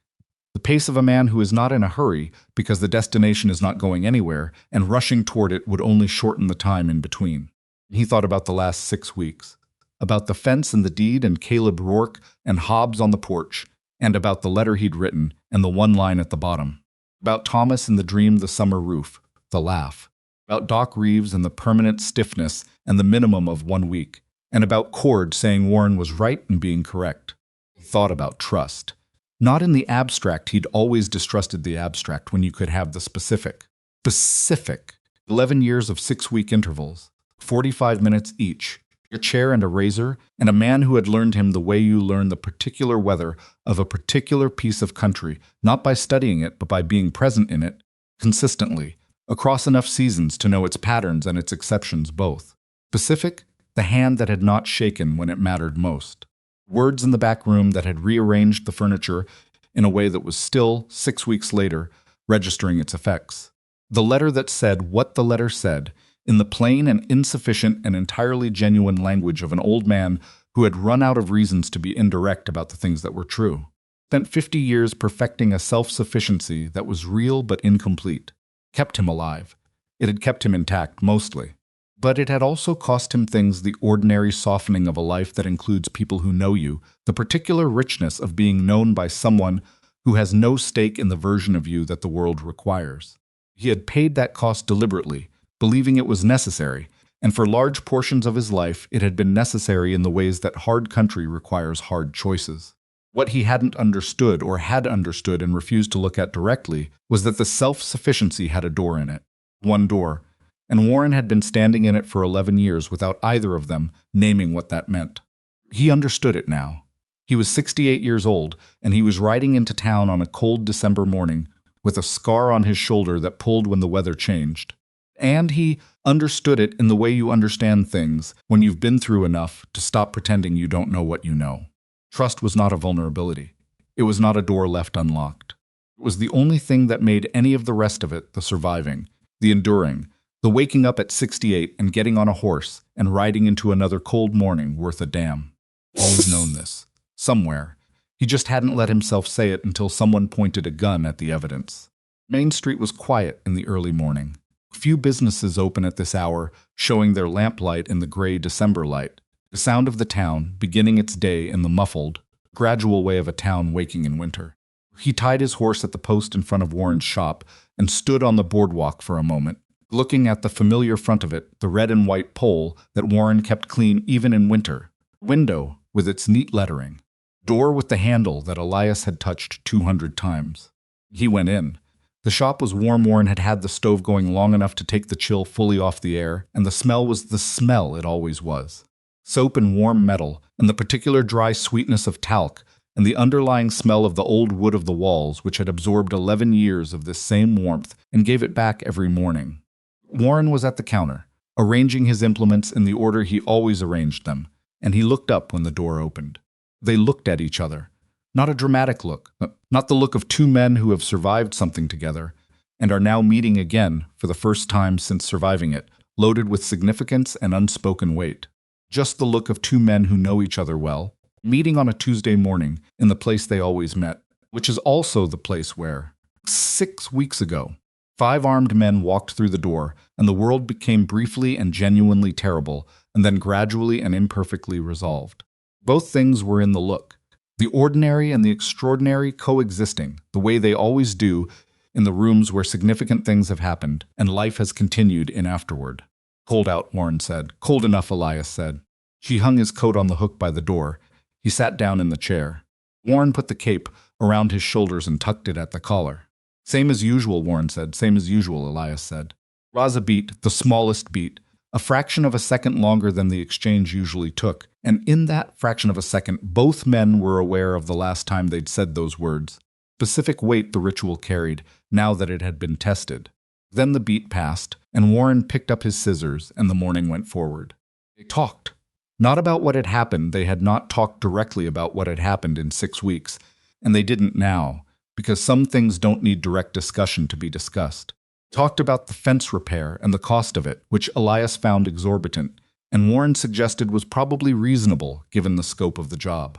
The pace of a man who is not in a hurry because the destination is not going anywhere, and rushing toward it would only shorten the time in between. He thought about the last 6 weeks, about the fence and the deed and Caleb Rourke and Hobbs on the porch, and about the letter he'd written and the one line at the bottom, about Thomas and the dream, the summer roof, the laugh, about Doc Reeves and the permanent stiffness and the minimum of 1 week, and about Cord saying Warren was right and being correct. He thought about trust. Not in the abstract, he'd always distrusted the abstract when you could have the specific. Specific. 11 years of 6-week intervals, 45 minutes each, a chair and a razor, and a man who had learned him the way you learn the particular weather of a particular piece of country, not by studying it, but by being present in it, consistently, across enough seasons to know its patterns and its exceptions both. Specific, the hand that had not shaken when it mattered most. Words in the back room that had rearranged the furniture in a way that was still, 6 weeks later, registering its effects. The letter that said what the letter said, in the plain and insufficient and entirely genuine language of an old man who had run out of reasons to be indirect about the things that were true. Spent 50 years perfecting a self-sufficiency that was real but incomplete. Kept him alive. It had kept him intact, mostly. But it had also cost him things: the ordinary softening of a life that includes people who know you, the particular richness of being known by someone who has no stake in the version of you that the world requires. He had paid that cost deliberately, believing it was necessary, and for large portions of his life it had been necessary in the ways that hard country requires hard choices. What he hadn't understood, or had understood and refused to look at directly, was that the self-sufficiency had a door in it. One door. And Warren had been standing in it for 11 years without either of them naming what that meant. He understood it now. He was 68 years old, and he was riding into town on a cold December morning with a scar on his shoulder that pulled when the weather changed. And he understood it in the way you understand things when you've been through enough to stop pretending you don't know what you know. Trust was not a vulnerability. It was not a door left unlocked. It was the only thing that made any of the rest of it, the surviving, the enduring, the waking up at 68 and getting on a horse and riding into another cold morning, worth a damn. Always known this. Somewhere. He just hadn't let himself say it until someone pointed a gun at the evidence. Main Street was quiet in the early morning. Few businesses open at this hour, showing their lamplight in the gray December light. The sound of the town, beginning its day in the muffled, gradual way of a town waking in winter. He tied his horse at the post in front of Warren's shop and stood on the boardwalk for a moment, looking at the familiar front of it, the red and white pole that Warren kept clean even in winter. Window with its neat lettering. Door with the handle that Elias had touched 200 times. He went in. The shop was warm. Warren had had the stove going long enough to take the chill fully off the air, and the smell was the smell it always was. Soap and warm metal, and the particular dry sweetness of talc, and the underlying smell of the old wood of the walls, which had absorbed 11 years of this same warmth and gave it back every morning. Warren was at the counter, arranging his implements in the order he always arranged them, and he looked up when the door opened. They looked at each other. Not a dramatic look, not the look of two men who have survived something together and are now meeting again for the first time since surviving it, loaded with significance and unspoken weight. Just the look of two men who know each other well, meeting on a Tuesday morning in the place they always met, which is also the place where, 6 weeks ago, 5 armed men walked through the door, and the world became briefly and genuinely terrible, and then gradually and imperfectly resolved. Both things were in the look. The ordinary and the extraordinary coexisting, the way they always do in the rooms where significant things have happened, and life has continued in afterward. Cold out, Warren said. Cold enough, Elias said. She hung his coat on the hook by the door. He sat down in the chair. Warren put the cape around his shoulders and tucked it at the collar. Same as usual, Warren said. Same as usual, Elias said. Raza beat, the smallest beat, a fraction of a second longer than the exchange usually took, and in that fraction of a second, both men were aware of the last time they'd said those words. Specific weight the ritual carried, now that it had been tested. Then the beat passed, and Warren picked up his scissors, and the morning went forward. They talked. Not about what had happened. They had not talked directly about what had happened in 6 weeks, and they didn't now, because some things don't need direct discussion to be discussed. Talked about the fence repair and the cost of it, which Elias found exorbitant, and Warren suggested was probably reasonable given the scope of the job.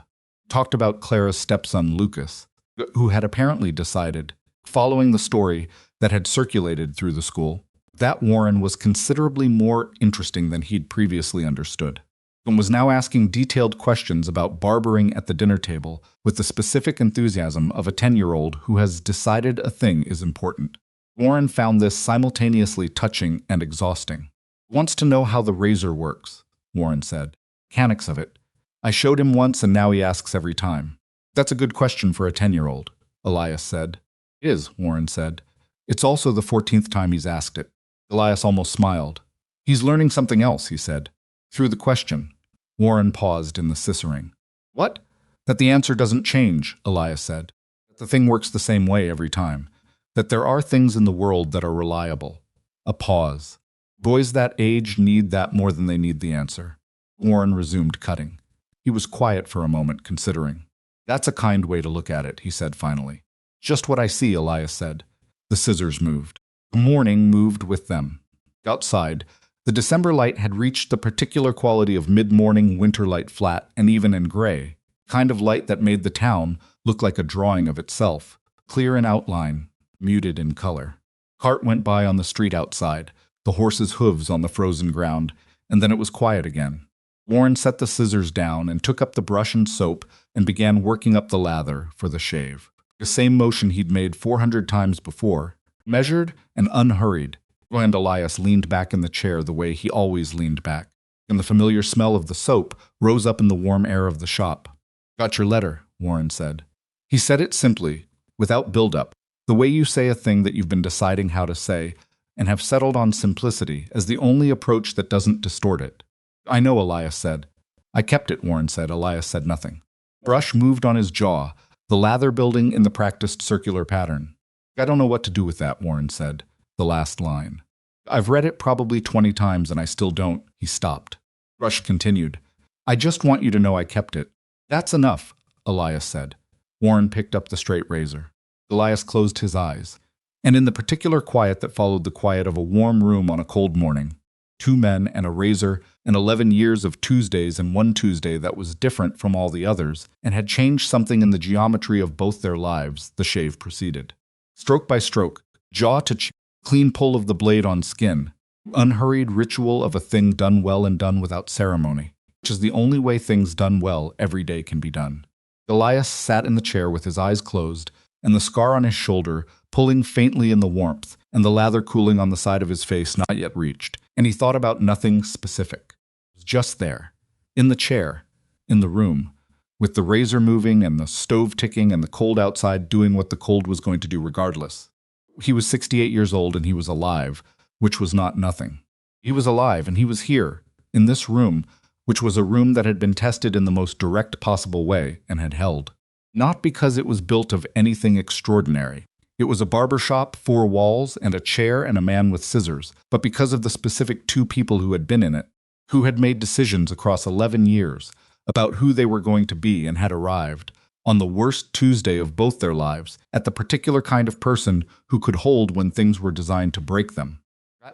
Talked about Clara's stepson, Lucas, who had apparently decided, following the story that had circulated through the school, that Warren was considerably more interesting than he'd previously understood, and was now asking detailed questions about barbering at the dinner table with the specific enthusiasm of a 10-year-old who has decided a thing is important. Warren found this simultaneously touching and exhausting. Wants to know how the razor works, Warren said. Mechanics of it. I showed him once and now he asks every time. That's a good question for a 10-year-old, Elias said. It is, Warren said. It's also the 14th time he's asked it. Elias almost smiled. He's learning something else, he said. Through the question. Warren paused in the scissoring. What? That the answer doesn't change, Elias said. That the thing works the same way every time. That there are things in the world that are reliable. A pause. Boys that age need that more than they need the answer. Warren resumed cutting. He was quiet for a moment, considering. That's a kind way to look at it, he said finally. Just what I see, Elias said. The scissors moved. The morning moved with them. Outside, the December light had reached the particular quality of mid-morning winter light, flat and even and gray, kind of light that made the town look like a drawing of itself, clear in outline, muted in color. Cart went by on the street outside, the horse's hooves on the frozen ground, and then it was quiet again. Warren set the scissors down and took up the brush and soap and began working up the lather for the shave. The same motion he'd made 400 times before, measured and unhurried, and Elias leaned back in the chair the way he always leaned back, and the familiar smell of the soap rose up in the warm air of the shop. Got your letter, Warren said. He said it simply, without build-up, the way you say a thing that you've been deciding how to say, and have settled on simplicity as the only approach that doesn't distort it. I know, Elias said. I kept it, Warren said. Elias said nothing. Brush moved on his jaw, the lather building in the practiced circular pattern. I don't know what to do with that, Warren said, the last line. I've read it probably 20 times and I still don't. He stopped. Brush continued. I just want you to know I kept it. That's enough, Elias said. Warren picked up the straight razor. Elias closed his eyes, and in the particular quiet that followed the quiet of a warm room on a cold morning, 2 men and a razor and 11 years of Tuesdays and one Tuesday that was different from all the others and had changed something in the geometry of both their lives, the shave proceeded. Stroke by stroke, jaw to cheek, clean pull of the blade on skin, unhurried ritual of a thing done well and done without ceremony, which is the only way things done well every day can be done. Elias sat in the chair with his eyes closed, and the scar on his shoulder pulling faintly in the warmth, and the lather cooling on the side of his face not yet reached, and he thought about nothing specific. It was just there, in the chair, in the room, with the razor moving and the stove ticking and the cold outside doing what the cold was going to do regardless. He was 68 years old and he was alive, which was not nothing. He was alive and he was here, in this room, which was a room that had been tested in the most direct possible way and had held. Not because it was built of anything extraordinary. It was a barbershop, 4 walls, and a chair and a man with scissors, but because of the specific 2 people who had been in it, who had made decisions across 11 years about who they were going to be and had arrived, on the worst Tuesday of both their lives, at the particular kind of person who could hold when things were designed to break them.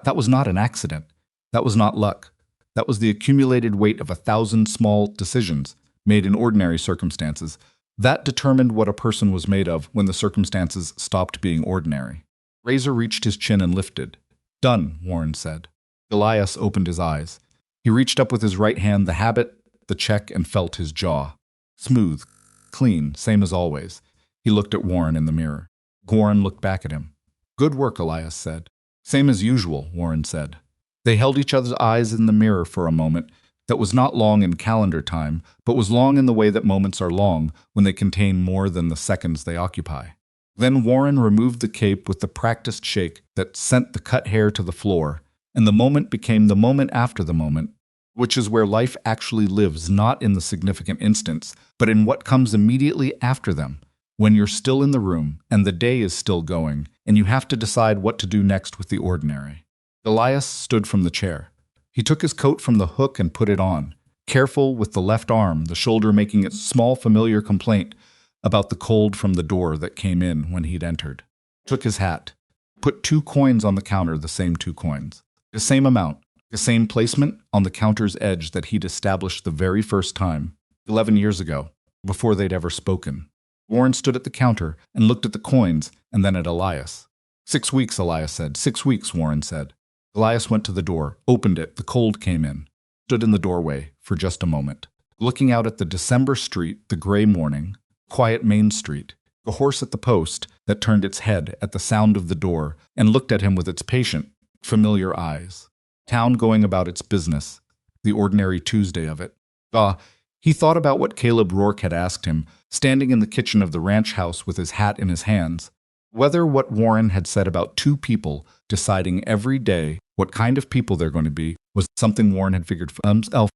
That was not an accident. That was not luck. That was the accumulated weight of 1,000 small decisions made in ordinary circumstances. That determined what a person was made of when the circumstances stopped being ordinary. Razor reached his chin and lifted. "Done," Warren said. Elias opened his eyes. He reached up with his right hand, the habit, the check, and felt his jaw. Smooth, clean, same as always. He looked at Warren in the mirror. Warren looked back at him. "Good work," Elias said. "Same as usual," Warren said. They held each other's eyes in the mirror for a moment that was not long in calendar time, but was long in the way that moments are long when they contain more than the seconds they occupy. Then Warren removed the cape with the practiced shake that sent the cut hair to the floor, and the moment became the moment after the moment, which is where life actually lives, not in the significant instants, but in what comes immediately after them, when you're still in the room and the day is still going, and you have to decide what to do next with the ordinary. Elias stood from the chair. He took his coat from the hook and put it on, careful with the left arm, the shoulder making its small familiar complaint about the cold from the door that came in when he'd entered. Took his hat, put 2 coins on the counter, the same 2 coins, the same amount, the same placement on the counter's edge that he'd established the very first time, 11 years ago, before they'd ever spoken. Warren stood at the counter and looked at the coins and then at Elias. 6 weeks, Elias said. 6 weeks, Warren said. Elias went to the door, opened it, the cold came in, stood in the doorway for just a moment, looking out at the December street, the gray morning, quiet Main Street, the horse at the post that turned its head at the sound of the door and looked at him with its patient, familiar eyes. Town going about its business, the ordinary Tuesday of it. He thought about what Caleb Rourke had asked him, standing in the kitchen of the ranch house with his hat in his hands, whether what Warren had said about 2 people deciding every day what kind of people they're going to be was something Warren had figured for himself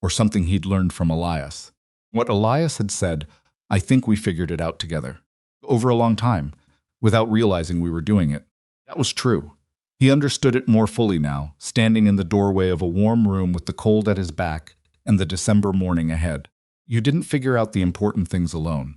or something he'd learned from Elias. What Elias had said, "I think we figured it out together, over a long time, without realizing we were doing it." That was true. He understood it more fully now, standing in the doorway of a warm room with the cold at his back and the December morning ahead. You didn't figure out the important things alone.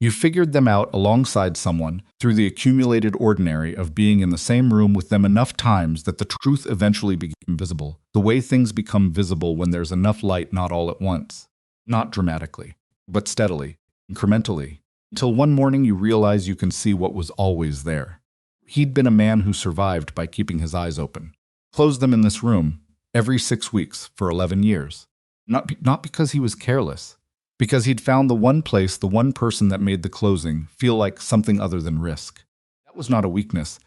You figured them out alongside someone through the accumulated ordinary of being in the same room with them enough times that the truth eventually became visible, the way things become visible when there's enough light, not all at once, not dramatically, but steadily, incrementally, until one morning you realize you can see what was always there. He'd been a man who survived by keeping his eyes open, closed them in this room every 6 weeks for 11 years, not because he was careless, because he'd found the one place, the one person that made the closing feel like something other than risk. That was not a weakness.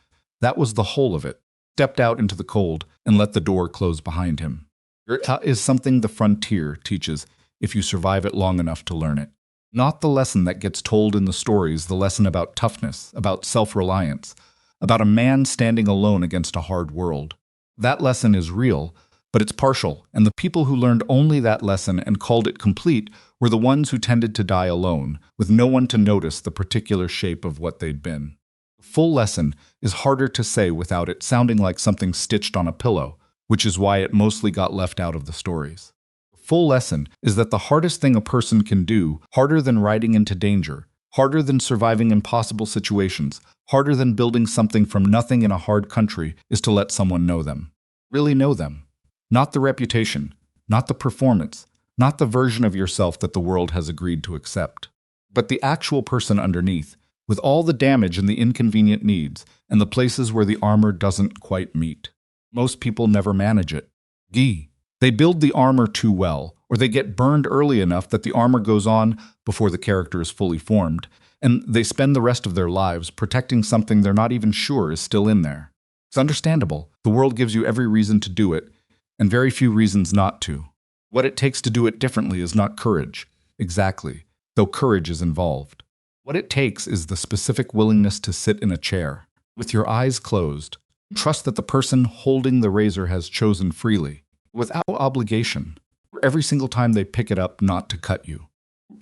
That was the whole of it. Stepped out into the cold and let the door close behind him. It is something the frontier teaches if you survive it long enough to learn it. Not the lesson that gets told in the stories, the lesson about toughness, about self-reliance, about a man standing alone against a hard world. That lesson is real, but it's partial, and the people who learned only that lesson and called it complete were the ones who tended to die alone, with no one to notice the particular shape of what they'd been. The full lesson is harder to say without it sounding like something stitched on a pillow, which is why it mostly got left out of the stories. The full lesson is that the hardest thing a person can do, harder than riding into danger, harder than surviving impossible situations, harder than building something from nothing in a hard country, is to let someone know them. Really know them. Not the reputation, not the performance, not the version of yourself that the world has agreed to accept, but the actual person underneath, with all the damage and the inconvenient needs, and the places where the armor doesn't quite meet. Most people never manage it. They build the armor too well, or they get burned early enough that the armor goes on before the character is fully formed, and they spend the rest of their lives protecting something they're not even sure is still in there. It's understandable. The world gives you every reason to do it, and very few reasons not to. What it takes to do it differently is not courage, exactly, though courage is involved. What it takes is the specific willingness to sit in a chair, with your eyes closed, trust that the person holding the razor has chosen freely, without obligation, every single time they pick it up not to cut you.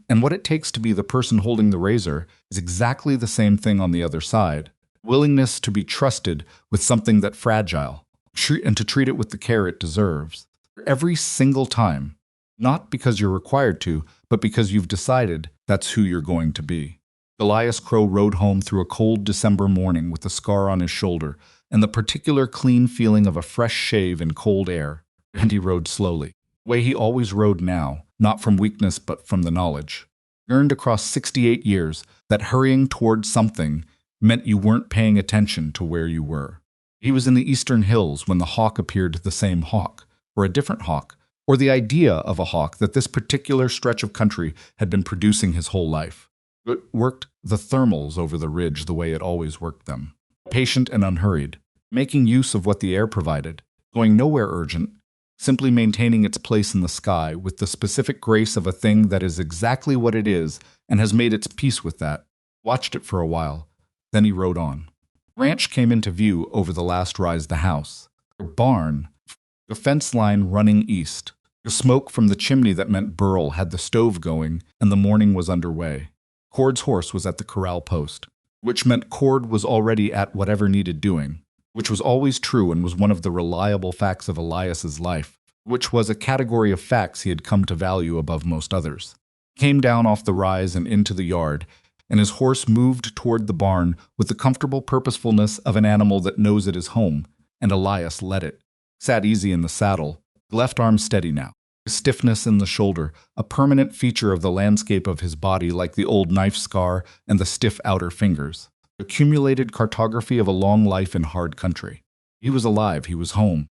And what it takes to be the person holding the razor is exactly the same thing on the other side, willingness to be trusted with something that's fragile, and to treat it with the care it deserves. Every single time, Not because you're required to, but because you've decided that's who you're going to be. Elias Crowe rode home through a cold December morning with a scar on his shoulder and the particular clean feeling of a fresh shave in cold air, and he rode slowly. The way he always rode now, not from weakness but from the knowledge. Earned across 68 years that hurrying towards something meant you weren't paying attention to where you were. He was in the eastern hills when the hawk appeared the same hawk, or a different hawk, or the idea of a hawk that this particular stretch of country had been producing his whole life. It worked the thermals over the ridge the way it always worked them. Patient and unhurried, making use of what the air provided, going nowhere urgent, simply maintaining its place in the sky with the specific grace of a thing that is exactly what it is and has made its peace with that. Watched it for a while. Then he rode on. Ranch came into view over the last rise the house. A barn, the fence line running east. The smoke from the chimney that meant Burl had the stove going and the morning was underway. Cord's horse was at the corral post, which meant Cord was already at whatever needed doing, which was always true and was one of the reliable facts of Elias's life, which was a category of facts he had come to value above most others. Came down off the rise and into the yard, and his horse moved toward the barn with the comfortable purposefulness of an animal that knows it is home, and Elias led it. Sat easy in the saddle, left arm steady now. Stiffness in the shoulder, a permanent feature of the landscape of his body like the old knife scar and the stiff outer fingers. Accumulated cartography of a long life in hard country. He was alive, he was home.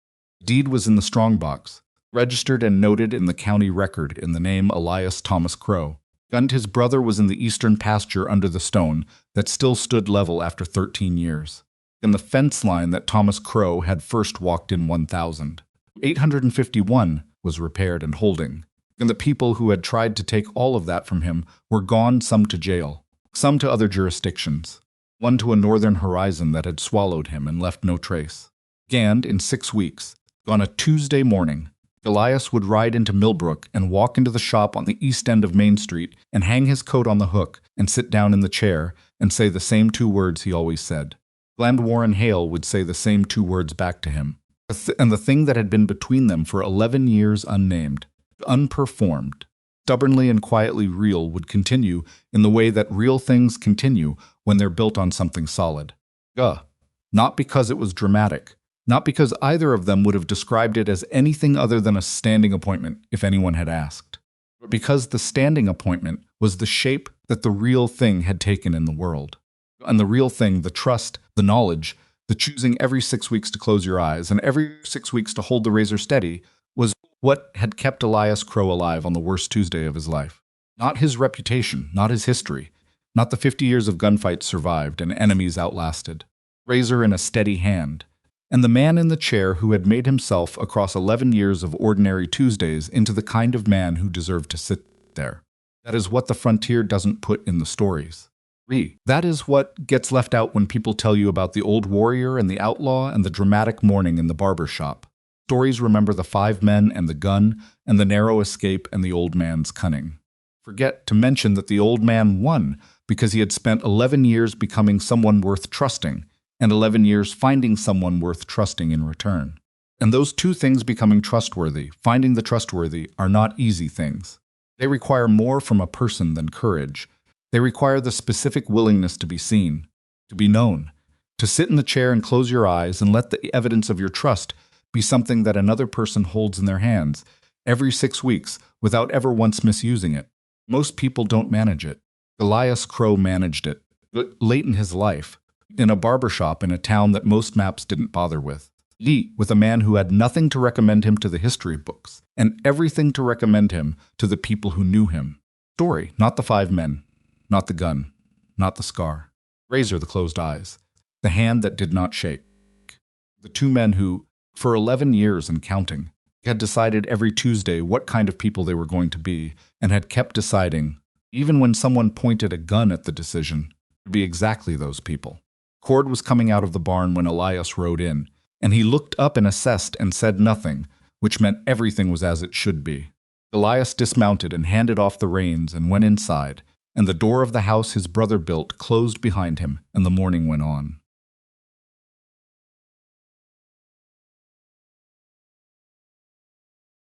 Deed was in the strongbox, registered and noted in the county record in the name Elias Thomas Crowe. And his brother was in the eastern pasture under the stone that still stood level after 13 years. In the fence line that Thomas Crowe had first walked in 1000. 851 was repaired and holding, and the people who had tried to take all of that from him were gone, some to jail, some to other jurisdictions, one to a northern horizon that had swallowed him and left no trace. And in 6 weeks, on a Tuesday morning, Elias would ride into Millbrook and walk into the shop on the east end of Main Street and hang his coat on the hook and sit down in the chair and say the same 2 words he always said. And Warren Hale would say the same 2 words back to him. And the thing that had been between them for 11 years unnamed, unperformed, stubbornly and quietly real would continue in the way that real things continue when they're built on something solid. Not because it was dramatic, not because either of them would have described it as anything other than a standing appointment if anyone had asked, but because the standing appointment was the shape that the real thing had taken in the world. And the real thing, the trust, the knowledge, the choosing every 6 weeks to close your eyes and every 6 weeks to hold the razor steady was what had kept Elias Crowe alive on the worst Tuesday of his life. Not his reputation, not his history, not the 50 years of gunfights survived and enemies outlasted. Razor in a steady hand, and the man in the chair who had made himself across 11 years of ordinary Tuesdays into the kind of man who deserved to sit there. That is what the frontier doesn't put in the stories. That is what gets left out when people tell you about the old warrior and the outlaw and the dramatic morning in the barbershop. Stories remember the 5 men and the gun and the narrow escape and the old man's cunning. Forget to mention that the old man won because he had spent 11 years becoming someone worth trusting and 11 years finding someone worth trusting in return. And those 2 things, becoming trustworthy, finding the trustworthy, are not easy things. They require more from a person than courage. They require the specific willingness to be seen, to be known, to sit in the chair and close your eyes and let the evidence of your trust be something that another person holds in their hands every 6 weeks without ever once misusing it. Most people don't manage it. Elias Crowe managed it, late in his life, in a barbershop in a town that most maps didn't bother with. With a man who had nothing to recommend him to the history books and everything to recommend him to the people who knew him. Story, not the 5 men. Not the gun, not the scar. Razor, the closed eyes. The hand that did not shake. The 2 men who, for 11 years and counting, had decided every Tuesday what kind of people they were going to be and had kept deciding, even when someone pointed a gun at the decision, to be exactly those people. Cord was coming out of the barn when Elias rode in, and he looked up and assessed and said nothing, which meant everything was as it should be. Elias dismounted and handed off the reins and went inside, and the door of the house his brother built closed behind him, and the morning went on.